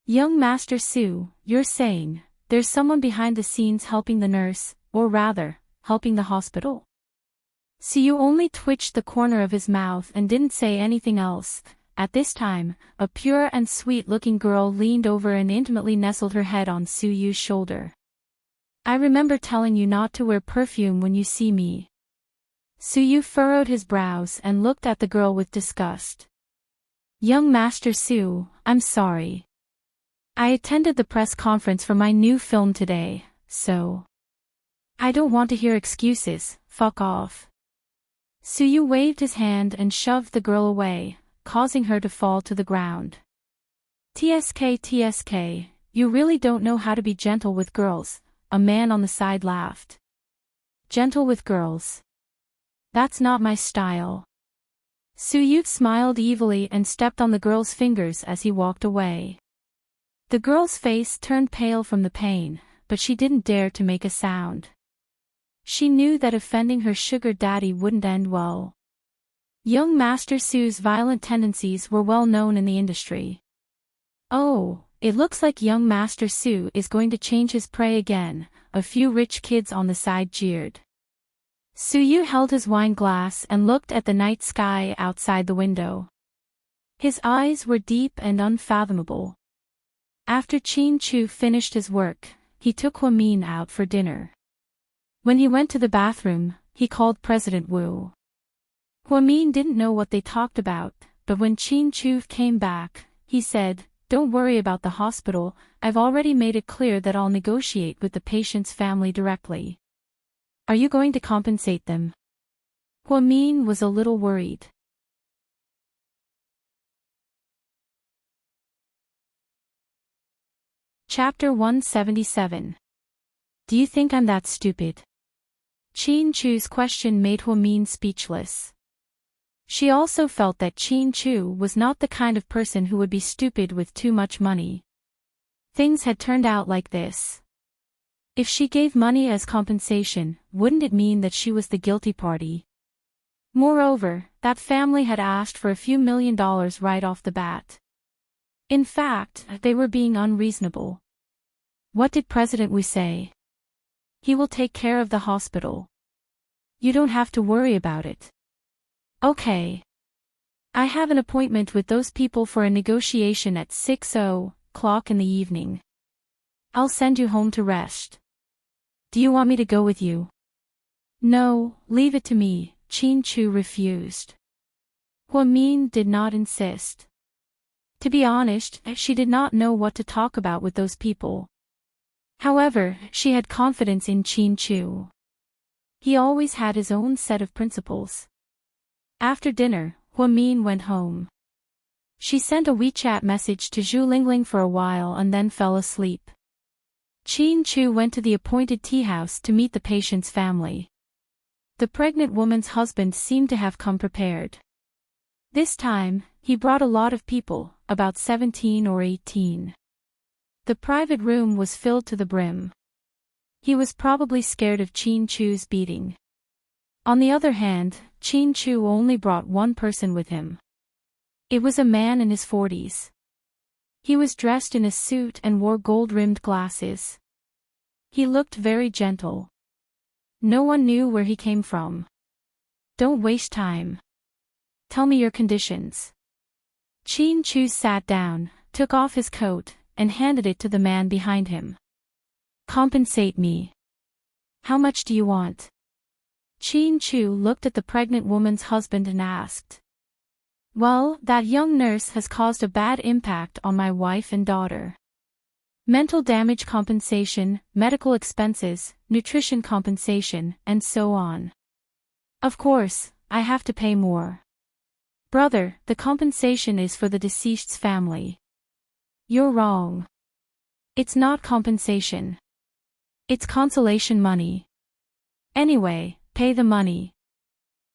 Young Master Su, you're saying, there's someone behind the scenes helping the nurse, or rather, helping the hospital? Siyu only twitched the corner of his mouth and didn't say anything else. At this time, a pure and sweet-looking girl leaned over and intimately nestled her head on Su Yu's shoulder. I remember telling you not to wear perfume when you see me. Su Yu furrowed his brows and looked at the girl with disgust. Young Master Su, I'm sorry. I attended the press conference for my new film today, so I don't want to hear excuses, fuck off. Su Yu waved his hand and shoved the girl away, causing her to fall to the ground. TSK, you really don't know how to be gentle with girls, a man on the side laughed. Gentle with girls. That's not my style. Su Yu smiled evilly and stepped on the girl's fingers as he walked away. The girl's face turned pale from the pain, but she didn't dare to make a sound. She knew that offending her sugar daddy wouldn't end well. Young Master Su's violent tendencies were well known in the industry. Oh, it looks like young Master Su is going to change his prey again, a few rich kids on the side jeered. Su Yu held his wine glass and looked at the night sky outside the window. His eyes were deep and unfathomable. After Qin Chu finished his work, he took Huamin out for dinner. When he went to the bathroom, he called President Wu. Huamin didn't know what they talked about, but when Qin Chu came back, he said, "Don't worry about the hospital, I've already made it clear that I'll negotiate with the patient's family directly." Are you going to compensate them? Huamin was a little worried. Chapter 177. Do you think I'm that stupid? Qin Chu's question made Huamin speechless. She also felt that Qin Chu was not the kind of person who would be stupid with too much money. Things had turned out like this. If she gave money as compensation, wouldn't it mean that she was the guilty party? Moreover, that family had asked for a few $1,000,000 right off the bat. In fact, they were being unreasonable. What did President Wu say? He will take care of the hospital. You don't have to worry about it. Okay. I have an appointment with those people for a negotiation at 6:00 in the evening. I'll send you home to rest. Do you want me to go with you? No, leave it to me, Qin Chu refused. Huamin did not insist. To be honest, she did not know what to talk about with those people. However, she had confidence in Qin Chu. He always had his own set of principles. After dinner, Huamin went home. She sent a WeChat message to Zhu Lingling for a while and then fell asleep. Qin Chu went to the appointed tea house to meet the patient's family. The pregnant woman's husband seemed to have come prepared. This time, he brought a lot of people, about 17 or 18. The private room was filled to the brim. He was probably scared of Qin Chu's beating. On the other hand, Qin Chu only brought one person with him. It was a man in his 40s. He was dressed in a suit and wore gold-rimmed glasses. He looked very gentle. No one knew where he came from. Don't waste time. Tell me your conditions. Qin Chu sat down, took off his coat, and handed it to the man behind him. Compensate me. How much do you want? Qin Chu looked at the pregnant woman's husband and asked. Well, that young nurse has caused a bad impact on my wife and daughter. Mental damage compensation, medical expenses, nutrition compensation, and so on. Of course, I have to pay more. Brother, the compensation is for the deceased's family. You're wrong. It's not compensation. It's consolation money. Anyway, pay the money.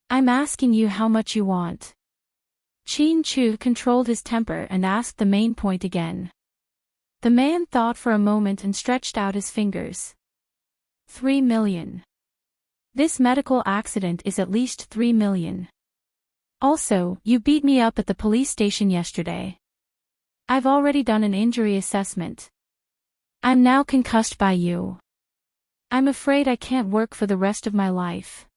I'm asking you how much you want. Chin Chu controlled his temper and asked the main point again. The man thought for a moment and stretched out his fingers. 3 million. This medical accident is at least 3 million. Also, you beat me up at the police station yesterday. I've already done an injury assessment. I'm now concussed by you. I'm afraid I can't work for the rest of my life.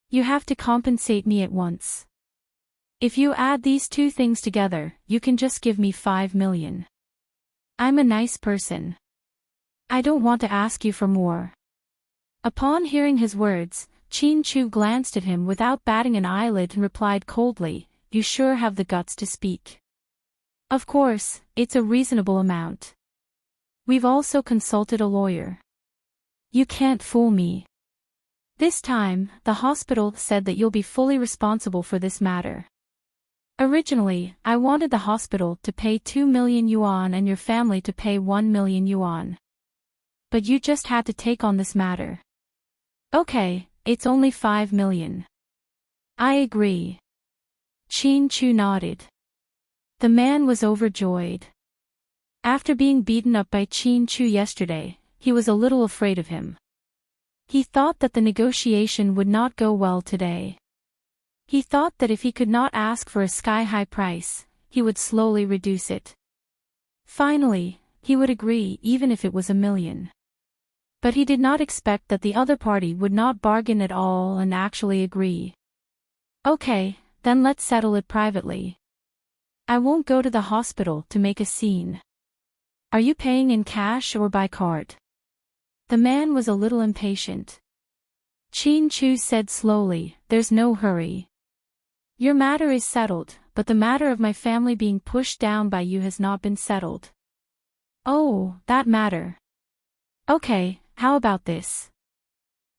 You have to compensate me at once. If you add these two things together, you can just give me 5 million. I'm a nice person. I don't want to ask you for more. Upon hearing his words, Chin Chu glanced at him without batting an eyelid and replied coldly, "You sure have the guts to speak." Of course, it's a reasonable amount. We've also consulted a lawyer. You can't fool me. This time, the hospital said that you'll be fully responsible for this matter. Originally, I wanted the hospital to pay 2 million yuan and your family to pay 1 million yuan. But you just had to take on this matter. Okay, it's only 5 million. I agree. Chin Chu nodded. The man was overjoyed. After being beaten up by Chin Chu yesterday, he was a little afraid of him. He thought that the negotiation would not go well today. He thought that if he could not ask for a sky-high price, he would slowly reduce it. Finally, he would agree even if it was 1 million. But he did not expect that the other party would not bargain at all and actually agree. Okay, then let's settle it privately. I won't go to the hospital to make a scene. Are you paying in cash or by card? The man was a little impatient. Chin Chu said slowly, "There's no hurry. Your matter is settled, but the matter of my family being pushed down by you has not been settled." Oh, that matter. Okay, how about this?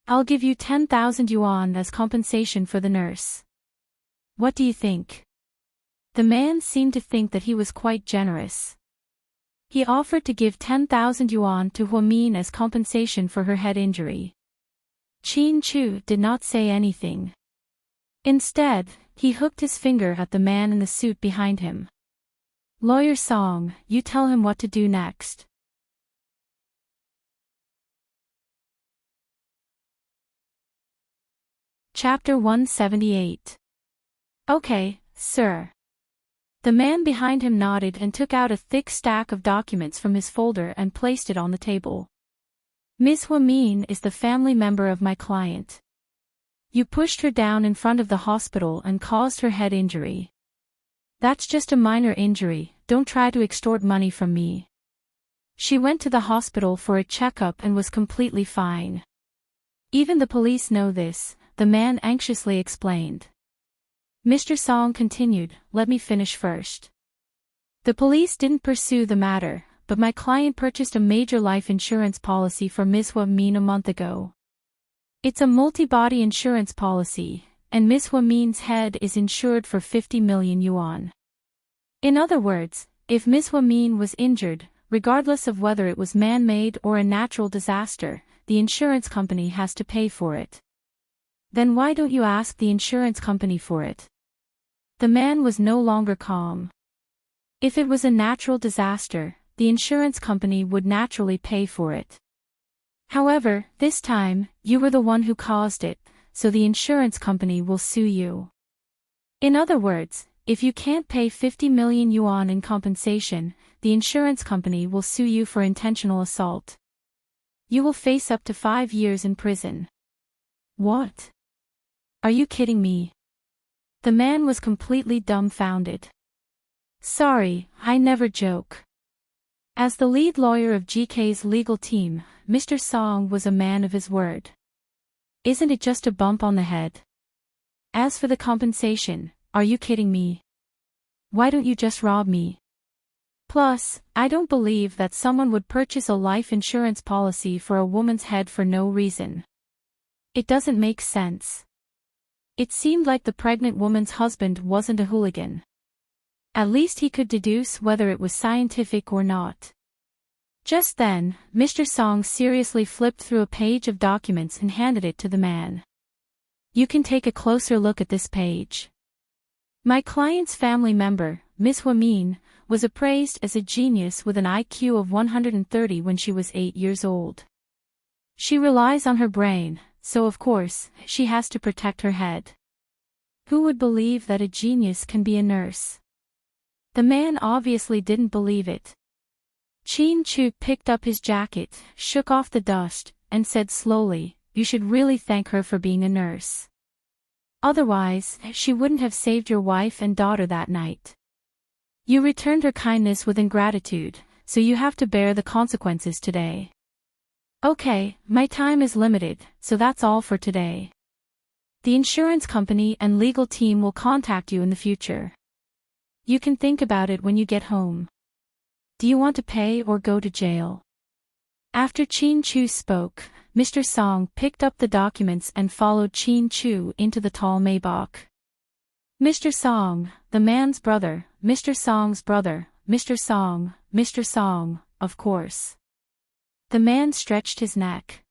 I'll give you 10,000 yuan as compensation for the nurse. What do you think? The man seemed to think that he was quite generous. He offered to give 10,000 yuan to Huamin as compensation for her head injury. Chin Chu did not say anything. Instead, he hooked his finger at the man in the suit behind him. Lawyer Song, you tell him what to do next. Chapter 178. Okay, sir. The man behind him nodded and took out a thick stack of documents from his folder and placed it on the table. Ms. Huamin is the family member of my client. You pushed her down in front of the hospital and caused her head injury. That's just a minor injury, don't try to extort money from me. She went to the hospital for a checkup and was completely fine. Even the police know this, the man anxiously explained. Mr. Song continued, let me finish first. The police didn't pursue the matter, but my client purchased a major life insurance policy for Ms. Huamin a month ago. It's a multi-body insurance policy, and Ms. Huamin's head is insured for 50 million yuan. In other words, if Ms. Huamin was injured, regardless of whether it was man-made or a natural disaster, the insurance company has to pay for it. Then why don't you ask the insurance company for it? The man was no longer calm. If it was a natural disaster, the insurance company would naturally pay for it. However, this time, you were the one who caused it, so the insurance company will sue you. In other words, if you can't pay 50 million yuan in compensation, the insurance company will sue you for intentional assault. You will face up to 5 years in prison. What? Are you kidding me? The man was completely dumbfounded. Sorry, I never joke. As the lead lawyer of GK's legal team, Mr. Song was a man of his word. Isn't it just a bump on the head? As for the compensation, are you kidding me? Why don't you just rob me? Plus, I don't believe that someone would purchase a life insurance policy for a woman's head for no reason. It doesn't make sense. It seemed like the pregnant woman's husband wasn't a hooligan. At least he could deduce whether it was scientific or not. Just then, Mr. Song seriously flipped through a page of documents and handed it to the man. You can take a closer look at this page. My client's family member, Miss Huamin, was appraised as a genius with an IQ of 130 when she was 8 years old. She relies on her brain, so of course, she has to protect her head. Who would believe that a genius can be a nurse? The man obviously didn't believe it. Chin Chu picked up his jacket, shook off the dust, and said slowly, "You should really thank her for being a nurse. Otherwise, she wouldn't have saved your wife and daughter that night. You returned her kindness with ingratitude, so you have to bear the consequences today." Okay, my time is limited, so that's all for today. The insurance company and legal team will contact you in the future. You can think about it when you get home. Do you want to pay or go to jail? After Chin Chu spoke, Mr. Song picked up the documents and followed Chin Chu into the tall Maybach. Mr. Song, the man's brother, Mr. Song's brother, Mr. Song, of course. The man stretched his neck.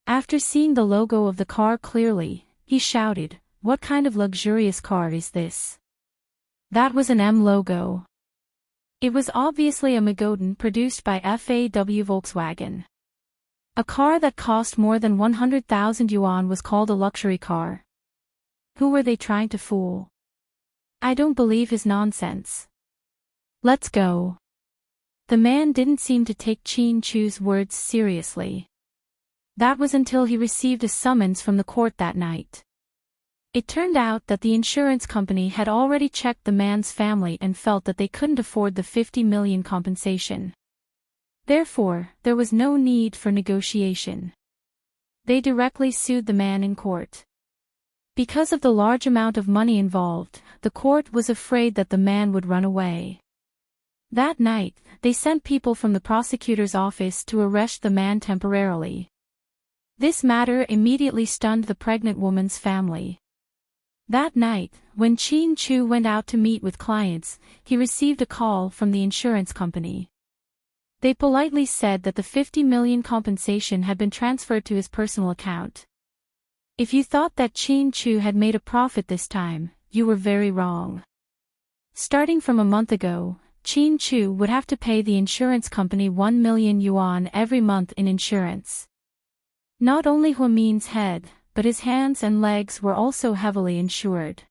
After seeing the logo of the car clearly, he shouted, "What kind of luxurious car is this?" That was an M logo. It was obviously a Magotan produced by FAW Volkswagen. A car that cost more than 100,000 yuan was called a luxury car. Who were they trying to fool? I don't believe his nonsense. Let's go. The man didn't seem to take Chin Chu's words seriously. That was until he received a summons from the court that night. It turned out that the insurance company had already checked the man's family and felt that they couldn't afford the 50 million compensation. Therefore, there was no need for negotiation. They directly sued the man in court. Because of the large amount of money involved, the court was afraid that the man would run away. That night, they sent people from the prosecutor's office to arrest the man temporarily. This matter immediately stunned the pregnant woman's family. That night, when Chin Chu went out to meet with clients, he received a call from the insurance company. They politely said that the 50 million compensation had been transferred to his personal account. If you thought that Chin Chu had made a profit this time, you were very wrong. Starting from a month ago, Chin Chu would have to pay the insurance company 1 million yuan every month in insurance. Not only Huamin's head, but his hands and legs were also heavily insured.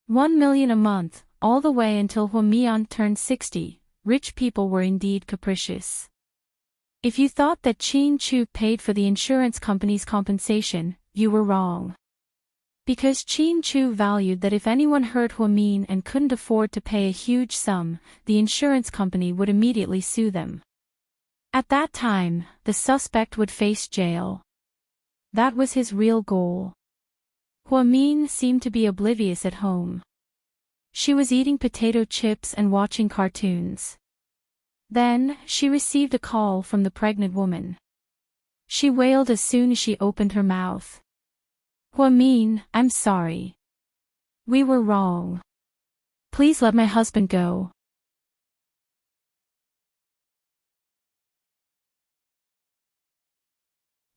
1 million a month, all the way until Huamian turned 60, rich people were indeed capricious. If you thought that Chin Chu paid for the insurance company's compensation, you were wrong. Because Chin Chu valued that if anyone hurt Huamin and couldn't afford to pay a huge sum, the insurance company would immediately sue them. At that time, the suspect would face jail. That was his real goal. Huamin seemed to be oblivious at home. She was eating potato chips and watching cartoons. Then, she received a call from the pregnant woman. She wailed as soon as she opened her mouth. "Huamin, I'm sorry. We were wrong. Please let my husband go."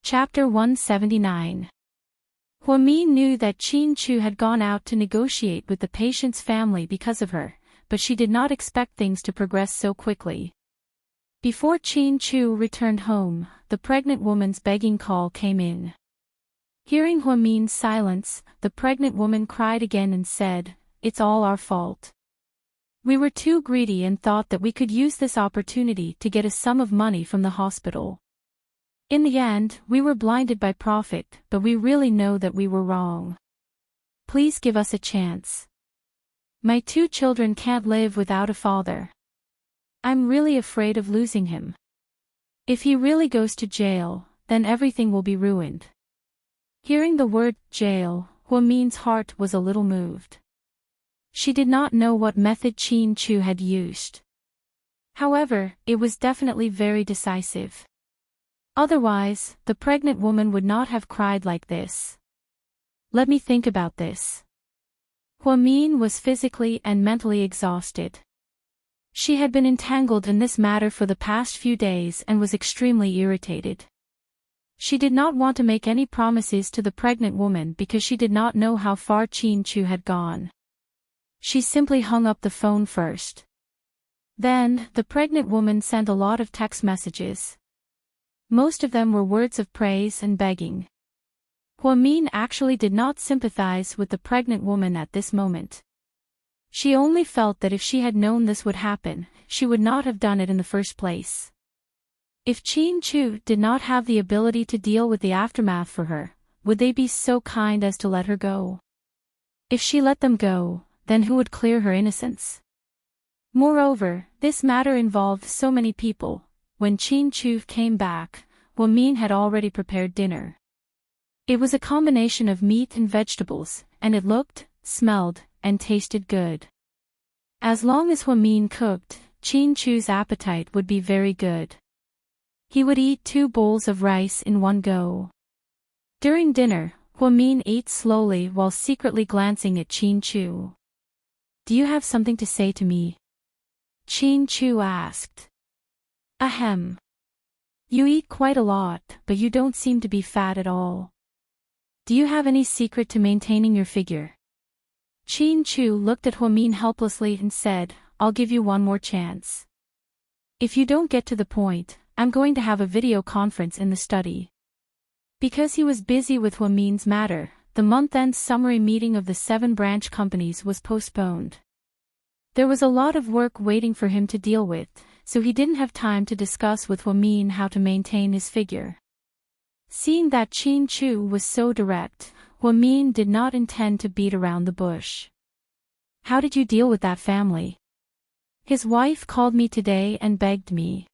Chapter 179. Huamin knew that Chin Chu had gone out to negotiate with the patient's family because of her, but she did not expect things to progress so quickly. Before Chin Chu returned home, the pregnant woman's begging call came in. Hearing Huamin's silence, the pregnant woman cried again and said, "It's all our fault. We were too greedy and thought that we could use this opportunity to get a sum of money from the hospital. In the end, we were blinded by profit, but we really know that we were wrong. Please give us a chance. My 2 children can't live without a father. I'm really afraid of losing him. If he really goes to jail, then everything will be ruined." Hearing the word jail, Huamin's heart was a little moved. She did not know what method Qin Chu had used. However, it was definitely very decisive. Otherwise, the pregnant woman would not have cried like this. Let me think about this. Huamin was physically and mentally exhausted. She had been entangled in this matter for the past few days and was extremely irritated. She did not want to make any promises to the pregnant woman because she did not know how far Qin Chu had gone. She simply hung up the phone first. Then, the pregnant woman sent a lot of text messages. Most of them were words of praise and begging. Huamin actually did not sympathize with the pregnant woman at this moment. She only felt that if she had known this would happen, she would not have done it in the first place. If Qin Chu did not have the ability to deal with the aftermath for her, would they be so kind as to let her go? If she let them go, then who would clear her innocence? Moreover, this matter involved so many people. When Qin Chu came back, Huamin had already prepared dinner. It was a combination of meat and vegetables, and it looked, smelled, and tasted good. As long as Huamin cooked, Qin Chu's appetite would be very good. He would eat 2 bowls of rice in one go. During dinner, Huamin ate slowly while secretly glancing at Qin Chu. Do you have something to say to me? Qin Chu asked. Ahem. You eat quite a lot, but you don't seem to be fat at all. Do you have any secret to maintaining your figure? Qin Chu looked at Huamin helplessly and said, I'll give you one more chance. If you don't get to the point, I'm going to have a video conference in the study. Because he was busy with Huamin's matter, the month-end summary meeting of the 7 branch companies was postponed. There was a lot of work waiting for him to deal with, so he didn't have time to discuss with Huamin how to maintain his figure. Seeing that Qin Chu was so direct, Huamin did not intend to beat around the bush. How did you deal with that family? His wife called me today and begged me.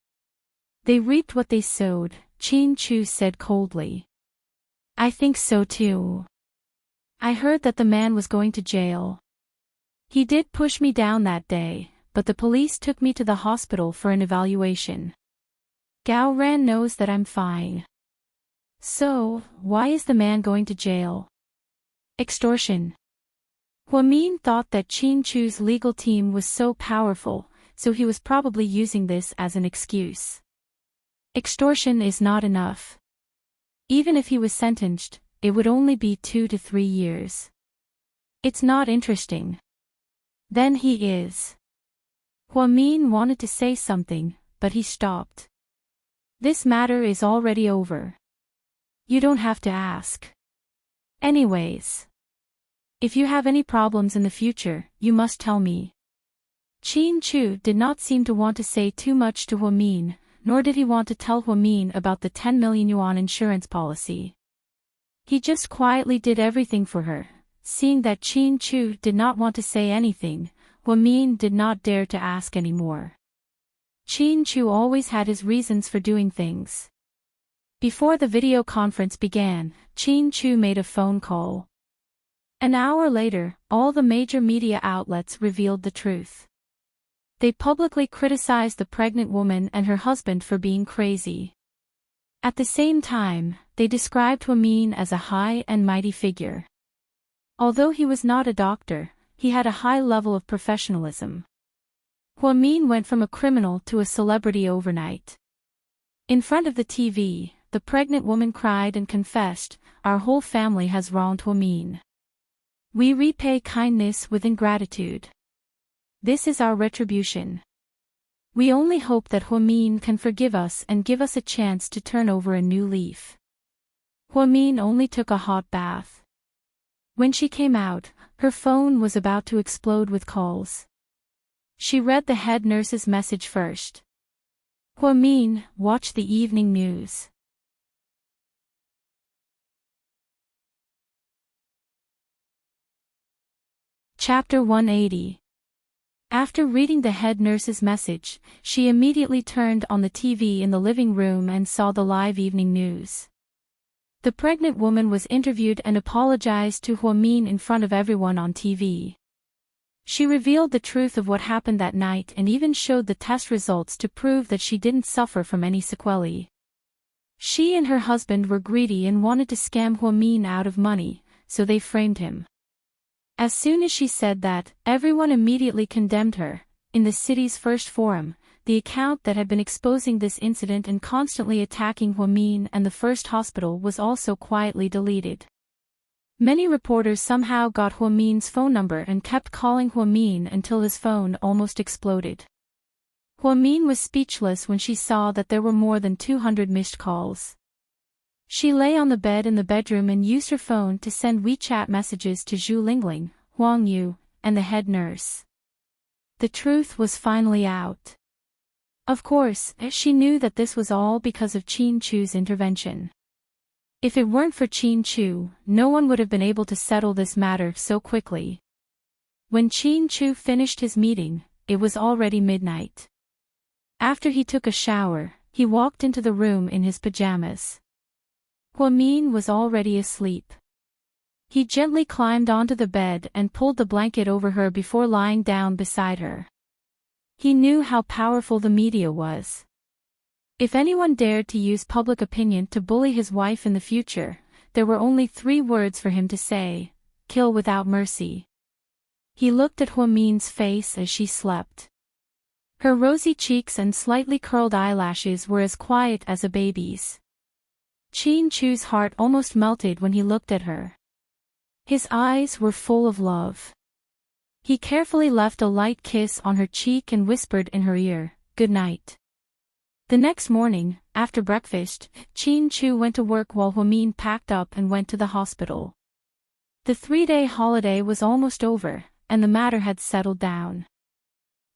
They reaped what they sowed, Qin Chu said coldly. I think so too. I heard that the man was going to jail. He did push me down that day, but the police took me to the hospital for an evaluation. Gao Ran knows that I'm fine. So, why is the man going to jail? Extortion. Huamin thought that Qin Chu's legal team was so powerful, so he was probably using this as an excuse. Extortion is not enough. Even if he was sentenced, it would only be 2 to 3 years. It's not interesting. Then he is. Huamin wanted to say something, but he stopped. This matter is already over. You don't have to ask. Anyways. If you have any problems in the future, you must tell me. Qin Chu did not seem to want to say too much to Huamin, nor did he want to tell Huamin about the 10 million yuan insurance policy. He just quietly did everything for her. Seeing that Qin Chu did not want to say anything, Huamin did not dare to ask anymore. Qin Chu always had his reasons for doing things. Before the video conference began, Qin Chu made a phone call. An hour later, all the major media outlets revealed the truth. They publicly criticized the pregnant woman and her husband for being crazy. At the same time, they described Huamin as a high and mighty figure. Although he was not a doctor, he had a high level of professionalism. Huamin went from a criminal to a celebrity overnight. In front of the TV, the pregnant woman cried and confessed, "Our whole family has wronged Huamin. We repay kindness with ingratitude. This is our retribution. We only hope that Huamin can forgive us and give us a chance to turn over a new leaf." Huamin only took a hot bath. When she came out, her phone was about to explode with calls. She read the head nurse's message first. Huamin, watch the evening news. Chapter 180. After reading the head nurse's message, she immediately turned on the TV in the living room and saw the live evening news. The pregnant woman was interviewed and apologized to Huamin in front of everyone on TV. She revealed the truth of what happened that night and even showed the test results to prove that she didn't suffer from any sequelae. She and her husband were greedy and wanted to scam Huamin out of money, so they framed him. As soon as she said that, everyone immediately condemned her. In the city's first forum, the account that had been exposing this incident and constantly attacking Huamin and the first hospital was also quietly deleted. Many reporters somehow got Huamin's phone number and kept calling Huamin until his phone almost exploded. Huamin was speechless when she saw that there were more than 200 missed calls. She lay on the bed in the bedroom and used her phone to send WeChat messages to Zhu Lingling, Huang Yu, and the head nurse. The truth was finally out. Of course, she knew that this was all because of Qin Chu's intervention. If it weren't for Qin Chu, no one would have been able to settle this matter so quickly. When Qin Chu finished his meeting, it was already midnight. After he took a shower, he walked into the room in his pajamas. Huamin was already asleep. He gently climbed onto the bed and pulled the blanket over her before lying down beside her. He knew how powerful the media was. If anyone dared to use public opinion to bully his wife in the future, there were only 3 words for him to say: kill without mercy. He looked at Huamin's face as she slept. Her rosy cheeks and slightly curled eyelashes were as quiet as a baby's. Qin Chu's heart almost melted when he looked at her. His eyes were full of love. He carefully left a light kiss on her cheek and whispered in her ear, "Good night." The next morning, after breakfast, Qin Chu went to work while Huamin packed up and went to the hospital. The 3-day holiday was almost over, and the matter had settled down.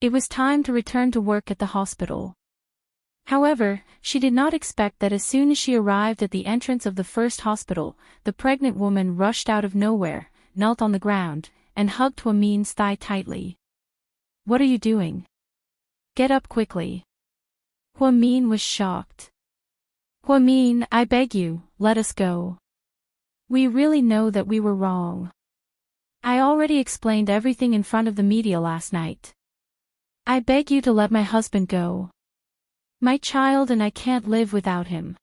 It was time to return to work at the hospital. However, she did not expect that as soon as she arrived at the entrance of the first hospital, the pregnant woman rushed out of nowhere, knelt on the ground, and hugged Huamin's thigh tightly. "What are you doing? Get up quickly." Huamin was shocked. "Huamin, I beg you, let us go. We really know that we were wrong. I already explained everything in front of the media last night. I beg you to let my husband go. My child and I can't live without him."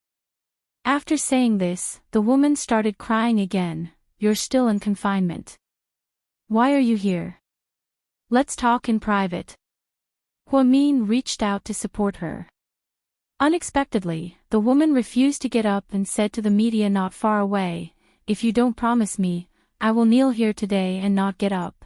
After saying this, the woman started crying again. "You're still in confinement. Why are you here? Let's talk in private." Huamin reached out to support her. Unexpectedly, the woman refused to get up and said to the media not far away, "If you don't promise me, I will kneel here today and not get up."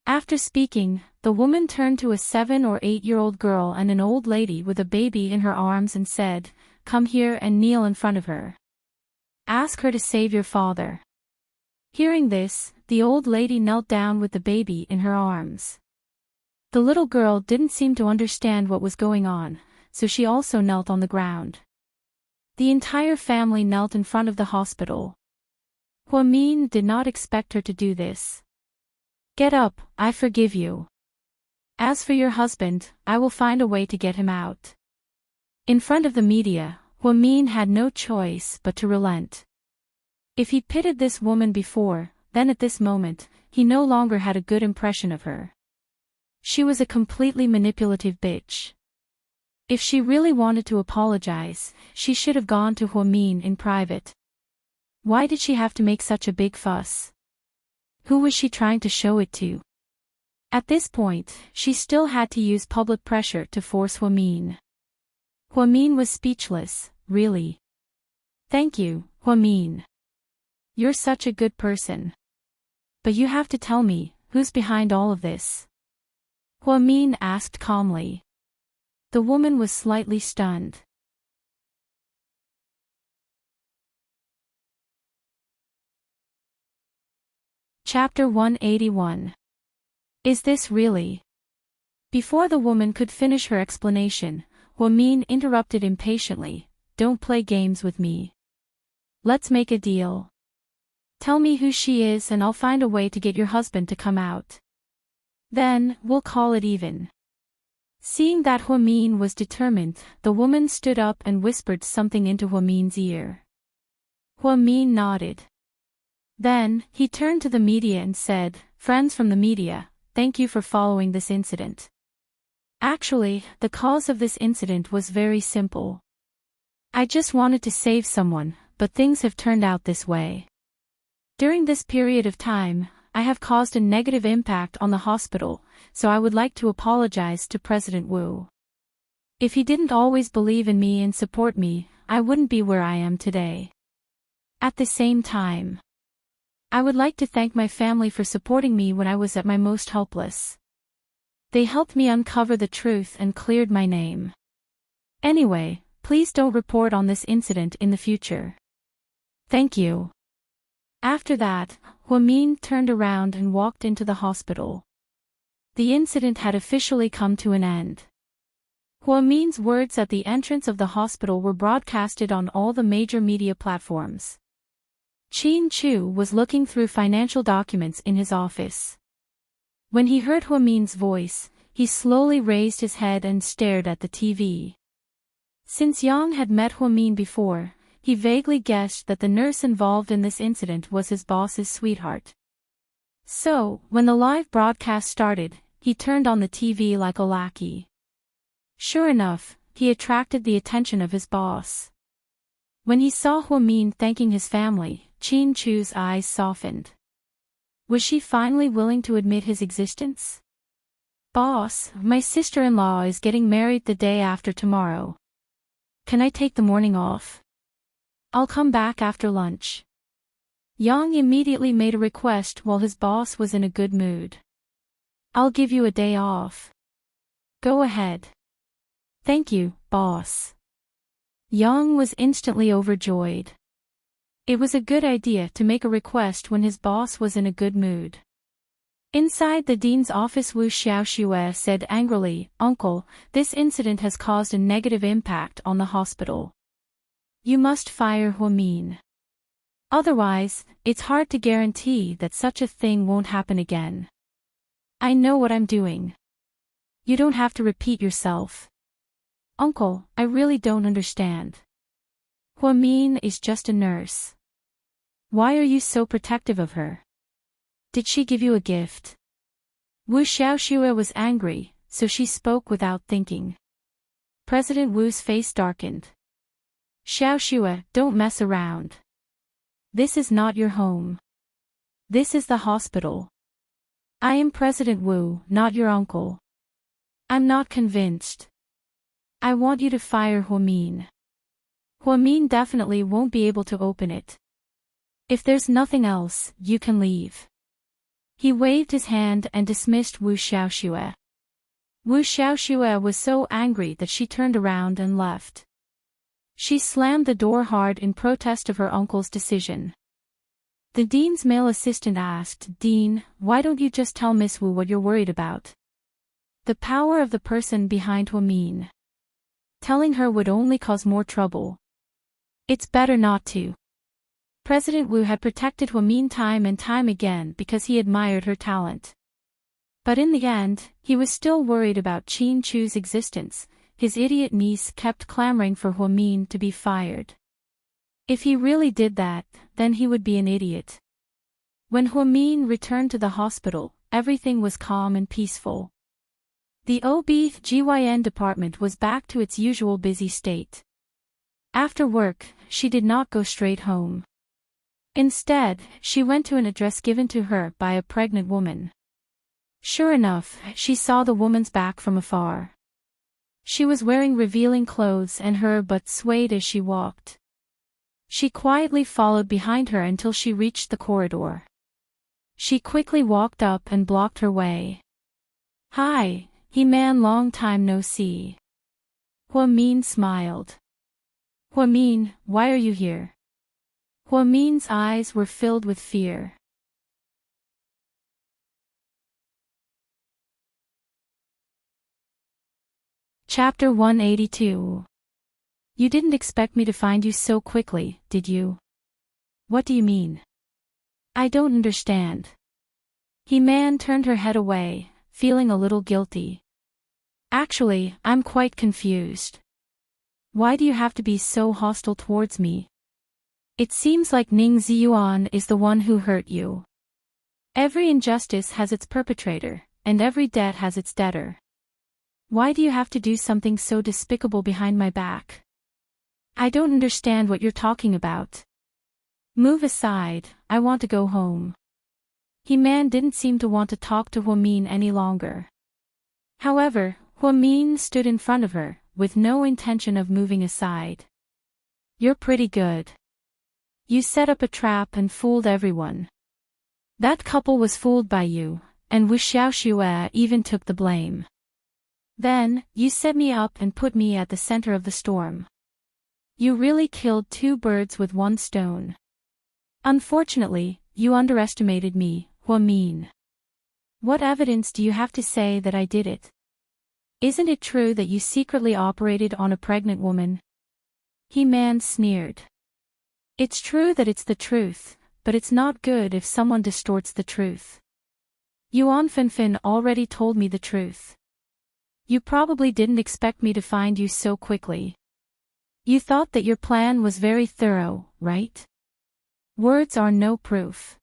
After speaking, the woman turned to a 7 or 8-year-old girl and an old lady with a baby in her arms and said, "Come here and kneel in front of her. Ask her to save your father." Hearing this, the old lady knelt down with the baby in her arms. The little girl didn't seem to understand what was going on, so she also knelt on the ground. The entire family knelt in front of the hospital. Huamin did not expect her to do this. "Get up, I forgive you. As for your husband, I will find a way to get him out." In front of the media, Huamin had no choice but to relent. If he pitied this woman before, then at this moment, he no longer had a good impression of her. She was a completely manipulative bitch. If she really wanted to apologize, she should have gone to Huamin in private. Why did she have to make such a big fuss? Who was she trying to show it to? At this point, she still had to use public pressure to force Huamin. Huamin was speechless, really. "Thank you, Huamin. You're such a good person. But you have to tell me, who's behind all of this?" Huamin asked calmly. The woman was slightly stunned. Chapter 181. Is this really? Before the woman could finish her explanation, Huamin interrupted impatiently, "Don't play games with me. Let's make a deal. Tell me who she is and I'll find a way to get your husband to come out. Then, we'll call it even." Seeing that Huamin was determined, the woman stood up and whispered something into Huamin's ear. Huamin nodded. Then, he turned to the media and said, "Friends from the media, thank you for following this incident. Actually, the cause of this incident was very simple. I just wanted to save someone, but things have turned out this way. During this period of time, I have caused a negative impact on the hospital, so I would like to apologize to President Wu. If he didn't always believe in me and support me, I wouldn't be where I am today. At the same time, I would like to thank my family for supporting me when I was at my most helpless. They helped me uncover the truth and cleared my name. Anyway, please don't report on this incident in the future. Thank you. After that, Huamin turned around and walked into the hospital. The incident had officially come to an end. Huamin's words at the entrance of the hospital were broadcasted on all the major media platforms. Qin Chu was looking through financial documents in his office. When he heard Huamin's voice, he slowly raised his head and stared at the TV. Since Yang had met Huamin before, he vaguely guessed that the nurse involved in this incident was his boss's sweetheart. So, when the live broadcast started, he turned on the TV like a lackey. Sure enough, he attracted the attention of his boss. When he saw Huamin thanking his family, Qin Chu's eyes softened. Was she finally willing to admit his existence? Boss, my sister-in-law is getting married the day after tomorrow. Can I take the morning off? I'll come back after lunch. Yang immediately made a request while his boss was in a good mood. I'll give you a day off. Go ahead. Thank you, boss. Yang was instantly overjoyed. It was a good idea to make a request when his boss was in a good mood. Inside the dean's office, Wu Xiaoxue said angrily, "Uncle, this incident has caused a negative impact on the hospital. You must fire Huamin. Otherwise, it's hard to guarantee that such a thing won't happen again. I know what I'm doing. You don't have to repeat yourself." Uncle, I really don't understand. Huamin is just a nurse. Why are you so protective of her? Did she give you a gift? Wu Xiaoxue was angry, so she spoke without thinking. President Wu's face darkened. Xiaoxue, don't mess around. This is not your home. This is the hospital. I am President Wu, not your uncle. I'm not convinced. I want you to fire Huamin. Huamin definitely won't be able to open it. If there's nothing else, you can leave. He waved his hand and dismissed Wu Xiaoxue. Wu Xiaoxue was so angry that she turned around and left. She slammed the door hard in protest of her uncle's decision. The dean's male assistant asked, "Dean, why don't you just tell Miss Wu what you're worried about?" The power of the person behind Huamin. Telling her would only cause more trouble. It's better not to. President Wu had protected Huamin time and time again because he admired her talent. But in the end, he was still worried about Qin Chu's existence. His idiot niece kept clamoring for Huamin to be fired. If he really did that, then he would be an idiot. When Huamin returned to the hospital, everything was calm and peaceful. The OB/GYN department was back to its usual busy state. After work, she did not go straight home. Instead, she went to an address given to her by a pregnant woman. Sure enough, she saw the woman's back from afar. She was wearing revealing clothes and her butt swayed as she walked. She quietly followed behind her until she reached the corridor. She quickly walked up and blocked her way. "Hi, He-Man, long time no see." Huamin smiled. "Huamin, why are you here?" Huamin's eyes were filled with fear. Chapter 182. You didn't expect me to find you so quickly, did you? What do you mean? I don't understand. He-Man turned her head away, feeling a little guilty. Actually, I'm quite confused. Why do you have to be so hostile towards me? It seems like Ning Ziyuan is the one who hurt you. Every injustice has its perpetrator, and every debt has its debtor. Why do you have to do something so despicable behind my back? I don't understand what you're talking about. Move aside, I want to go home. He-Man didn't seem to want to talk to Hua-Min any longer. However, Hua-Min stood in front of her, with no intention of moving aside. You're pretty good. You set up a trap and fooled everyone. That couple was fooled by you, and Wu Xiaoxue even took the blame. Then, you set me up and put me at the center of the storm. You really killed two birds with one stone. Unfortunately, you underestimated me, Hua-Min. What evidence do you have to say that I did it? Isn't it true that you secretly operated on a pregnant woman? He-Man sneered. It's true that it's the truth, but it's not good if someone distorts the truth. Yuan Finfin already told me the truth. You probably didn't expect me to find you so quickly. You thought that your plan was very thorough, right? Words are no proof.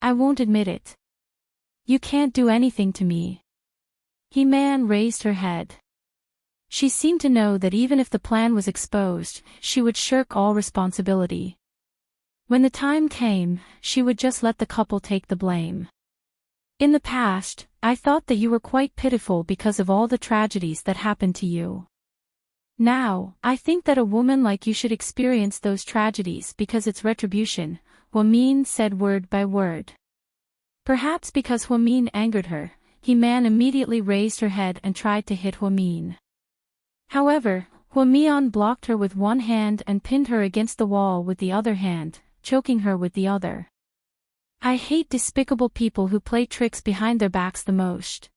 I won't admit it. You can't do anything to me. He-Man raised her head. She seemed to know that even if the plan was exposed, she would shirk all responsibility. When the time came, she would just let the couple take the blame. In the past, I thought that you were quite pitiful because of all the tragedies that happened to you. Now, I think that a woman like you should experience those tragedies because it's retribution, Hua-Min said word by word. Perhaps because Hua-Min angered her, He-Man immediately raised her head and tried to hit Hua-Min. However, Hua-Min blocked her with one hand and pinned her against the wall with the other hand, choking her with the other. I hate despicable people who play tricks behind their backs the most.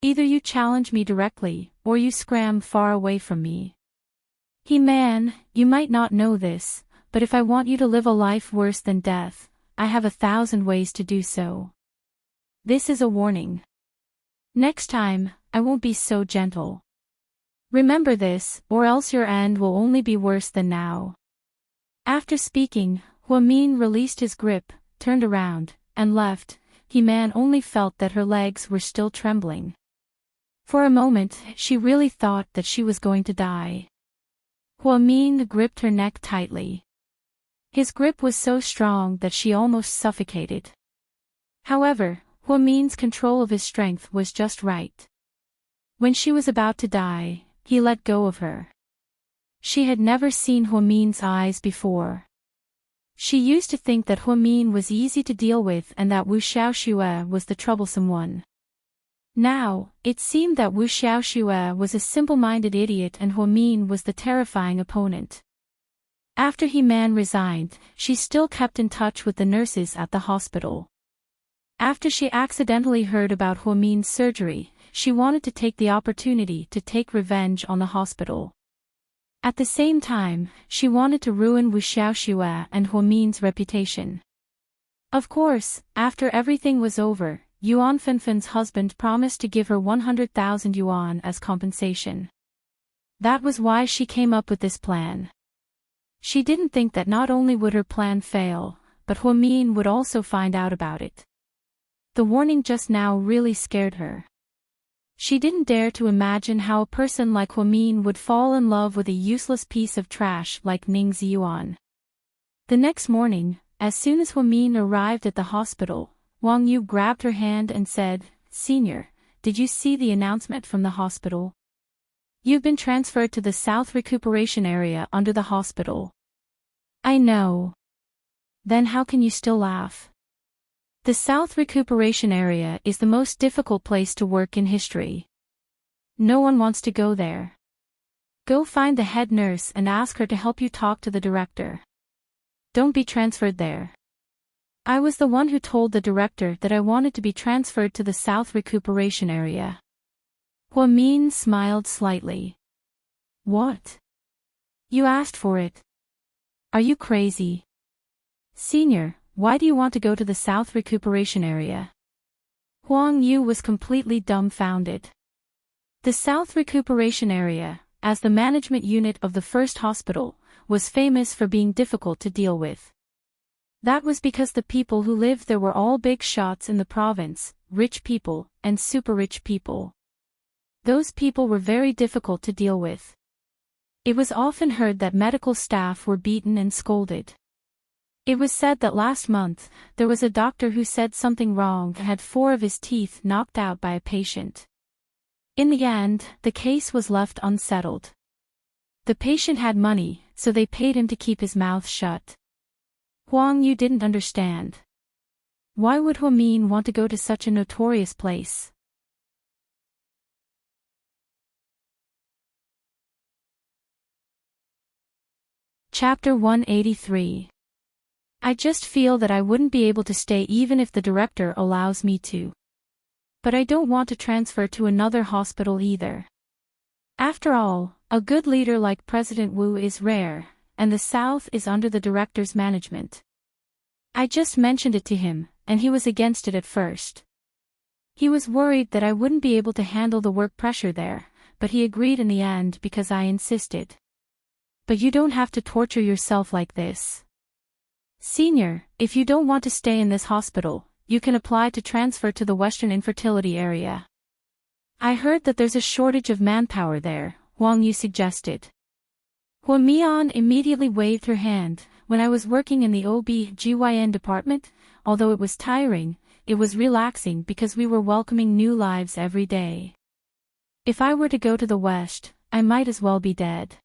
Either you challenge me directly, or you scram far away from me. He-Man, you might not know this, but if I want you to live a life worse than death, I have 1,000 ways to do so. This is a warning. Next time, I won't be so gentle. Remember this, or else your end will only be worse than now. After speaking, Hua-Min released his grip, turned around, and left. He-Man only felt that her legs were still trembling. For a moment, she really thought that she was going to die. Hua-Min gripped her neck tightly. His grip was so strong that she almost suffocated. However, Hua-Min's control of his strength was just right. When she was about to die, he let go of her. She had never seen Hua-Min's eyes before. She used to think that Hua-Min was easy to deal with and that Wu Xiaoxue was the troublesome one. Now, it seemed that Wu Xiaoxue was a simple-minded idiot and Hua-Min was the terrifying opponent. After He-Man resigned, she still kept in touch with the nurses at the hospital. After she accidentally heard about Hua-Min's surgery, she wanted to take the opportunity to take revenge on the hospital. At the same time, she wanted to ruin Wu Xiaoxue and Hua-Min's reputation. Of course, after everything was over, Yuan Finfin's husband promised to give her 100,000 yuan as compensation. That was why she came up with this plan. She didn't think that not only would her plan fail, but Hua-Min would also find out about it. The warning just now really scared her. She didn't dare to imagine how a person like Hua-Min would fall in love with a useless piece of trash like Ning Ziyuan. The next morning, as soon as Hua-Min arrived at the hospital, Wang Yu grabbed her hand and said, "Senior, did you see the announcement from the hospital? You've been transferred to the South Recuperation Area under the hospital." "I know." "Then how can you still laugh? The South Recuperation Area is the most difficult place to work in history. No one wants to go there. Go find the head nurse and ask her to help you talk to the director. Don't be transferred there." "I was the one who told the director that I wanted to be transferred to the South Recuperation Area." Hua-Min smiled slightly. "What? You asked for it? Are you crazy? Senior, why do you want to go to the South Recuperation Area?" Huang Yu was completely dumbfounded. The South Recuperation Area, as the management unit of the first hospital, was famous for being difficult to deal with. That was because the people who lived there were all big shots in the province, rich people, and super rich people. Those people were very difficult to deal with. It was often heard that medical staff were beaten and scolded. It was said that last month, there was a doctor who said something wrong and had 4 of his teeth knocked out by a patient. In the end, the case was left unsettled. The patient had money, so they paid him to keep his mouth shut. Huang Yu didn't understand. Why would Huamin want to go to such a notorious place? Chapter 183. I just feel that I wouldn't be able to stay even if the director allows me to. But I don't want to transfer to another hospital either. After all, a good leader like President Wu is rare, and the South is under the director's management. I just mentioned it to him, and he was against it at first. He was worried that I wouldn't be able to handle the work pressure there, but he agreed in the end because I insisted. But you don't have to torture yourself like this. Senior, if you don't want to stay in this hospital, you can apply to transfer to the Western Infertility area. I heard that there's a shortage of manpower there, Huang Yu suggested. Hua Mian immediately waved her hand. When I was working in the OB/GYN department, although it was tiring, it was relaxing because we were welcoming new lives every day. If I were to go to the West, I might as well be dead.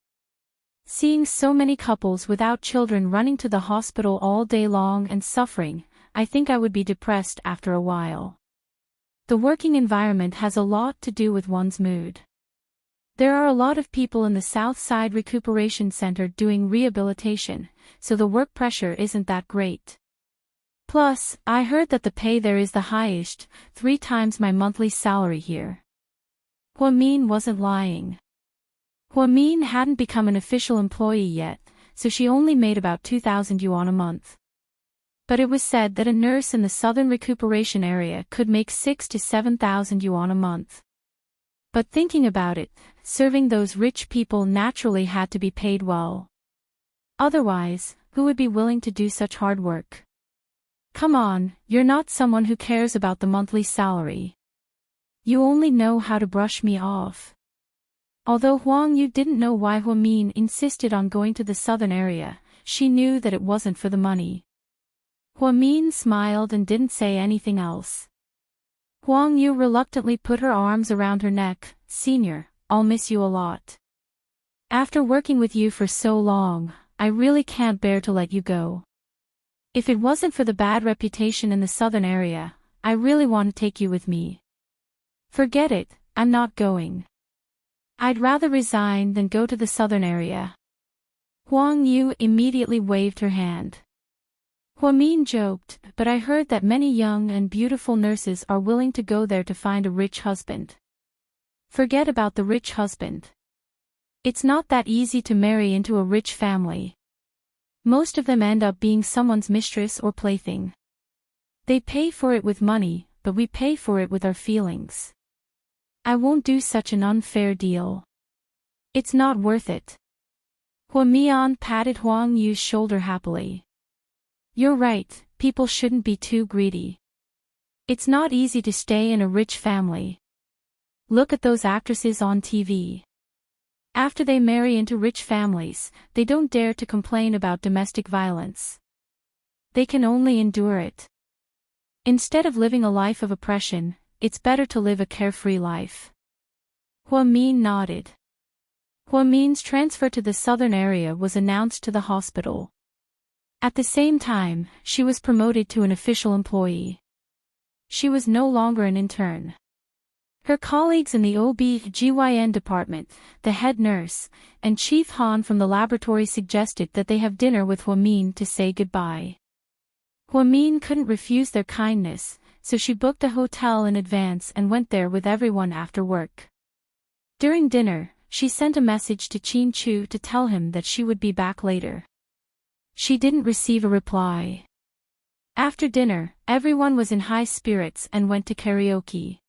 Seeing so many couples without children running to the hospital all day long and suffering, I think I would be depressed after a while. The working environment has a lot to do with one's mood. There are a lot of people in the South Side Recuperation Center doing rehabilitation, so the work pressure isn't that great. Plus, I heard that the pay there is the highest, 3 times my monthly salary here. Huamin wasn't lying. Huamin hadn't become an official employee yet, so she only made about 2,000 yuan a month. But it was said that a nurse in the southern recuperation area could make 6,000 to 7,000 yuan a month. But thinking about it, serving those rich people naturally had to be paid well. Otherwise, who would be willing to do such hard work? Come on, you're not someone who cares about the monthly salary. You only know how to brush me off. Although Huang Yu didn't know why Huamin insisted on going to the southern area, she knew that it wasn't for the money. Huamin smiled and didn't say anything else. Huang Yu reluctantly put her arms around her neck. Senior, I'll miss you a lot. After working with you for so long, I really can't bear to let you go. If it wasn't for the bad reputation in the southern area, I really want to take you with me. Forget it, I'm not going. I'd rather resign than go to the southern area. Huang Yu immediately waved her hand. Huamin joked, but I heard that many young and beautiful nurses are willing to go there to find a rich husband. Forget about the rich husband. It's not that easy to marry into a rich family. Most of them end up being someone's mistress or plaything. They pay for it with money, but we pay for it with our feelings. I won't do such an unfair deal. It's not worth it. Huamian patted Huang Yu's shoulder happily. You're right, people shouldn't be too greedy. It's not easy to stay in a rich family. Look at those actresses on TV. After they marry into rich families, they don't dare to complain about domestic violence. They can only endure it. Instead of living a life of oppression, it's better to live a carefree life. Huamin nodded. Huamin's transfer to the southern area was announced to the hospital. At the same time, she was promoted to an official employee. She was no longer an intern. Her colleagues in the OB/GYN department, the head nurse, and Chief Han from the laboratory suggested that they have dinner with Huamin to say goodbye. Huamin couldn't refuse their kindness, so she booked a hotel in advance and went there with everyone after work. During dinner, she sent a message to Qin Chu to tell him that she would be back later. She didn't receive a reply. After dinner, everyone was in high spirits and went to karaoke.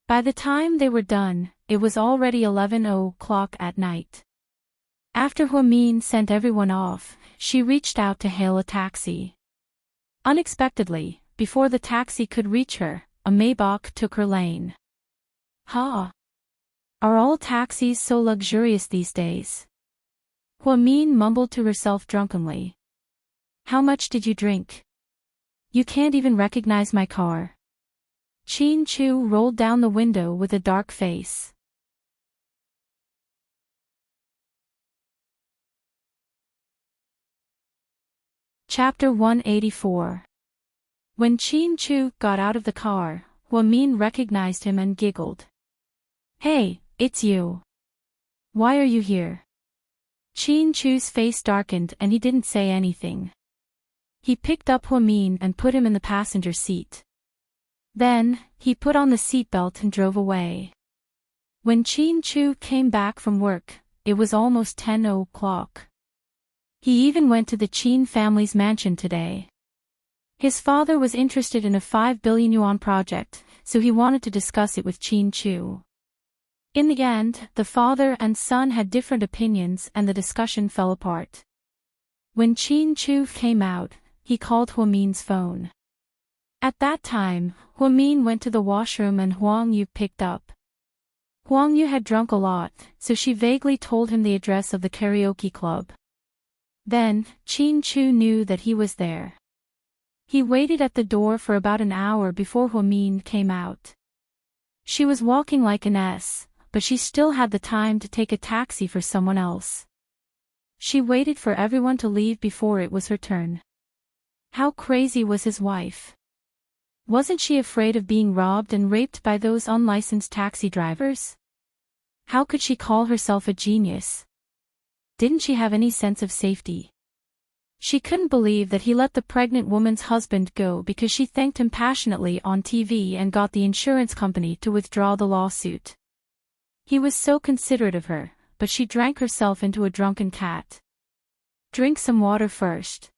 By the time they were done, it was already 11:00 at night. After Huamin sent everyone off, she reached out to hail a taxi. Unexpectedly, before the taxi could reach her, a Maybach took her lane. Ha! Are all taxis so luxurious these days? Huamin mumbled to herself drunkenly. How much did you drink? You can't even recognize my car. Chin Chu rolled down the window with a dark face. Chapter 184. When Chin Chu got out of the car, Huamin recognized him and giggled. Hey, it's you. Why are you here? Chin Chu's face darkened and he didn't say anything. He picked up Huamin and put him in the passenger seat. Then, he put on the seatbelt and drove away. When Chin Chu came back from work, it was almost 10 o'clock. He even went to the Chin family's mansion today. His father was interested in a 5 billion yuan project, so he wanted to discuss it with Chin Chu. In the end, the father and son had different opinions and the discussion fell apart. When Chin Chu came out, he called Huamin's phone. At that time, Huamin went to the washroom and Huang Yu picked up. Huang Yu had drunk a lot, so she vaguely told him the address of the karaoke club. Then, Chin Chu knew that he was there. He waited at the door for about an hour before Huamin came out. She was walking like an S, but she still had the time to take a taxi for someone else. She waited for everyone to leave before it was her turn. How crazy was his wife? Wasn't she afraid of being robbed and raped by those unlicensed taxi drivers? How could she call herself a genius? Didn't she have any sense of safety? She couldn't believe that he let the pregnant woman's husband go because she thanked him passionately on TV and got the insurance company to withdraw the lawsuit. He was so considerate of her, but she drank herself into a drunken cat. Drink some water first.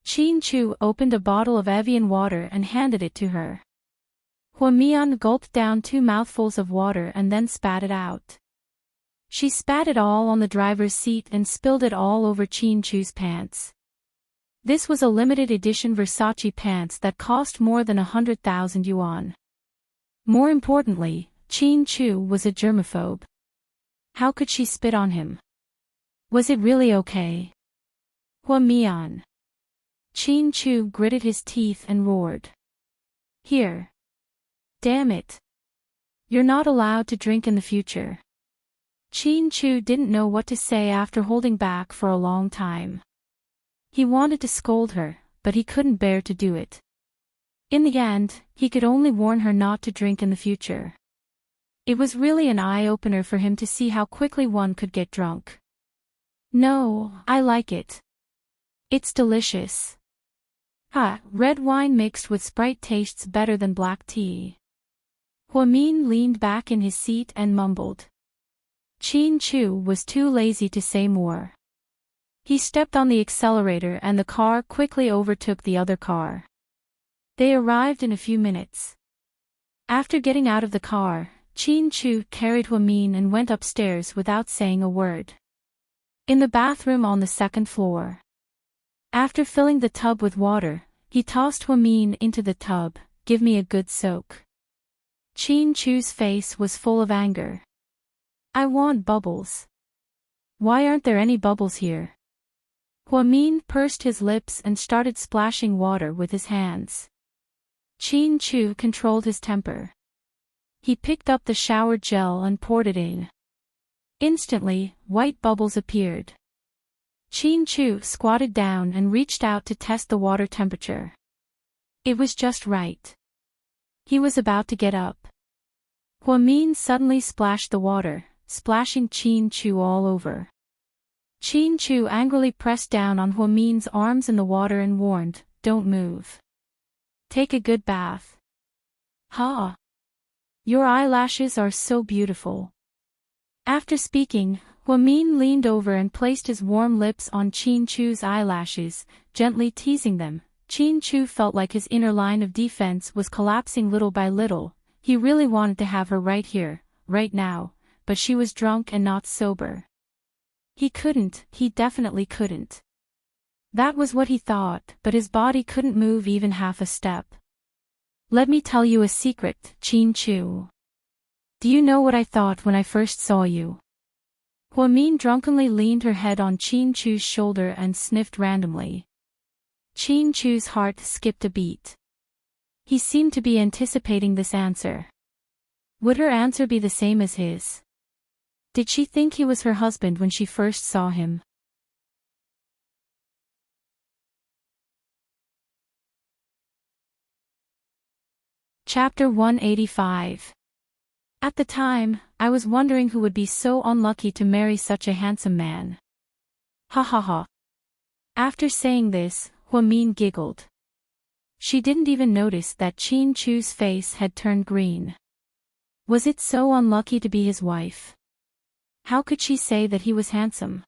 Chin Chu opened a bottle of Evian water and handed it to her. Huamian gulped down 2 mouthfuls of water and then spat it out. She spat it all on the driver's seat and spilled it all over Chin Chu's pants. This was a limited edition Versace pants that cost more than 100,000 yuan. More importantly, Chin Chu was a germaphobe. How could she spit on him? Was it really okay? Huamian. Chin Chu gritted his teeth and roared. Here. Damn it. You're not allowed to drink in the future. Chin Chu didn't know what to say after holding back for a long time. He wanted to scold her, but he couldn't bear to do it. In the end, he could only warn her not to drink in the future. It was really an eye-opener for him to see how quickly one could get drunk. No, I like it. It's delicious. Red wine mixed with Sprite tastes better than black tea. Huamin leaned back in his seat and mumbled. Chin Chu was too lazy to say more. He stepped on the accelerator and the car quickly overtook the other car. They arrived in a few minutes. After getting out of the car, Chin Chu carried Huamin and went upstairs without saying a word. In the bathroom on the 2nd floor. After filling the tub with water, he tossed Huamin into the tub. Give me a good soak. Chin Chu's face was full of anger. I want bubbles. Why aren't there any bubbles here? Huamin pursed his lips and started splashing water with his hands. Chin Chu controlled his temper. He picked up the shower gel and poured it in. Instantly, white bubbles appeared. Chin Chu squatted down and reached out to test the water temperature. It was just right. He was about to get up. Huamin suddenly splashed the water, splashing Chin Chu all over. Chin Chu angrily pressed down on Huamin's arms in the water and warned, "Don't move. Take a good bath." Ha! Your eyelashes are so beautiful. After speaking, Huamin leaned over and placed his warm lips on Chin Chu's eyelashes, gently teasing them. Chin Chu felt like his inner line of defense was collapsing little by little. He really wanted to have her right here, right now, but she was drunk and not sober. He definitely couldn't. That was what he thought, but his body couldn't move even half a step. Let me tell you a secret, Chin Chu. Do you know what I thought when I first saw you? Huamin drunkenly leaned her head on Chin Chu's shoulder and sniffed randomly. Chin Chu's heart skipped a beat. He seemed to be anticipating this answer. Would her answer be the same as his? Did she think he was her husband when she first saw him? Chapter 185. At the time, I was wondering who would be so unlucky to marry such a handsome man. Ha ha ha. After saying this, Huamin giggled. She didn't even notice that Chin Chu's face had turned green. Was it so unlucky to be his wife? How could she say that he was handsome?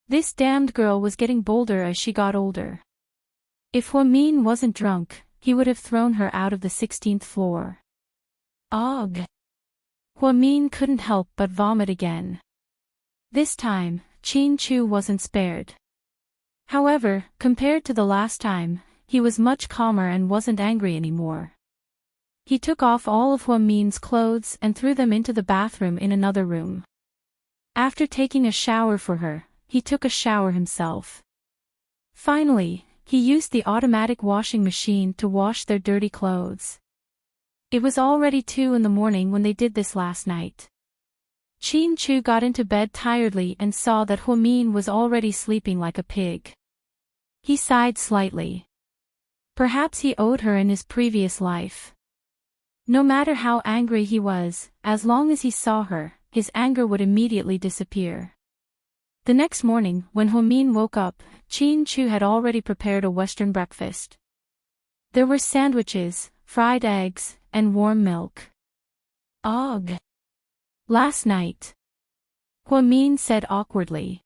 This damned girl was getting bolder as she got older. If Huamin wasn't drunk, he would have thrown her out of the 16th floor. Ugh! Huamin couldn't help but vomit again. This time, Chin Chu wasn't spared. However, compared to the last time, he was much calmer and wasn't angry anymore. He took off all of Huamin's clothes and threw them into the bathroom in another room. After taking a shower for her, he took a shower himself. Finally, he used the automatic washing machine to wash their dirty clothes. It was already 2 a.m. when they did this last night. Chin Chu got into bed tiredly and saw that Huamin was already sleeping like a pig. He sighed slightly. Perhaps he owed her in his previous life. No matter how angry he was, as long as he saw her, his anger would immediately disappear. The next morning, when Huamin woke up, Chin Chu had already prepared a Western breakfast. There were sandwiches, fried eggs, and warm milk. Ugh! Last night. Huamin said awkwardly.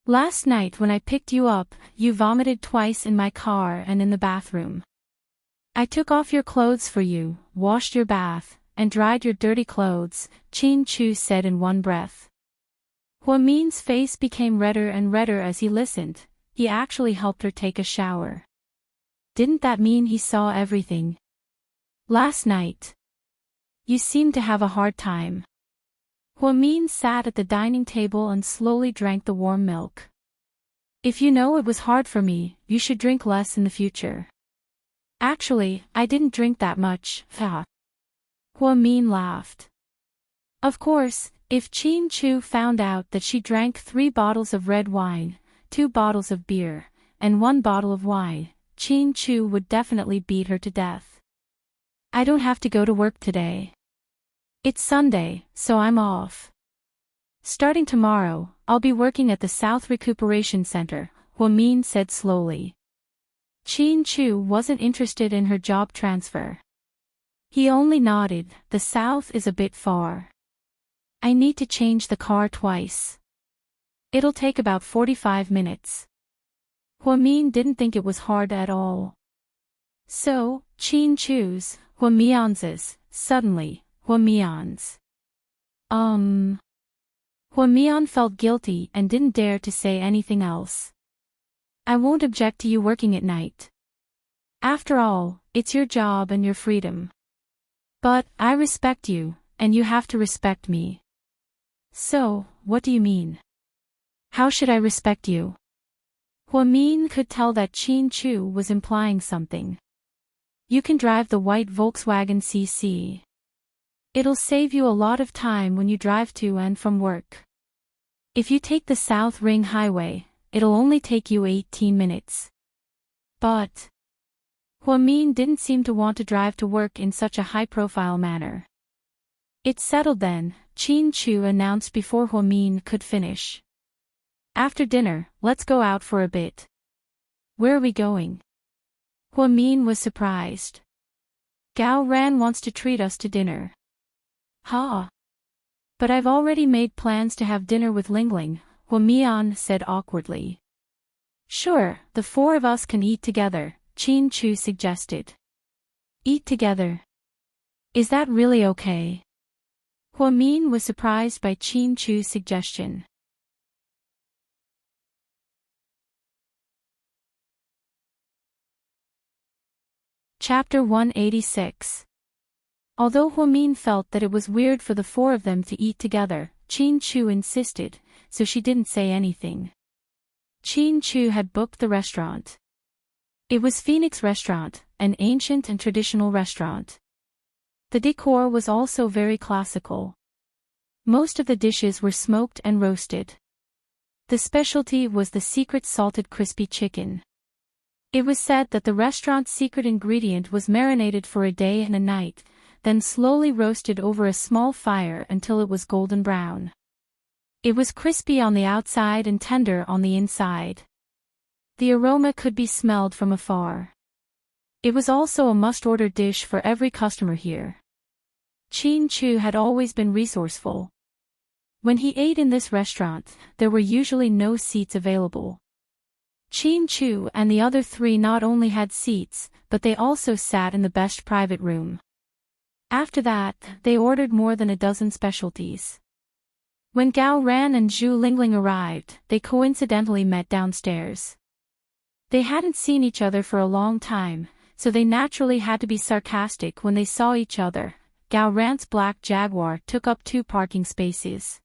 Last night when I picked you up, you vomited twice in my car and in the bathroom. I took off your clothes for you, washed your bath, and dried your dirty clothes, Chin Chu said in one breath. Huamin's face became redder and redder as he listened. He actually helped her take a shower. Didn't that mean he saw everything? Last night. You seemed to have a hard time. Huamin sat at the dining table and slowly drank the warm milk. If you know it was hard for me, you should drink less in the future. Actually, I didn't drink that much, ha. Huamin laughed. Of course, if Chin Chu found out that she drank 3 bottles of red wine, 2 bottles of beer, and 1 bottle of wine, Chin Chu would definitely beat her to death. I don't have to go to work today. It's Sunday, so I'm off. Starting tomorrow, I'll be working at the South Recuperation Center, Huamin said slowly. Chin Chu wasn't interested in her job transfer. He only nodded. The South is a bit far. I need to change the car twice. It'll take about 45 minutes. Huamin didn't think it was hard at all. So, Chin Chu's, Huamian's, suddenly, Huamian's. Huamian felt guilty and didn't dare to say anything else. I won't object to you working at night. After all, it's your job and your freedom. But, I respect you, and you have to respect me. So, what do you mean? How should I respect you? Huamin could tell that Chin Chu was implying something. You can drive the white Volkswagen CC. It'll save you a lot of time when you drive to and from work. If you take the South Ring Highway, it'll only take you 18 minutes. But Huamin didn't seem to want to drive to work in such a high-profile manner. It's settled then, Chin Chu announced before Huamin could finish. After dinner, let's go out for a bit. Where are we going? Huamin was surprised. Gao Ran wants to treat us to dinner. Ha! But I've already made plans to have dinner with Lingling, Huamian said awkwardly. Sure, the 4 of us can eat together, Chin Chu suggested. Eat together? Is that really okay? Huamin was surprised by Chin Chu's suggestion. Chapter 186. Although Huamin felt that it was weird for the four of them to eat together, Qin Chu insisted, so she didn't say anything. Qin Chu had booked the restaurant. It was Phoenix Restaurant, an ancient and traditional restaurant. The decor was also very classical. Most of the dishes were smoked and roasted. The specialty was the secret salted crispy chicken. It was said that the restaurant's secret ingredient was marinated for a day and a night, then slowly roasted over a small fire until it was golden brown. It was crispy on the outside and tender on the inside. The aroma could be smelled from afar. It was also a must-order dish for every customer here. Qin Chu had always been resourceful. When he ate in this restaurant, there were usually no seats available. Qin Chu and the other three not only had seats, but they also sat in the best private room. After that, they ordered more than a dozen specialties. When Gao Ran and Zhu Lingling arrived, they coincidentally met downstairs. They hadn't seen each other for a long time, so they naturally had to be sarcastic when they saw each other. Gao Ran's black Jaguar took up 2 parking spaces.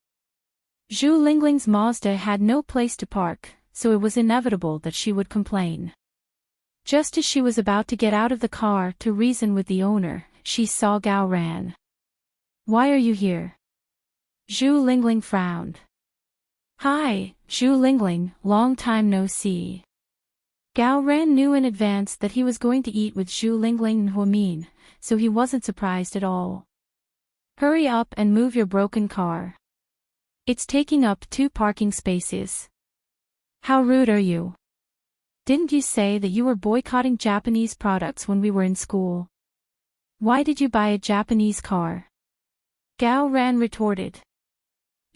Zhu Lingling's Mazda had no place to park, so it was inevitable that she would complain. Just as she was about to get out of the car to reason with the owner, she saw Gao Ran. "Why are you here?" Zhu Lingling frowned. "Hi, Zhu Lingling, long time no see." Gao Ran knew in advance that he was going to eat with Zhu Lingling and Huamin, so he wasn't surprised at all. "Hurry up and move your broken car. It's taking up 2 parking spaces." "How rude are you? Didn't you say that you were boycotting Japanese products when we were in school? Why did you buy a Japanese car?" Gao Ran retorted.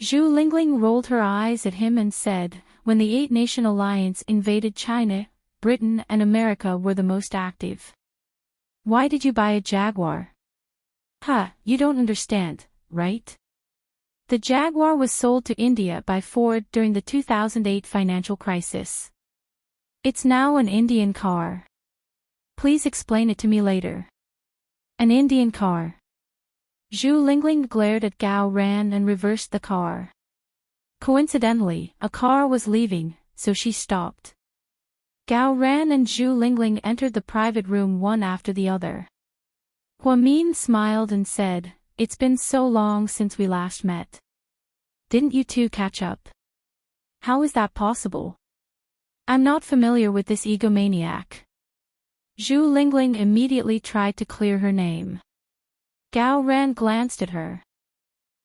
Zhu Lingling rolled her eyes at him and said, "When the 8-Nation Alliance invaded China, Britain and America were the most active. Why did you buy a Jaguar?" You don't understand, right? The Jaguar was sold to India by Ford during the 2008 financial crisis. It's now an Indian car. Please explain it to me later." "An Indian car?" Zhu Lingling glared at Gao Ran and reversed the car. Coincidentally, a car was leaving, so she stopped. Gao Ran and Zhu Lingling entered the private room one after the other. Huamin smiled and said, "It's been so long since we last met. Didn't you two catch up?" "How is that possible? I'm not familiar with this egomaniac." Zhu Lingling immediately tried to clear her name. Gao Ran glanced at her.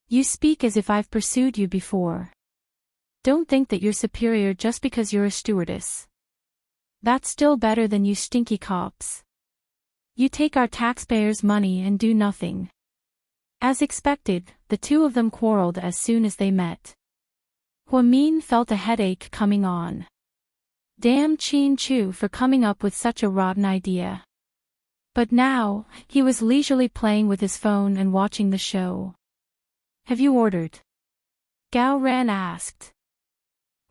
"You speak as if I've pursued you before. Don't think that you're superior just because you're a stewardess. That's still better than you stinky cops. You take our taxpayers' money and do nothing." As expected, the two of them quarreled as soon as they met. Huamin felt a headache coming on. Damn Qin Chu for coming up with such a rotten idea. But now, he was leisurely playing with his phone and watching the show. "Have you ordered?" Gao Ran asked.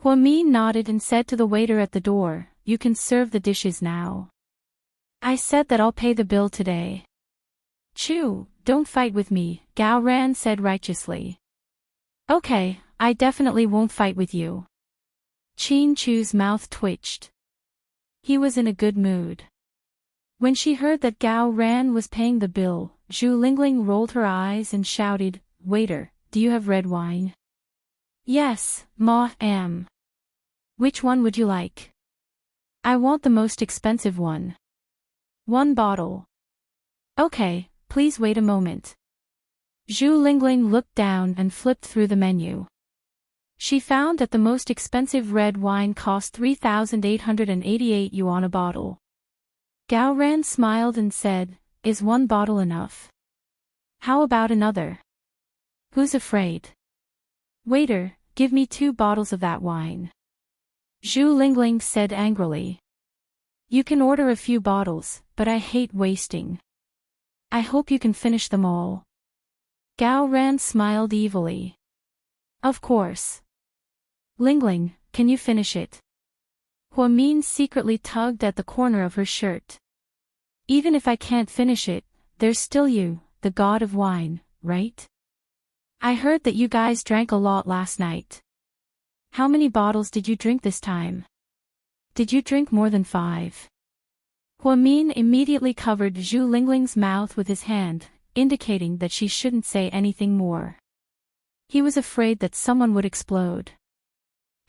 Huamin nodded and said to the waiter at the door, "You can serve the dishes now. I said that I'll pay the bill today." "Chu, don't fight with me," Gao Ran said righteously. "Okay, I definitely won't fight with you." Qin Chu's mouth twitched. He was in a good mood. When she heard that Gao Ran was paying the bill, Zhu Lingling rolled her eyes and shouted, "Waiter, do you have red wine?" "Yes, am. Which one would you like?" "I want the most expensive one." "1 bottle." "Okay, please wait a moment." Zhu Lingling looked down and flipped through the menu. She found that the most expensive red wine cost 3,888 yuan a bottle. Gao Ran smiled and said, "Is 1 bottle enough? How about another?" "Who's afraid?" "Waiter, give me 2 bottles of that wine." Zhu Lingling said angrily. "You can order a few bottles, but I hate wasting. I hope you can finish them all." Gao Ran smiled evilly. "Of course. Lingling, can you finish it?" Huamin secretly tugged at the corner of her shirt. Even if I can't finish it, there's still you, the god of wine, right? I heard that you guys drank a lot last night. How many bottles did you drink this time? Did you drink more than 5? Huamin immediately covered Zhu Lingling's mouth with his hand, indicating that she shouldn't say anything more. He was afraid that someone would explode.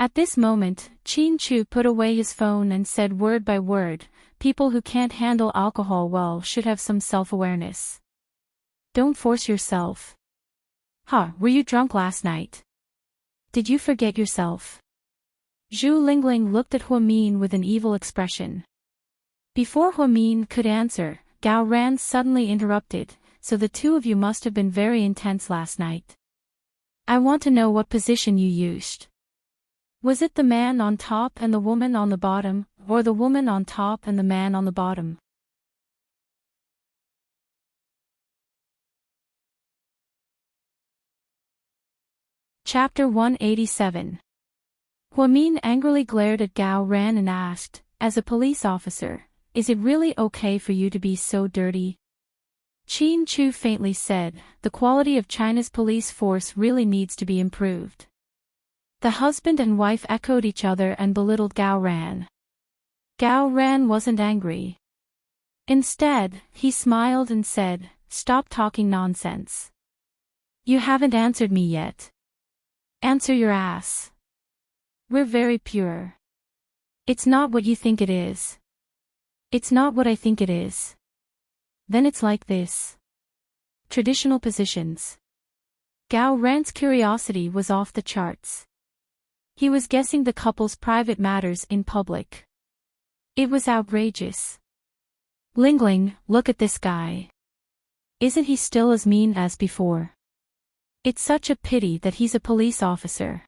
At this moment, Qin Chu put away his phone and said word by word, people who can't handle alcohol well should have some self-awareness. Don't force yourself. Were you drunk last night? Did you forget yourself? Zhu Lingling looked at Huamin with an evil expression. Before Huamin could answer, Gao Ran suddenly interrupted, so the two of you must have been very intense last night. I want to know what position you used. Was it the man on top and the woman on the bottom, or the woman on top and the man on the bottom? Chapter 187. Huamin angrily glared at Gao Ran and asked, as a police officer, is it really okay for you to be so dirty? Qin Chu faintly said, the quality of China's police force really needs to be improved. The husband and wife echoed each other and belittled Gao Ran. Gao Ran wasn't angry. Instead, he smiled and said, stop talking nonsense. You haven't answered me yet. Answer your ass. We're very pure. It's not what you think it is. It's not what I think it is. Then it's like this. Traditional positions. Gao Ran's curiosity was off the charts. He was guessing the couple's private matters in public. It was outrageous. Lingling, look at this guy. Isn't he still as mean as before? It's such a pity that he's a police officer.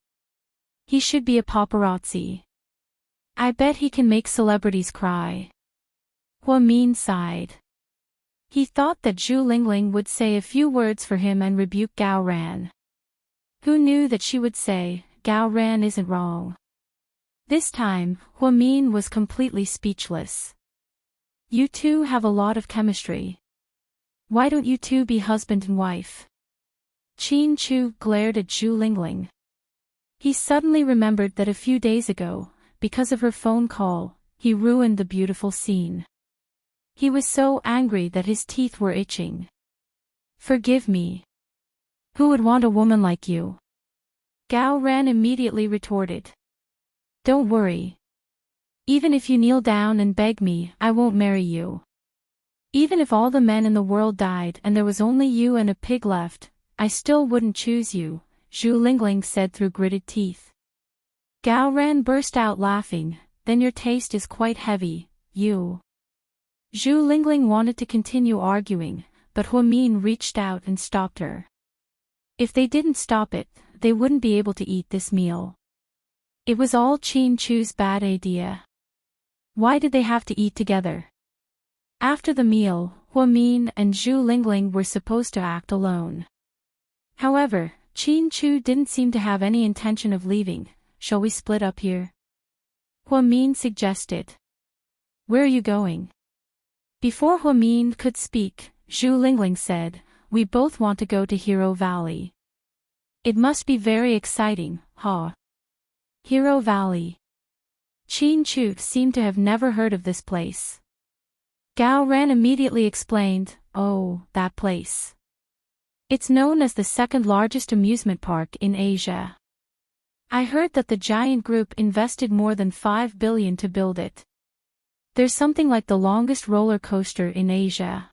He should be a paparazzi. I bet he can make celebrities cry. Huamin sighed. He thought that Zhu Lingling would say a few words for him and rebuke Gao Ran. Who knew that she would say, Gao Ran isn't wrong. This time, Huamin was completely speechless. You two have a lot of chemistry. Why don't you two be husband and wife? Qin Chu glared at Zhu Lingling. He suddenly remembered that a few days ago, because of her phone call, he ruined the beautiful scene. He was so angry that his teeth were itching. Forgive me. Who would want a woman like you? Gao Ran immediately retorted. Don't worry. Even if you kneel down and beg me, I won't marry you. Even if all the men in the world died and there was only you and a pig left, I still wouldn't choose you, Zhu Lingling said through gritted teeth. Gao Ran burst out laughing, then your taste is quite heavy, you. Zhu Lingling wanted to continue arguing, but Huamin reached out and stopped her. If they didn't stop it, they wouldn't be able to eat this meal. It was all Qin Chu's bad idea. Why did they have to eat together? After the meal, Huamin and Zhu Lingling were supposed to act alone. However, Qin Chu didn't seem to have any intention of leaving. Shall we split up here? Huamin suggested. Where are you going? Before Huamin could speak, Zhu Lingling said, we both want to go to Hero Valley. It must be very exciting, huh? Hero Valley. Qin Chu seemed to have never heard of this place. Gao Ran immediately explained, oh, that place. It's known as the second largest amusement park in Asia. I heard that the giant group invested more than 5 billion to build it. There's something like the longest roller coaster in Asia.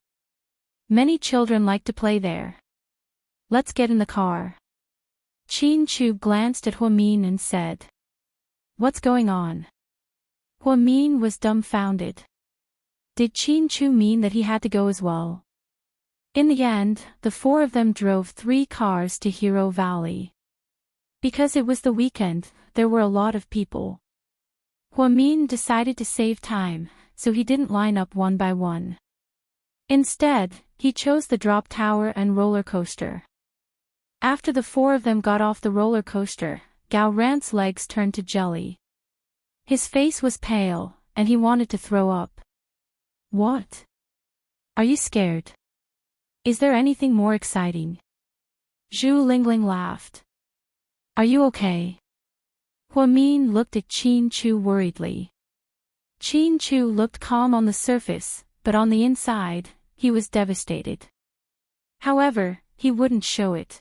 Many children like to play there. Let's get in the car. Qin Chu glanced at Huamin and said. What's going on? Huamin was dumbfounded. Did Qin Chu mean that he had to go as well? In the end, the four of them drove 3 cars to Hero Valley. Because it was the weekend, there were a lot of people. Huamin decided to save time, so he didn't line up one by one. Instead, he chose the drop tower and roller coaster. After the 4 of them got off the roller coaster, Gao Ran's legs turned to jelly. His face was pale, and he wanted to throw up. What? Are you scared? Is there anything more exciting? Zhu Lingling laughed. Are you okay? Huamin looked at Qin Chu worriedly. Qin Chu looked calm on the surface, but on the inside, he was devastated. However, he wouldn't show it.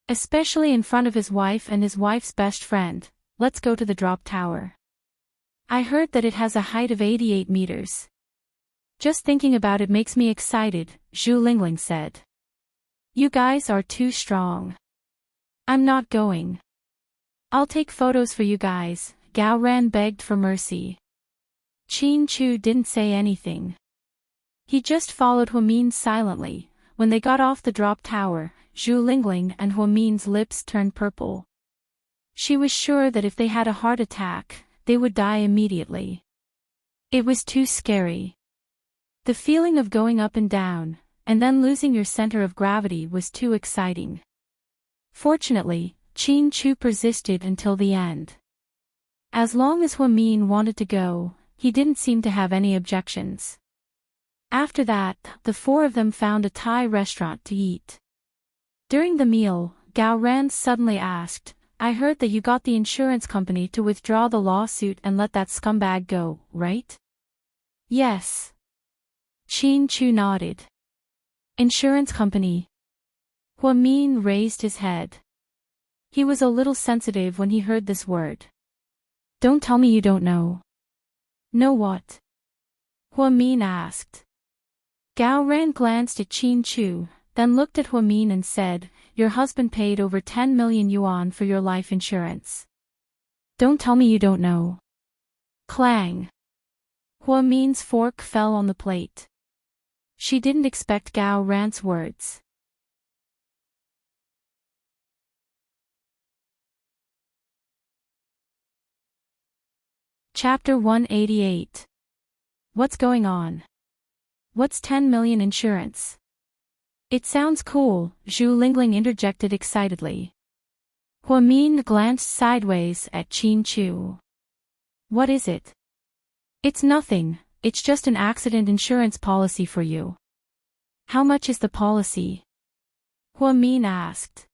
Especially in front of his wife and his wife's best friend. Let's go to the drop tower. I heard that it has a height of 88 meters. Just thinking about it makes me excited, Zhu Lingling said. You guys are too strong. I'm not going. I'll take photos for you guys, Gao Ran begged for mercy. Qin Chu didn't say anything. He just followed Huamin silently. When they got off the drop tower, Zhu Lingling and Huamin's lips turned purple. She was sure that if they had a heart attack, they would die immediately. It was too scary. The feeling of going up and down, and then losing your center of gravity was too exciting. Fortunately, Qin Chu persisted until the end. As long as Huamin wanted to go, he didn't seem to have any objections. After that, the four of them found a Thai restaurant to eat. During the meal, Gao Ran suddenly asked, I heard that you got the insurance company to withdraw the lawsuit and let that scumbag go, right? Yes. Qin Chu nodded. Insurance company. Huamin raised his head. He was a little sensitive when he heard this word. Don't tell me you don't know. Know what? Huamin asked. Gao Ran glanced at Qin Chu, then looked at Huamin and said, Your husband paid over 10 million yuan for your life insurance. Don't tell me you don't know. Clang. Huamin's fork fell on the plate. She didn't expect Gao Ran's words. Chapter 188. What's going on? What's 10 million insurance? It sounds cool, Zhu Lingling interjected excitedly. Huamin glanced sideways at Qin Chu. What is it? It's nothing, it's just an accident insurance policy for you. How much is the policy? Huamin asked.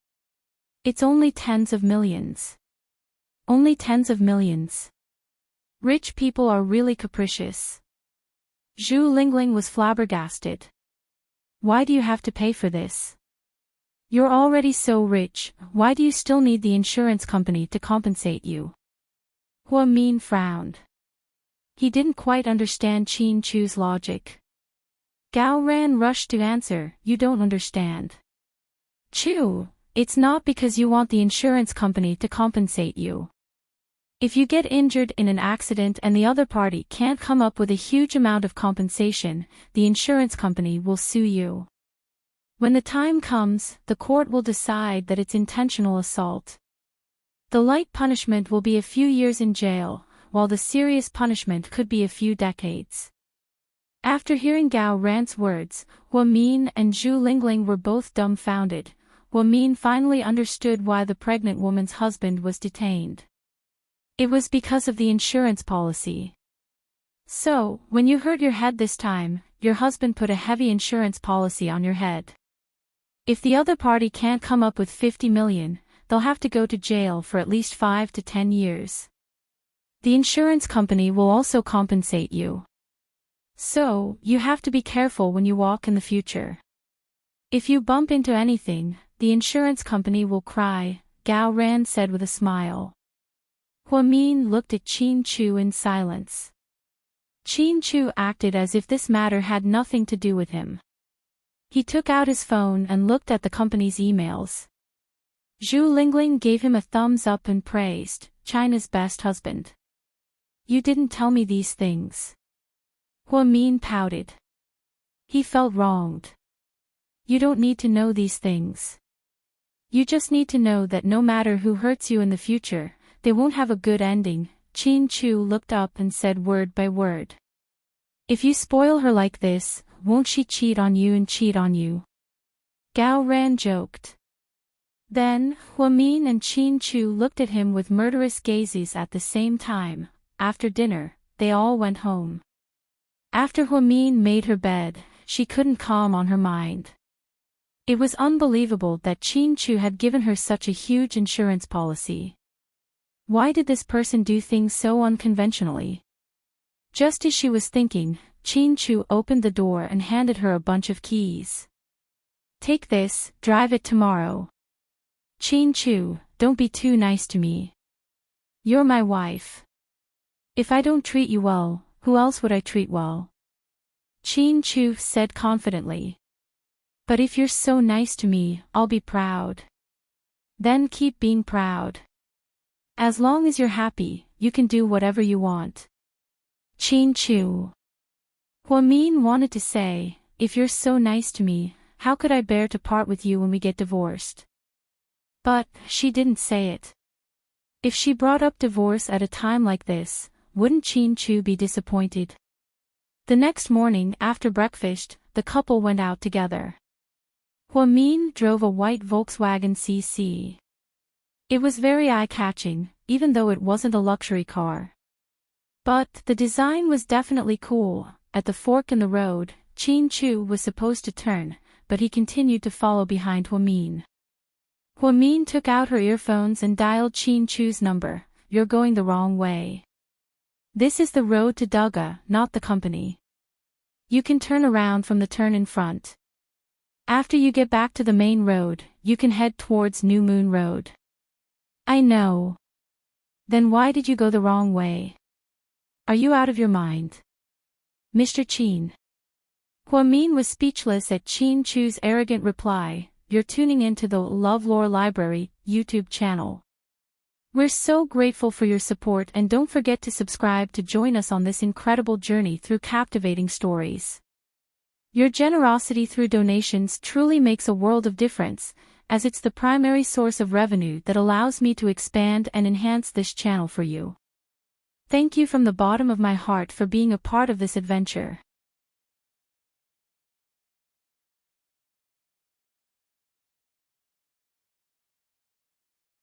It's only tens of millions. Only tens of millions. Rich people are really capricious. Zhu Lingling was flabbergasted. Why do you have to pay for this? You're already so rich, why do you still need the insurance company to compensate you? Huamin frowned. He didn't quite understand Qin Chu's logic. Gao Ran rushed to answer, You don't understand. Chu, it's not because you want the insurance company to compensate you. If you get injured in an accident and the other party can't come up with a huge amount of compensation, the insurance company will sue you. When the time comes, the court will decide that it's intentional assault. The light punishment will be a few years in jail, while the serious punishment could be a few decades. After hearing Gao Ran's words, Huamin and Zhu Lingling were both dumbfounded. Huamin finally understood why the pregnant woman's husband was detained. It was because of the insurance policy. So, when you hurt your head this time, your husband put a heavy insurance policy on your head. If the other party can't come up with 50 million, they'll have to go to jail for at least 5 to 10 years. The insurance company will also compensate you. So, you have to be careful when you walk in the future. If you bump into anything, the insurance company will cry, Gao Ran said with a smile. Huamin looked at Qin Chu in silence. Qin Chu acted as if this matter had nothing to do with him. He took out his phone and looked at the company's emails. Zhu Lingling gave him a thumbs up and praised, China's best husband. You didn't tell me these things. Huamin pouted. He felt wronged. You don't need to know these things. You just need to know that no matter who hurts you in the future, they won't have a good ending. Qin Chu looked up and said word by word. If you spoil her like this, won't she cheat on you and cheat on you? Gao Ran joked. Then, Huamin and Qin Chu looked at him with murderous gazes at the same time. After dinner, they all went home. After Huamin made her bed, she couldn't calm on her mind. It was unbelievable that Chin-Chu had given her such a huge insurance policy. Why did this person do things so unconventionally? Just as she was thinking, Chin-Chu opened the door and handed her a bunch of keys. Take this, drive it tomorrow. Chin-Chu, don't be too nice to me. You're my wife. If I don't treat you well, who else would I treat well? Chin-Chu said confidently. But if you're so nice to me, I'll be proud. Then keep being proud. As long as you're happy, you can do whatever you want. Chin-Chu. Hua-min wanted to say, if you're so nice to me, how could I bear to part with you when we get divorced? But she didn't say it. If she brought up divorce at a time like this, wouldn't Chin-Chu be disappointed? The next morning after breakfast, the couple went out together. Hua-min drove a white Volkswagen CC. It was very eye-catching, even though it wasn't a luxury car. But the design was definitely cool. At the fork in the road, Chin-Chu was supposed to turn, but he continued to follow behind Hua-min. Hua-min took out her earphones and dialed Chin-Chu's number. You're going the wrong way. This is the road to Duga, not the company. You can turn around from the turn in front. After you get back to the main road, you can head towards New Moon Road. I know. Then why did you go the wrong way? Are you out of your mind? Mr. Chin. Hua-min was speechless at Chin-Chu's arrogant reply. You're tuning into the LoveLore Library YouTube channel. We're so grateful for your support, and don't forget to subscribe to join us on this incredible journey through captivating stories. Your generosity through donations truly makes a world of difference, as it's the primary source of revenue that allows me to expand and enhance this channel for you. Thank you from the bottom of my heart for being a part of this adventure.